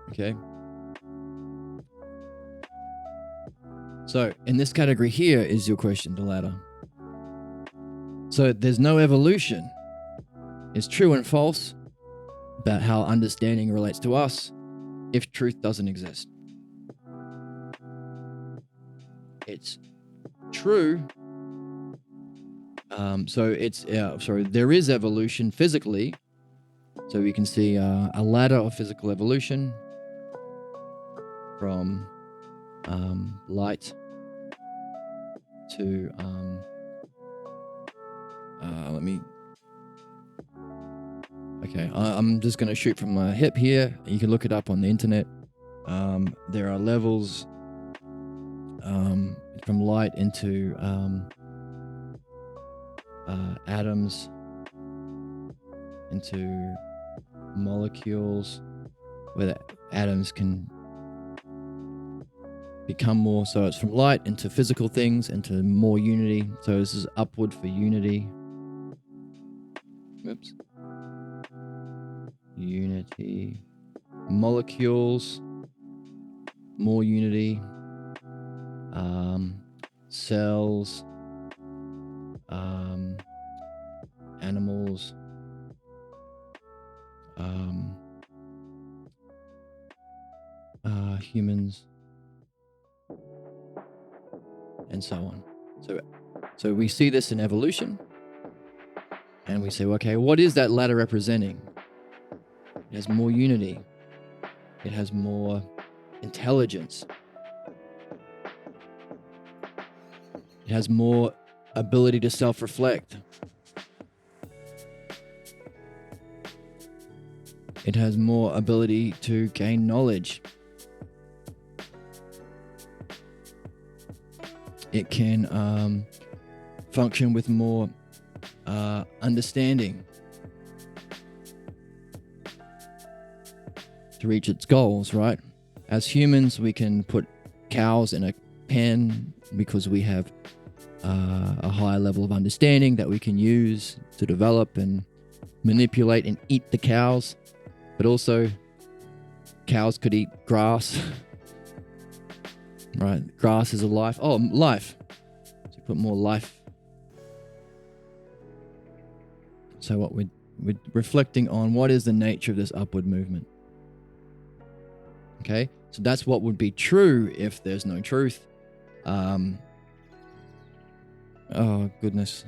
A: Okay. So in this category here is your question, the ladder. So there's no evolution. It's true and false about how understanding relates to us if truth doesn't exist. It's true. There is evolution physically. So we can see a ladder of physical evolution from light to I'm just going to shoot from my hip here. You can look it up on the internet. There are levels from light into atoms, into molecules, where the atoms can become more. So it's from light into physical things, into more unity. So this is upward for unity. Oops. Unity. Molecules. More unity. Cells. Animals. Humans. And so on. So we see this in evolution. And we say, okay, what is that ladder representing? It has more unity. It has more intelligence. It has more ability to self-reflect. It has more ability to gain knowledge. It can function with more understanding to reach its goals, right? As humans, we can put cows in a pen because we have a higher level of understanding that we can use to develop and manipulate and eat the cows. But also, cows could eat grass. Right? Grass is a life. Oh, life. So put more life. So what we're reflecting on, what is the nature of this upward movement? Okay? So that's what would be true if there's no truth. Oh, goodness.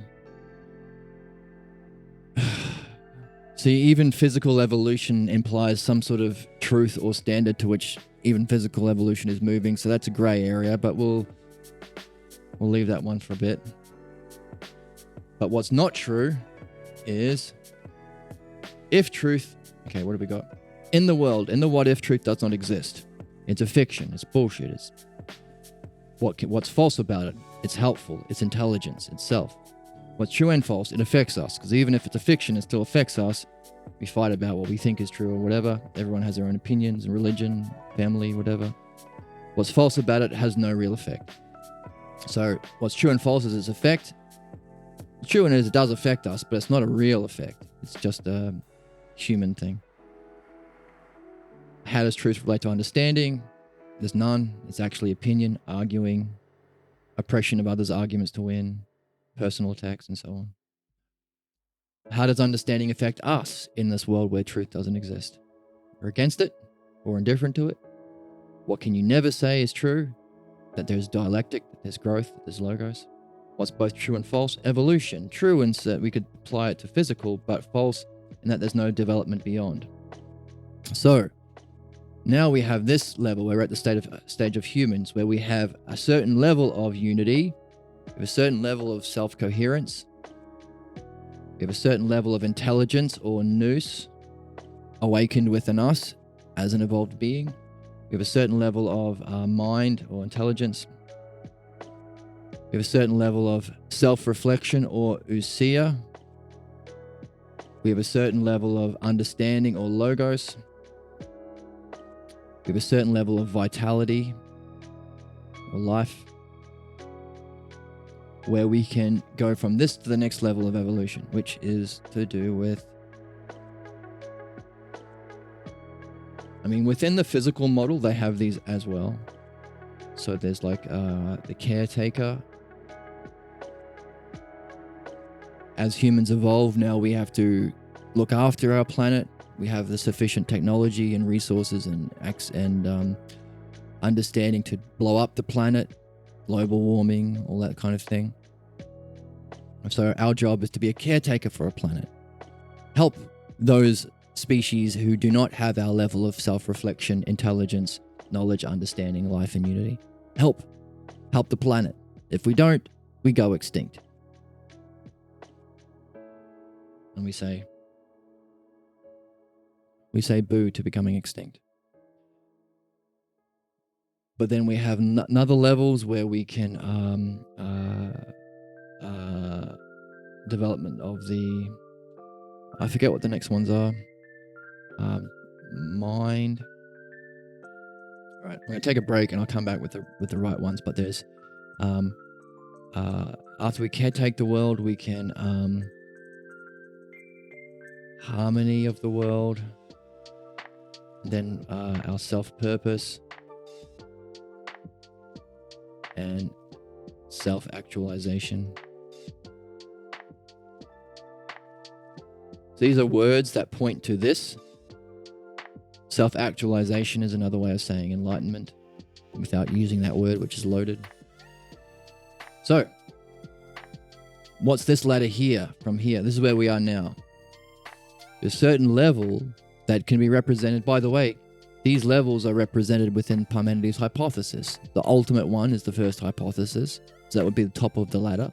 A: See, even physical evolution implies some sort of truth or standard to which even physical evolution is moving. So that's a gray area, but we'll leave that one for a bit. But what's not true is if truth... Okay, what have we got? In the world, in the what if, truth does not exist. It's a fiction. It's bullshit. It's what's false about it. It's helpful. It's intelligence. It's self. What's true and false, it affects us. Because even if it's a fiction, it still affects us. We fight about what we think is true or whatever. Everyone has their own opinions and religion, family, whatever. What's false about it has no real effect. So what's true and false is its effect. True and it does affect us, but it's not a real effect. It's just a human thing. How does truth relate to understanding? There's none. It's actually opinion, arguing, oppression of others' arguments to win, personal attacks, and so on. How does understanding affect us in this world where truth doesn't exist? We're against it or indifferent to it. What can you never say is true? That there's dialectic, that there's growth, that there's logos. What's both true and false? Evolution. True in that we could apply it to physical, but false in that there's no development beyond. So now we have this level. We're at the stage of humans where we have a certain level of unity, we have a certain level of self-coherence, we have a certain level of intelligence or nous awakened within us as an evolved being. We have a certain level of mind or intelligence. We have a certain level of self-reflection or ousia. We have a certain level of understanding or logos. We have a certain level of vitality or life, where we can go from this to the next level of evolution, which is to do with, within the physical model, they have these as well. So there's like the caretaker, as humans evolve, now we have to look after our planet. We have the sufficient technology and resources and understanding to blow up the planet, global warming, all that kind of thing. So our job is to be a caretaker for a planet. Help those species who do not have our level of self-reflection, intelligence, knowledge, understanding, life, and unity. Help the planet. If we don't, we go extinct. And we say boo to becoming extinct. But then we have other levels where we can development of the, I forget what the next ones are. Mind. All right, I'm gonna take a break and I'll come back with the right ones. But there's after we caretake the world, we can harmony of the world, then our self-purpose and self-actualization. So these are words that point to this. Self-actualization is another way of saying enlightenment without using that word, which is loaded. So, what's this ladder here from here? This is where we are now. There's a certain level that can be represented. By the way, these levels are represented within Parmenides' hypothesis. The ultimate one is the first hypothesis. So that would be the top of the ladder.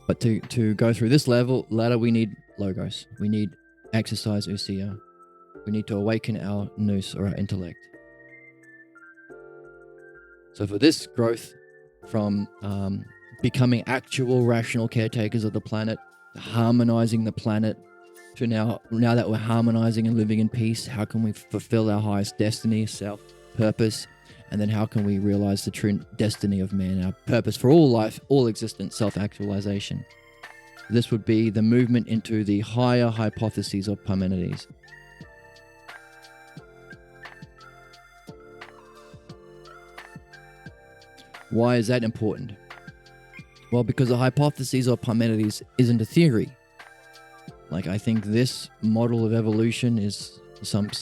A: But to go through this ladder, we need logos. We need exercise ousia. We need to awaken our nous, or our intellect. So for this growth from becoming actual rational caretakers of the planet, harmonizing the planet, to now that we're harmonizing and living in peace, how can we fulfill our highest destiny, self-purpose, and then how can we realize the true destiny of man, our purpose for all life, all existence, self-actualization. This would be the movement into the higher hypotheses of Parmenides. Why is that important? Well, because the hypotheses of Parmenides isn't a theory. Like, I think this model of evolution is it's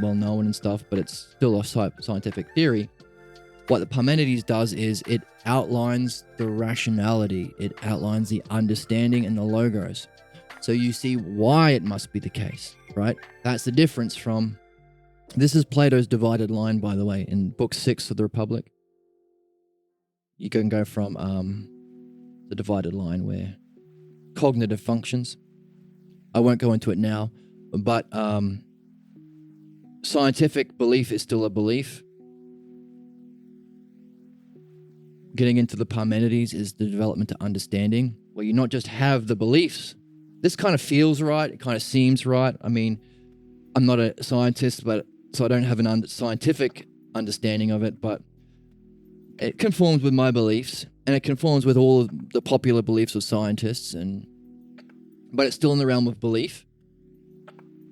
A: well known and stuff, but it's still a scientific theory. What the Parmenides does is it outlines the rationality, it outlines the understanding and the logos. So you see why it must be the case, right? That's the difference from, this is Plato's divided line, by the way, in Book 6 of the Republic. You can go from the divided line where cognitive functions. I won't go into it now, but scientific belief is still a belief. Getting into the Parmenides is the development to understanding, where you not just have the beliefs. This kind of feels right. It kind of seems right. I mean, I'm not a scientist, so I don't have an scientific understanding of it, but it conforms with my beliefs, and it conforms with all of the popular beliefs of scientists, but it's still in the realm of belief.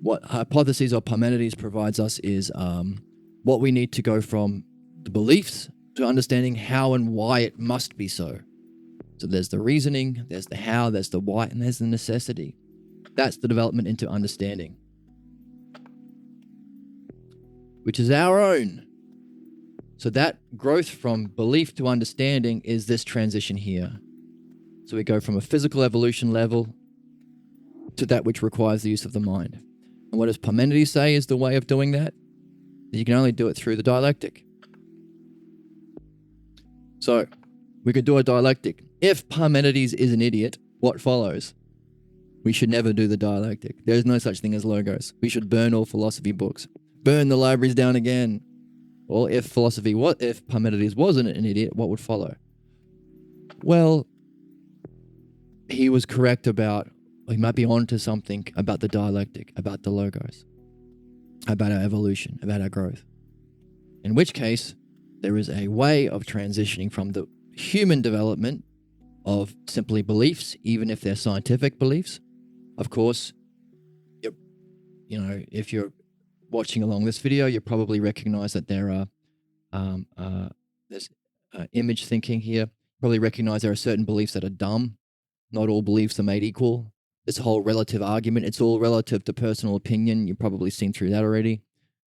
A: What hypotheses of Parmenides provides us is what we need to go from the beliefs to understanding how and why it must be so. So there's the reasoning, there's the how, there's the why, and there's the necessity. That's the development into understanding, which is our own. So that growth from belief to understanding is this transition here. So we go from a physical evolution level to that which requires the use of the mind. And what does Parmenides say is the way of doing that? You can only do it through the dialectic. So we could do a dialectic. If Parmenides is an idiot, what follows? We should never do the dialectic. There's no such thing as logos. We should burn all philosophy books. Burn the libraries down again. Well, if Parmenides wasn't an idiot, what would follow? Well, he was correct about, he might be onto something about the dialectic, about the logos, about our evolution, about our growth. In which case, there is a way of transitioning from the human development of simply beliefs, even if they're scientific beliefs. Of course, if you're watching along this video, you probably recognize that there's image thinking here. probably recognize there are certain beliefs that are dumb. Not all beliefs are made equal. This whole relative argument, it's all relative to personal opinion. You've probably seen through that already.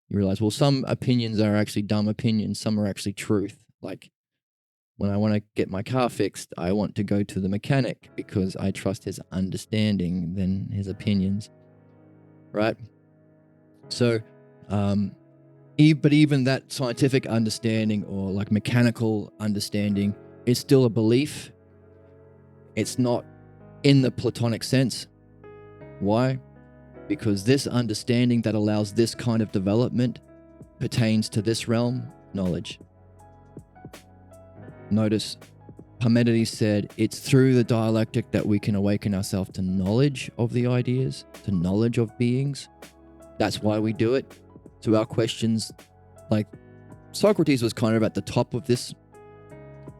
A: You realize, well, some opinions are actually dumb opinions. Some are actually truth. Like when I want to get my car fixed, I want to go to the mechanic because I trust his understanding than his opinions, right? So, but even that scientific understanding or like mechanical understanding is still a belief. It's not in the Platonic sense. Why? Because this understanding that allows this kind of development pertains to this realm, knowledge. Notice, Parmenides said, it's through the dialectic that we can awaken ourselves to knowledge of the ideas, to knowledge of beings. That's why we do it. So our questions, like Socrates was kind of at the top of this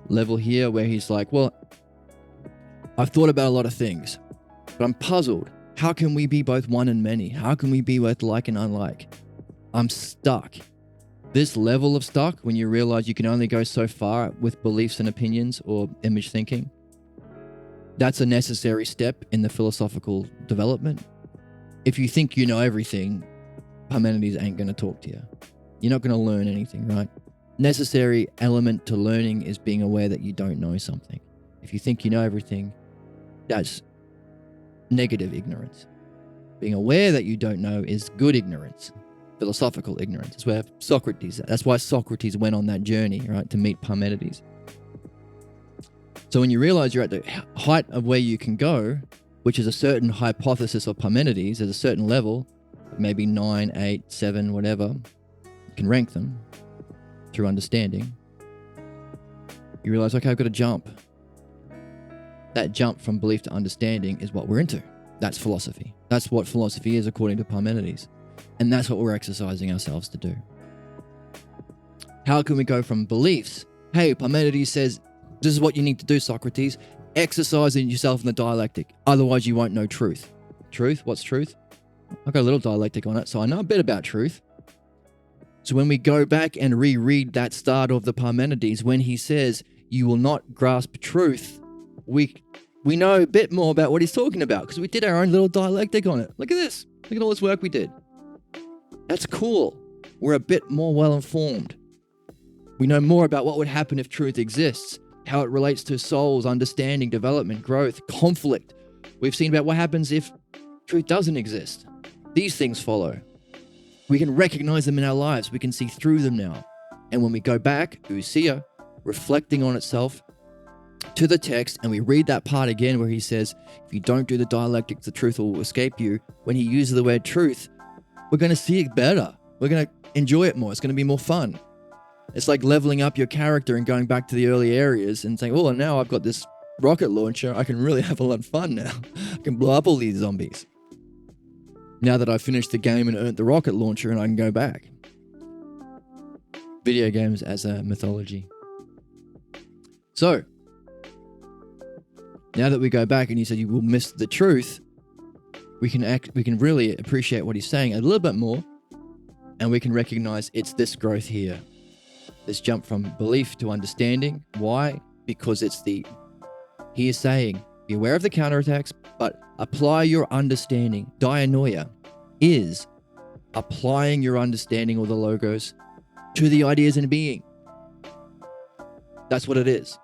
A: level here where he's like, well, I've thought about a lot of things, but I'm puzzled. How can we be both one and many? How can we be both like and unlike? I'm stuck. This level of stuck, when you realize you can only go so far with beliefs and opinions or image thinking, that's a necessary step in the philosophical development. If you think you know everything, Parmenides ain't going to talk to you. You're not going to learn anything, right? Necessary element to learning is being aware that you don't know something. If you think you know everything, that's negative ignorance. Being aware that you don't know is good ignorance, philosophical ignorance. It's where that's why Socrates went on that journey, right, to meet Parmenides. So when you realize you're at the height of where you can go, which is a certain hypothesis of Parmenides, at a certain level, maybe 9, 8, 7, whatever, you can rank them through understanding. You realize, okay, I've got to jump. That jump from belief to understanding is what we're into. That's philosophy. That's what philosophy is according to Parmenides. And that's what we're exercising ourselves to do. How can we go from beliefs? Hey, Parmenides says, this is what you need to do, Socrates. Exercise yourself in the dialectic. Otherwise, you won't know truth. Truth? What's truth? I've got a little dialectic on it, so I know a bit about truth. So when we go back and reread that start of the Parmenides, when he says, you will not grasp truth, we know a bit more about what he's talking about because we did our own little dialectic on it. Look at this. Look at all this work we did. That's cool. We're a bit more well-informed. We know more about what would happen if truth exists, how it relates to souls, understanding, development, growth, conflict. We've seen about what happens if truth doesn't exist. These things follow. We can recognize them in our lives. We can see through them now. And when we go back, ousia, reflecting on itself, to the text, and we read that part again where he says, if you don't do the dialectic, the truth will escape you. When he uses the word truth, we're going to see it better. We're going to enjoy it more. It's going to be more fun. It's like leveling up your character and going back to the early areas and saying, oh, now I've got this rocket launcher. I can really have a lot of fun now. I can blow up all these zombies. Now that I've finished the game and earned the rocket launcher and I can go back. Video games as a mythology. So, now that we go back and you said you will miss the truth, we can really appreciate what he's saying a little bit more, and we can recognize it's this growth here. This jump from belief to understanding. Why? Because he is saying, be aware of the counterattacks, but apply your understanding. Dianoia is applying your understanding or the logos to the ideas in being. That's what it is.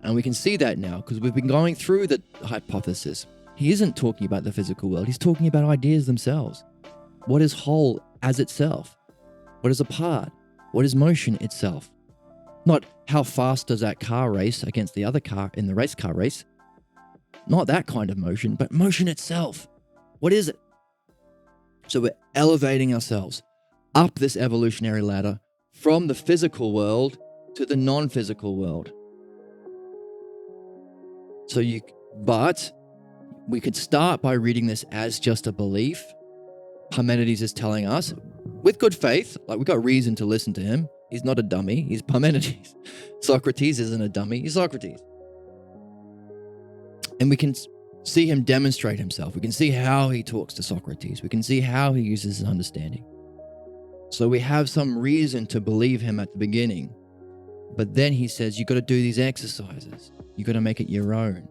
A: And we can see that now because we've been going through the hypothesis. He isn't talking about the physical world. He's talking about ideas themselves. What is whole as itself? What is a part? What is motion itself? Not how fast does that car race against the other car in the race car race. Not that kind of motion, but motion itself. What is it? So we're elevating ourselves up this evolutionary ladder from the physical world to the non-physical world. But we could start by reading this as just a belief. Parmenides is telling us, with good faith, like we've got reason to listen to him. He's not a dummy. He's Parmenides. Socrates isn't a dummy. He's Socrates. And we can see him demonstrate himself. We can see how he talks to Socrates. We can see how he uses his understanding. So we have some reason to believe him at the beginning. But then he says, you got to do these exercises. You got to make it your own.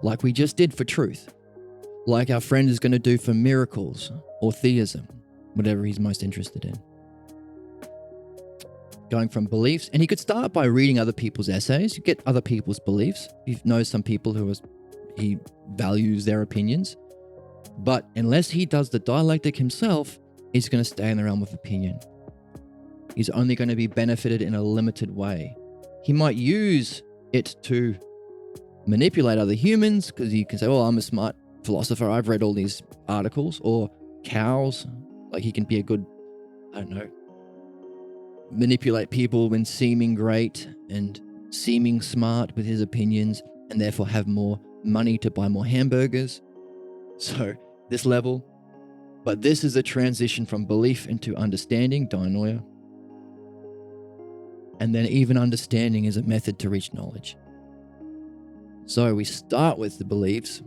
A: Like we just did for truth. Like our friend is going to do for miracles or theism, whatever he's most interested in. Going from beliefs, and he could start by reading other people's essays, get other people's beliefs. He knows some people he values their opinions. But unless he does the dialectic himself, he's going to stay in the realm of opinion. He's only going to be benefited in a limited way. He might use it to manipulate other humans because he can say, oh, I'm a smart philosopher. I've read all these articles. Or cows. Like he can be a good, manipulate people when seeming great and seeming smart with his opinions and therefore have more money to buy more hamburgers. So this level. But this is a transition from belief into understanding, dianoia. And then even understanding is a method to reach knowledge. So we start with the beliefs,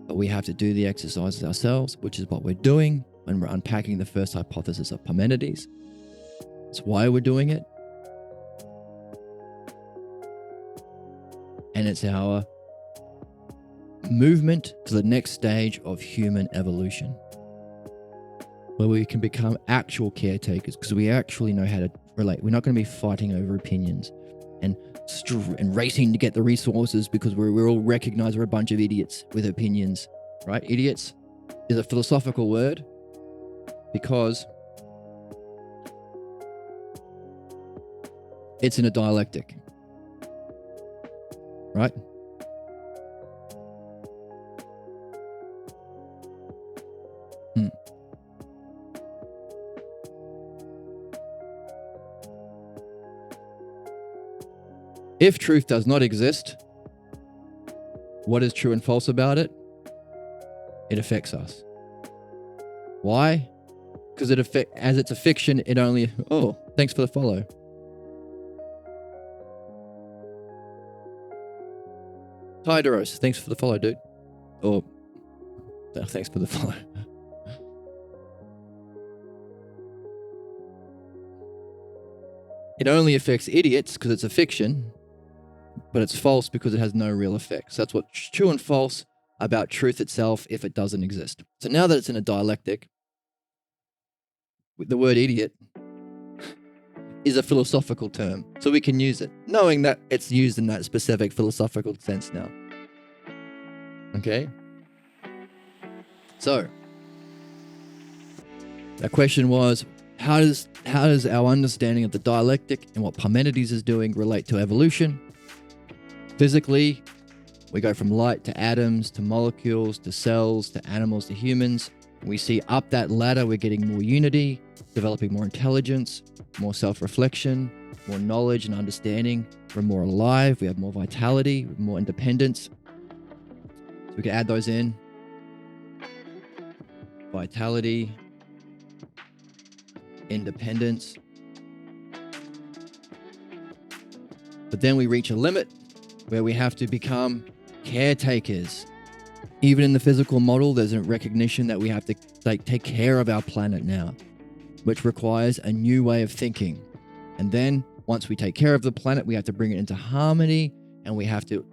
A: but we have to do the exercises ourselves, which is what we're doing when we're unpacking the first hypothesis of Parmenides. That's why we're doing it. And it's our movement to the next stage of human evolution, where we can become actual caretakers because we actually know how to relate. We're not going to be fighting over opinions and racing to get the resources because we're all recognized we're a bunch of idiots with opinions, right? Idiots is a philosophical word because it's in a dialectic, right? If truth does not exist, what is true and false about it? It affects us. Why? Because as it's a fiction, it only... Oh, thanks for the follow. Tyderos, thanks for the follow, dude. Or, thanks for the follow. It only affects idiots because it's a fiction, but it's false because it has no real effects. That's what's true and false about truth itself if it doesn't exist. So now that it's in a dialectic, the word idiot is a philosophical term, so we can use it, knowing that it's used in that specific philosophical sense now. Okay? So, the question was, how does our understanding of the dialectic and what Parmenides is doing relate to evolution? Physically, we go from light to atoms, to molecules, to cells, to animals, to humans. We see up that ladder, we're getting more unity, developing more intelligence, more self-reflection, more knowledge and understanding. We're more alive, we have more vitality, more independence. So we can add those in. Vitality, independence. But then we reach a limit where we have to become caretakers. Even in the physical model, there's a recognition that we have to take care of our planet now, which requires a new way of thinking. And then once we take care of the planet, we have to bring it into harmony, and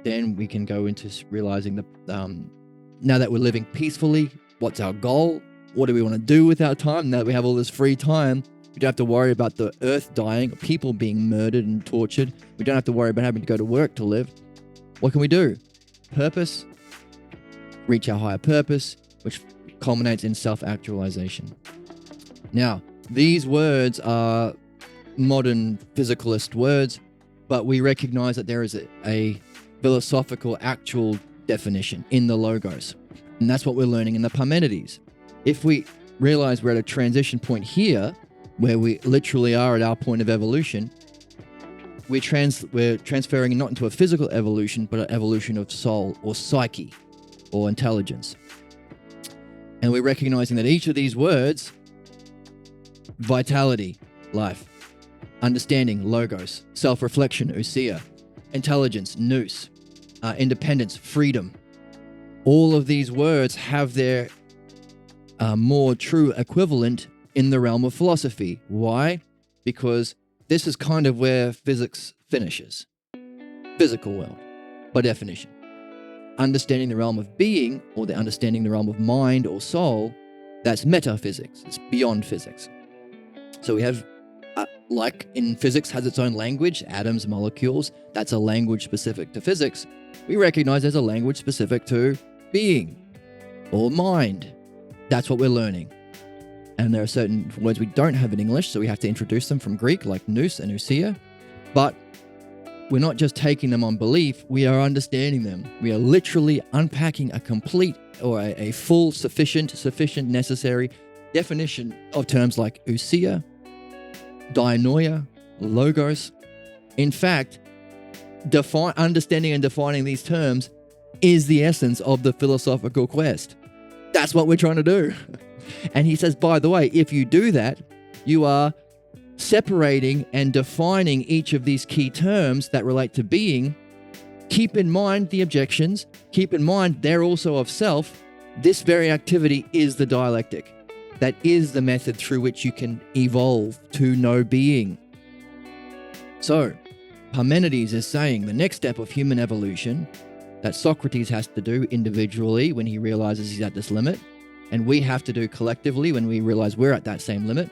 A: then we can go into realizing now that we're living peacefully, what's our goal? What do we want to do with our time? Now that we have all this free time, we don't have to worry about the earth dying, people being murdered and tortured. We don't have to worry about having to go to work to live. What can we do? Purpose. Reach our higher purpose, which culminates in self-actualization. Now, these words are modern physicalist words, but we recognize that there is a philosophical actual definition in the logos. And that's what we're learning in the Parmenides. If we realize we're at a transition point here, where we literally are at our point of evolution, we're transferring not into a physical evolution, but an evolution of soul or psyche or intelligence. And we're recognizing that each of these words, vitality, life, understanding, logos, self-reflection, ousia, intelligence, nous, independence, freedom, all of these words have their more true equivalent in the realm of philosophy. Why? Because this is kind of where physics finishes. Physical world, by definition. Understanding the realm of being, or the understanding the realm of mind or soul, that's metaphysics. It's beyond physics. So we have, like in physics has its own language, atoms, molecules, that's a language specific to physics. We recognize there's a language specific to being or mind. That's what we're learning. And there are certain words we don't have in English, so we have to introduce them from Greek, like nous and ousia. But we're not just taking them on belief, we are understanding them. We are literally unpacking a complete or a full, sufficient, necessary definition of terms like ousia, dianoia, logos. In fact, understanding and defining these terms is the essence of the philosophical quest. That's what we're trying to do. And he says, by the way, if you do that, you are separating and defining each of these key terms that relate to being. Keep in mind the objections. Keep in mind they're also of self. This very activity is the dialectic. That is the method through which you can evolve to know being. So, Parmenides is saying the next step of human evolution that Socrates has to do individually when he realizes he's at this limit, and we have to do collectively when we realize we're at that same limit,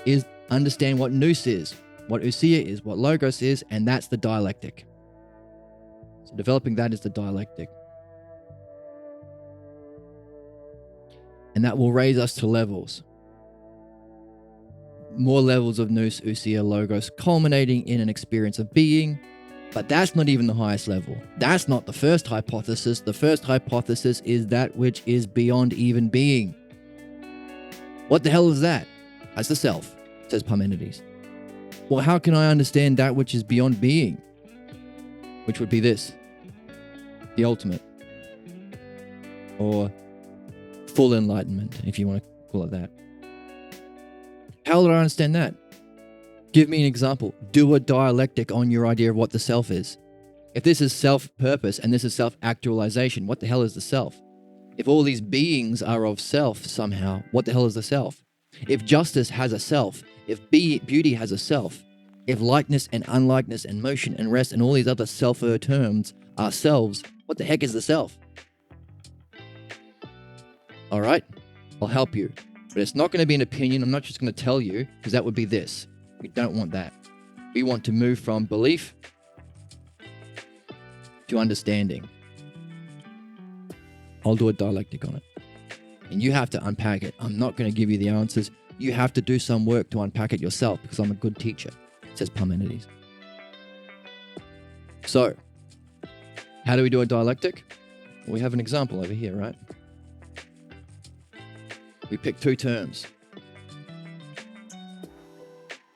A: is understand what nous is, what ousia is, what logos is, and that's the dialectic. So developing that is the dialectic. And that will raise us to levels. More levels of nous, ousia, logos, culminating in an experience of being. But that's not even the highest level. That's not the first hypothesis. The first hypothesis is that which is beyond even being. What the hell is that? That's the self, says Parmenides. Well, how can I understand that which is beyond being? Which would be this, the ultimate. Or full enlightenment, if you want to call it that. How do I understand that? Give me an example. Do a dialectic on your idea of what the self is. If this is self-purpose and this is self-actualization, what the hell is the self? If all these beings are of self somehow, what the hell is the self? If justice has a self, if beauty has a self, if likeness and unlikeness and motion and rest and all these other self-er terms are selves, what the heck is the self? All right, I'll help you. But it's not going to be an opinion. I'm not just going to tell you, because that would be this. We don't want that. We want to move from belief to understanding. I'll do a dialectic on it. And you have to unpack it. I'm not going to give you the answers. You have to do some work to unpack it yourself, because I'm a good teacher, says Parmenides. So, how do we do a dialectic? Well, we have an example over here, right? We pick two terms.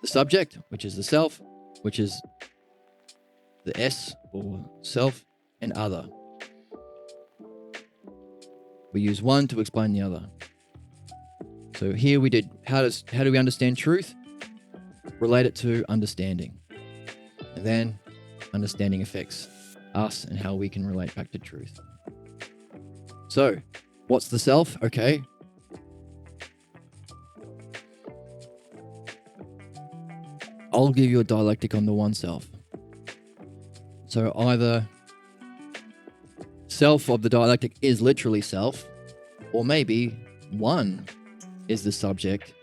A: The subject, which is the self, which is the S or self, and other. We use one to explain the other. So here we did, how do we understand truth? Relate it to understanding. And then understanding affects us and how we can relate back to truth. So, what's the self? Okay. I'll give you a dialectic on the one-self. So either self of the dialectic is literally self, or maybe one is the subject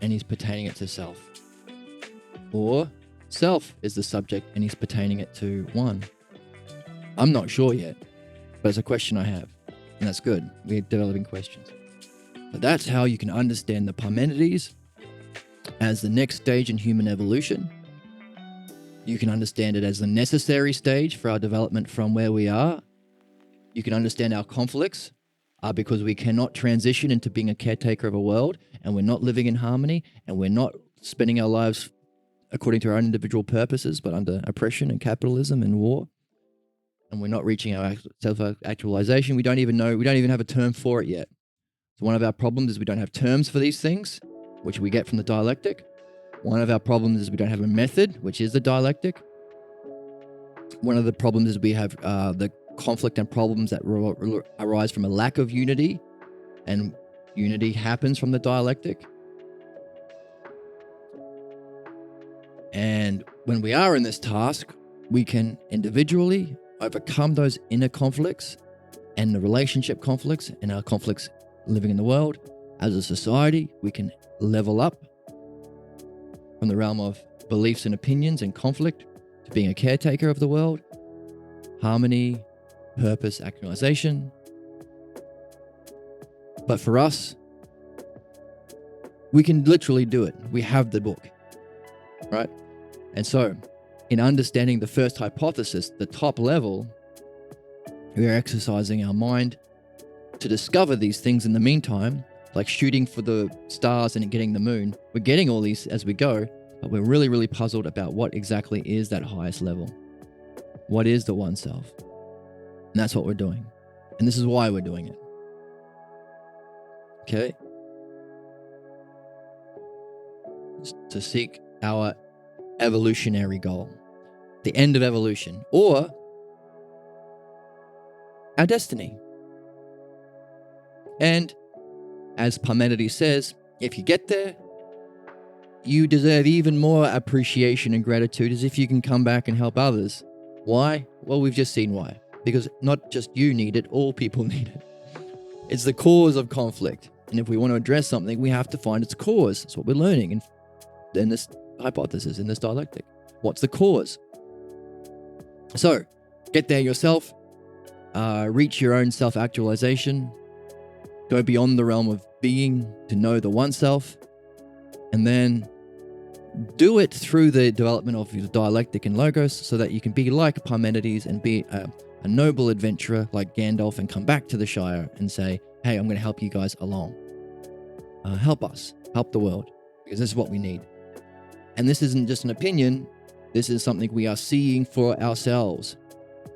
A: and he's pertaining it to self. Or self is the subject and he's pertaining it to one. I'm not sure yet, but it's a question I have. And that's good. We're developing questions. But that's how you can understand the Parmenides as the next stage in human evolution. You can understand it as the necessary stage for our development from where we are. You can understand our conflicts are because we cannot transition into being a caretaker of a world, and we're not living in harmony, and we're not spending our lives according to our own individual purposes, but under oppression and capitalism and war. And we're not reaching our self-actualization. We don't even have a term for it yet. So one of our problems is we don't have terms for these things, which we get from the dialectic. One of our problems is we don't have a method, which is the dialectic. One of the problems is we have the conflict and problems that arise from a lack of unity, and unity happens from the dialectic. And when we are in this task, we can individually overcome those inner conflicts and the relationship conflicts and our conflicts living in the world. As a society, we can level up from the realm of beliefs and opinions and conflict to being a caretaker of the world, harmony, purpose, actualization. But for us, we can literally do it. We have the book, right? And so, in understanding the first hypothesis, the top level, we are exercising our mind to discover these things in the meantime, like shooting for the stars and getting the moon. We're getting all these as we go, but we're really, really puzzled about what exactly is that highest level. What is the one self? And that's what we're doing. And this is why we're doing it. Okay? To seek our evolutionary goal, the end of evolution, or our destiny. And as Parmenides says, if you get there, you deserve even more appreciation and gratitude as if you can come back and help others. Why? Well, we've just seen why. Because not just you need it, all people need it. It's the cause of conflict. And if we want to address something, we have to find its cause. That's what we're learning in this hypothesis, in this dialectic. What's the cause? So, get there yourself. Reach your own self-actualization. Go beyond the realm of being to know the one self. And then do it through the development of your dialectic and logos so that you can be like Parmenides and be a noble adventurer like Gandalf and come back to the Shire and say, hey, I'm going to help you guys along. Help us. Help the world. Because this is what we need. And this isn't just an opinion. This is something we are seeing for ourselves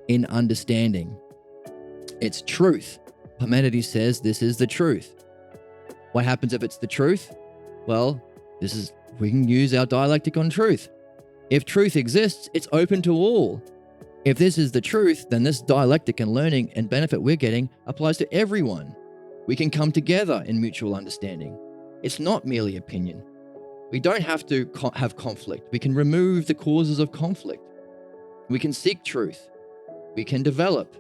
A: in understanding. It's truth. Parmenides says this is the truth. What happens if it's the truth? Well, we can use our dialectic on truth. If truth exists, it's open to all. If this is the truth, then this dialectic and learning and benefit we're getting applies to everyone. We can come together in mutual understanding. It's not merely opinion. We don't have to have conflict. We can remove the causes of conflict. We can seek truth. We can develop.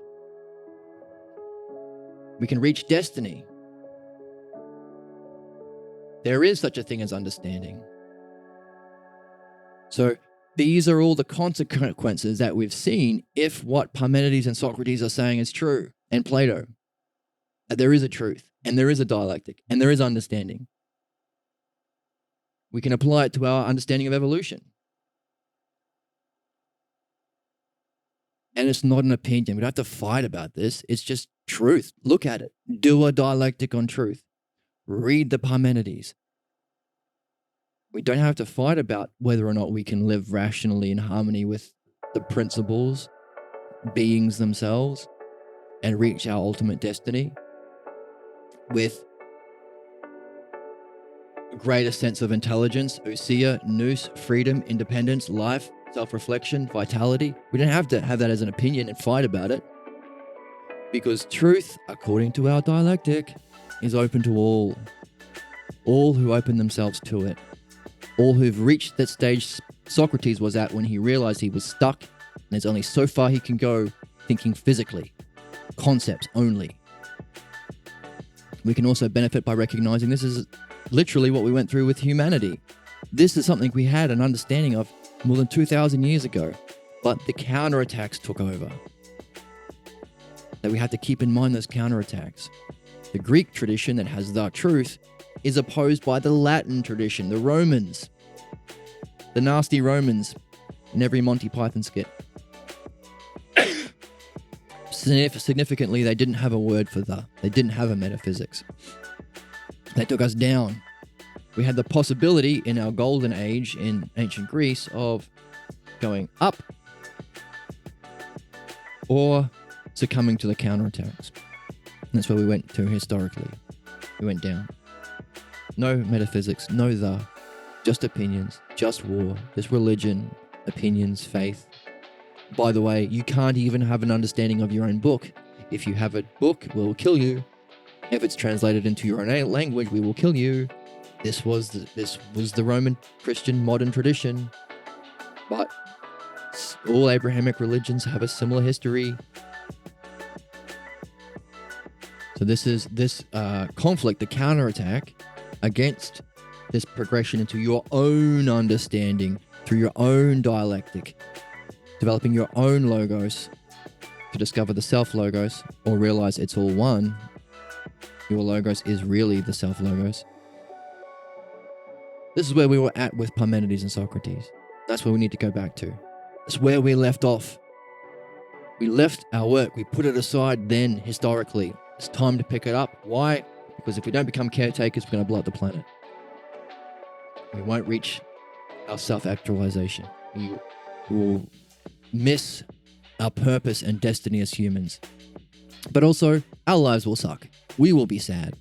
A: We can reach destiny. There is such a thing as understanding. So these are all the consequences that we've seen if what Parmenides and Socrates are saying is true, and Plato. That there is a truth, and there is a dialectic, and there is understanding. We can apply it to our understanding of evolution. And it's not an opinion. We don't have to fight about this. It's just truth. Look at it. Do a dialectic on truth. Read the Parmenides. We don't have to fight about whether or not we can live rationally in harmony with the principles, beings themselves, and reach our ultimate destiny with a greater sense of intelligence, ousia, nous, freedom, independence, life, self-reflection, vitality. We don't have to have that as an opinion and fight about it. Because truth, according to our dialectic, is open to all. All who open themselves to it. All who've reached that stage Socrates was at when he realized he was stuck and there's only so far he can go thinking physically. Concepts only. We can also benefit by recognizing this is literally what we went through with humanity. This is something we had an understanding of more than 2,000 years ago, but the counterattacks took over. That we had to keep in mind those counterattacks. The Greek tradition that has the truth is opposed by the Latin tradition, the Romans. The nasty Romans in every Monty Python skit. Significantly, they didn't have a word for the. They didn't have a metaphysics. They took us down. We had the possibility in our golden age in ancient Greece of going up or succumbing to the counterattacks. And that's where we went to historically. We went down. No metaphysics, no just opinions, just war, just religion, opinions, faith. By the way, you can't even have an understanding of your own book. If you have a book, we'll kill you. If it's translated into your own language, we will kill you. This was the Roman Christian modern tradition. But all Abrahamic religions have a similar history. So this conflict, the counterattack against this progression into your own understanding through your own dialectic, developing your own logos to discover the self-logos or realize it's all one. Your logos is really the self-logos. This is where we were at with Parmenides and Socrates. That's where we need to go back to. That's where we left off. We left our work. We put it aside then, historically. It's time to pick it up. Why? Because if we don't become caretakers, we're going to blow up the planet. We won't reach our self-actualization. We will miss our purpose and destiny as humans. But also, our lives will suck. We will be sad.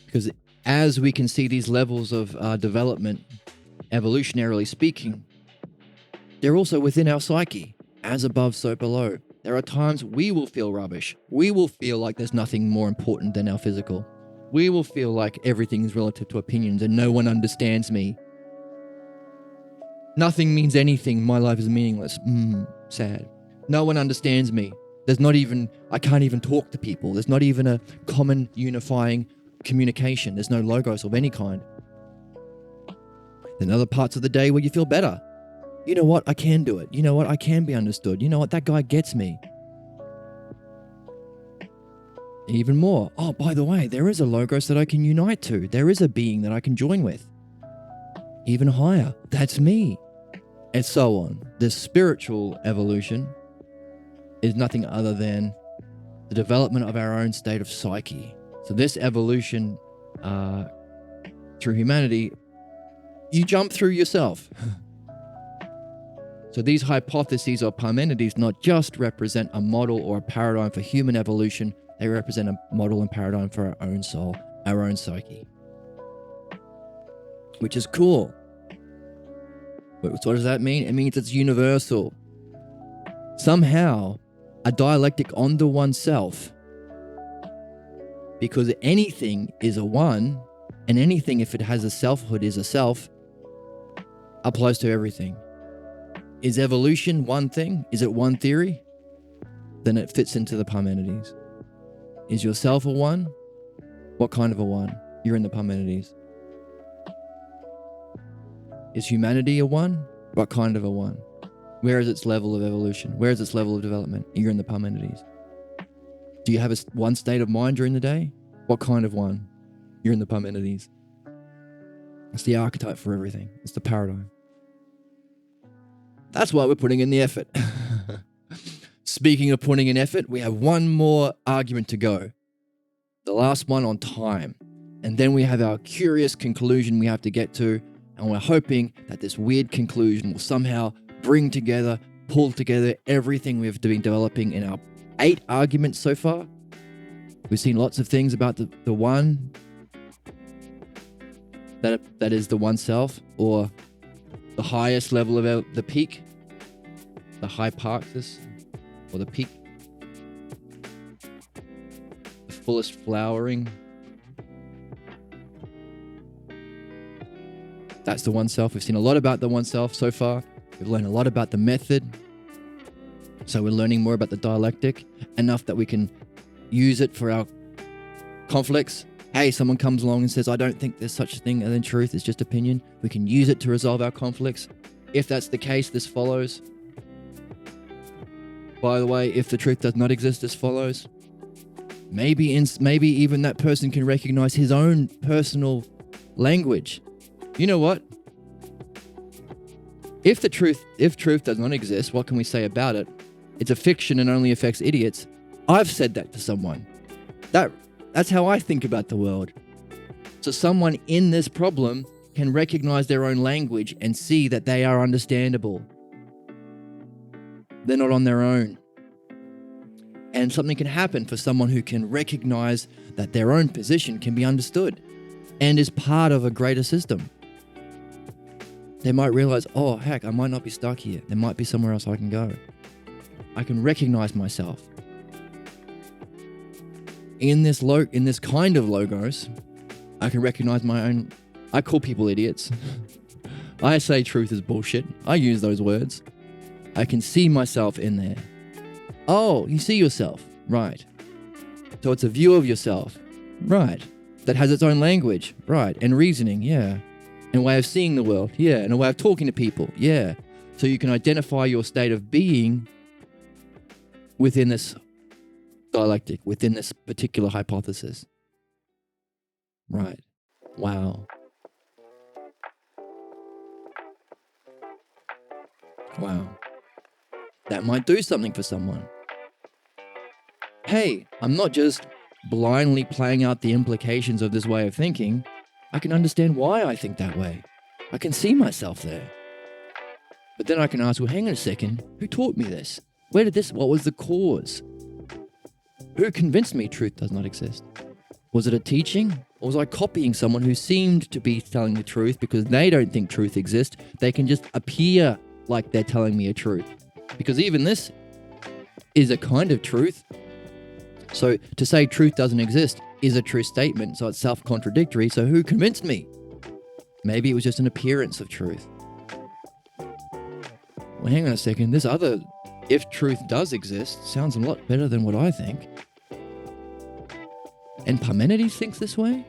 A: Because as we can see these levels of development, evolutionarily speaking, they're also within our psyche. As above, so below. There are times we will feel rubbish. We will feel like there's nothing more important than our physical. We will feel like everything is relative to opinions and no one understands me. Nothing means anything. My life is meaningless. Sad. No one understands me. I can't even talk to people. There's not even a common unifying communication. There's no logos of any kind. Then other parts of the day where you feel better. You know what? I can do it. You know what? I can be understood. You know what? That guy gets me. Even more. Oh, by the way, there is a logos that I can unite to. There is a being that I can join with. Even higher. That's me. And so on. This spiritual evolution is nothing other than the development of our own state of psyche. So this evolution through humanity, you jump through yourself. So these hypotheses of Parmenides not just represent a model or a paradigm for human evolution, they represent a model and paradigm for our own soul, our own psyche. Which is cool. But what does that mean? It means it's universal. Somehow, a dialectic onto oneself, because anything is a one, and anything, if it has a selfhood, is a self, applies to everything. Is evolution one thing? Is it one theory? Then it fits into the Parmenides. Is yourself a one? What kind of a one? You're in the Parmenides. Is humanity a one? What kind of a one? Where is its level of evolution? Where is its level of development? You're in the Parmenides. Do you have one state of mind during the day? What kind of one? You're in the Parmenides. It's the archetype for everything. It's the paradigm. That's why we're putting in the effort. Speaking of putting in effort, we have one more argument to go. The last one on time. And then we have our curious conclusion we have to get to. And we're hoping that this weird conclusion will somehow bring together, pull together everything we've been developing in our 8 arguments so far. We've seen lots of things about the one that is the one-self, or the highest level of the peak, the hypothesis, or the peak, the fullest flowering. That's the one-self. We've seen a lot about the one-self so far. We've learned a lot about the method. So we're learning more about the dialectic, enough that we can use it for our conflicts. Hey, someone comes along and says, I don't think there's such a thing as in truth, it's just opinion. We can use it to resolve our conflicts. If that's the case, this follows. By the way, if the truth does not exist, this follows. Maybe even that person can recognize his own personal language. You know what? If truth does not exist, what can we say about it? It's a fiction and only affects idiots. I've said that to someone. That's how I think about the world. So someone in this problem can recognize their own language and see that they are understandable. They're not on their own. And something can happen for someone who can recognize that their own position can be understood and is part of a greater system. They might realize, oh, heck, I might not be stuck here. There might be somewhere else I can go. I can recognize myself. In this kind of logos, I can recognize my own. I call people idiots. I say truth is bullshit. I use those words. I can see myself in there. Oh, you see yourself. Right. So it's a view of yourself. Right. That has its own language. Right. And reasoning. Yeah. And a way of seeing the world. Yeah. And a way of talking to people. Yeah. So you can identify your state of being within this dialectic, within this particular hypothesis. Right. Wow. Wow. That might do something for someone. Hey, I'm not just blindly playing out the implications of this way of thinking. I can understand why I think that way. I can see myself there. But then I can ask, well, hang on a second. Who taught me this? What was the cause? Who convinced me truth does not exist? Was it a teaching? Or was I copying someone who seemed to be telling the truth because they don't think truth exists? They can just appear like they're telling me a truth. Because even this is a kind of truth. So to say truth doesn't exist is a true statement, so it's self-contradictory. So who convinced me? Maybe it was just an appearance of truth. Well, hang on a second. This other, if truth does exist, sounds a lot better than what I think. And Parmenides thinks this way?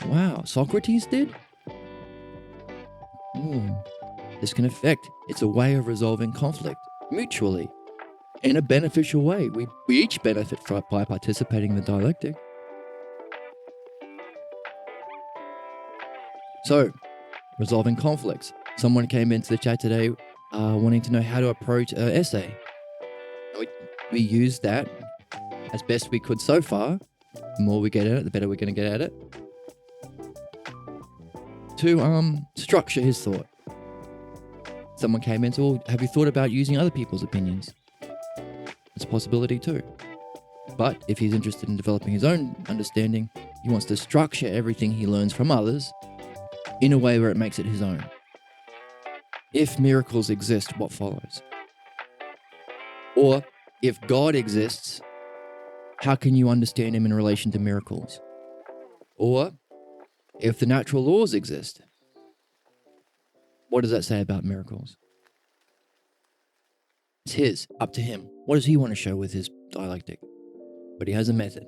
A: Wow, Socrates did? This can affect. It's a way of resolving conflict mutually in a beneficial way. We each benefit by participating in the dialectic. So, resolving conflicts. Someone came into the chat today wanting to know how to approach an essay. We used that as best we could so far. The more we get at it, the better we're going to get at it. To structure his thought. Someone came in and said, well, have you thought about using other people's opinions? It's a possibility too. But if he's interested in developing his own understanding, he wants to structure everything he learns from others in a way where it makes it his own. If miracles exist, what follows? Or if God exists, how can you understand him in relation to miracles? Or if the natural laws exist, what does that say about miracles? It's his, up to him. What does he want to show with his dialectic? But he has a method.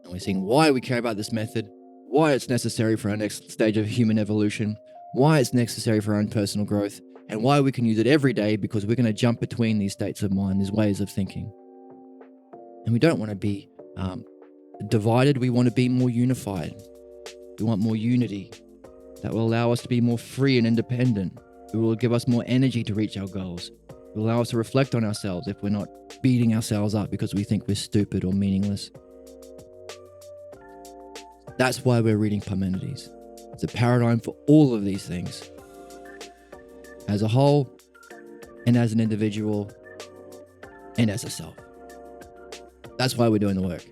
A: And we're seeing why we care about this method, why it's necessary for our next stage of human evolution, why it's necessary for our own personal growth, and why we can use it every day because we're going to jump between these states of mind, these ways of thinking. And we don't want to be divided. We want to be more unified. We want more unity that will allow us to be more free and independent. It will give us more energy to reach our goals. It will allow us to reflect on ourselves if we're not beating ourselves up because we think we're stupid or meaningless. That's why we're reading Parmenides. It's a paradigm for all of these things. As a whole, and as an individual, and as a self. That's why we're doing the work.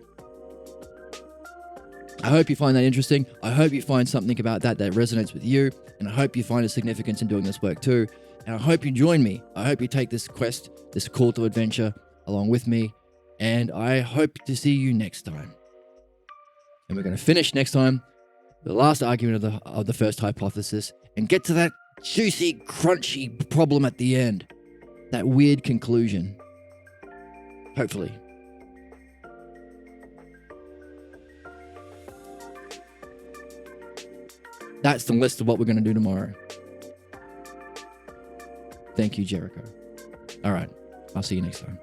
A: I hope you find that interesting. I hope you find something about that resonates with you. And I hope you find a significance in doing this work too. And I hope you join me. I hope you take this quest, this call to adventure along with me. And I hope to see you next time. And we're going to finish next time the last argument of the first hypothesis and get to that juicy, crunchy problem at the end. That weird conclusion. Hopefully. That's the list of what we're going to do tomorrow. Thank you, Jericho. All right. I'll see you next time.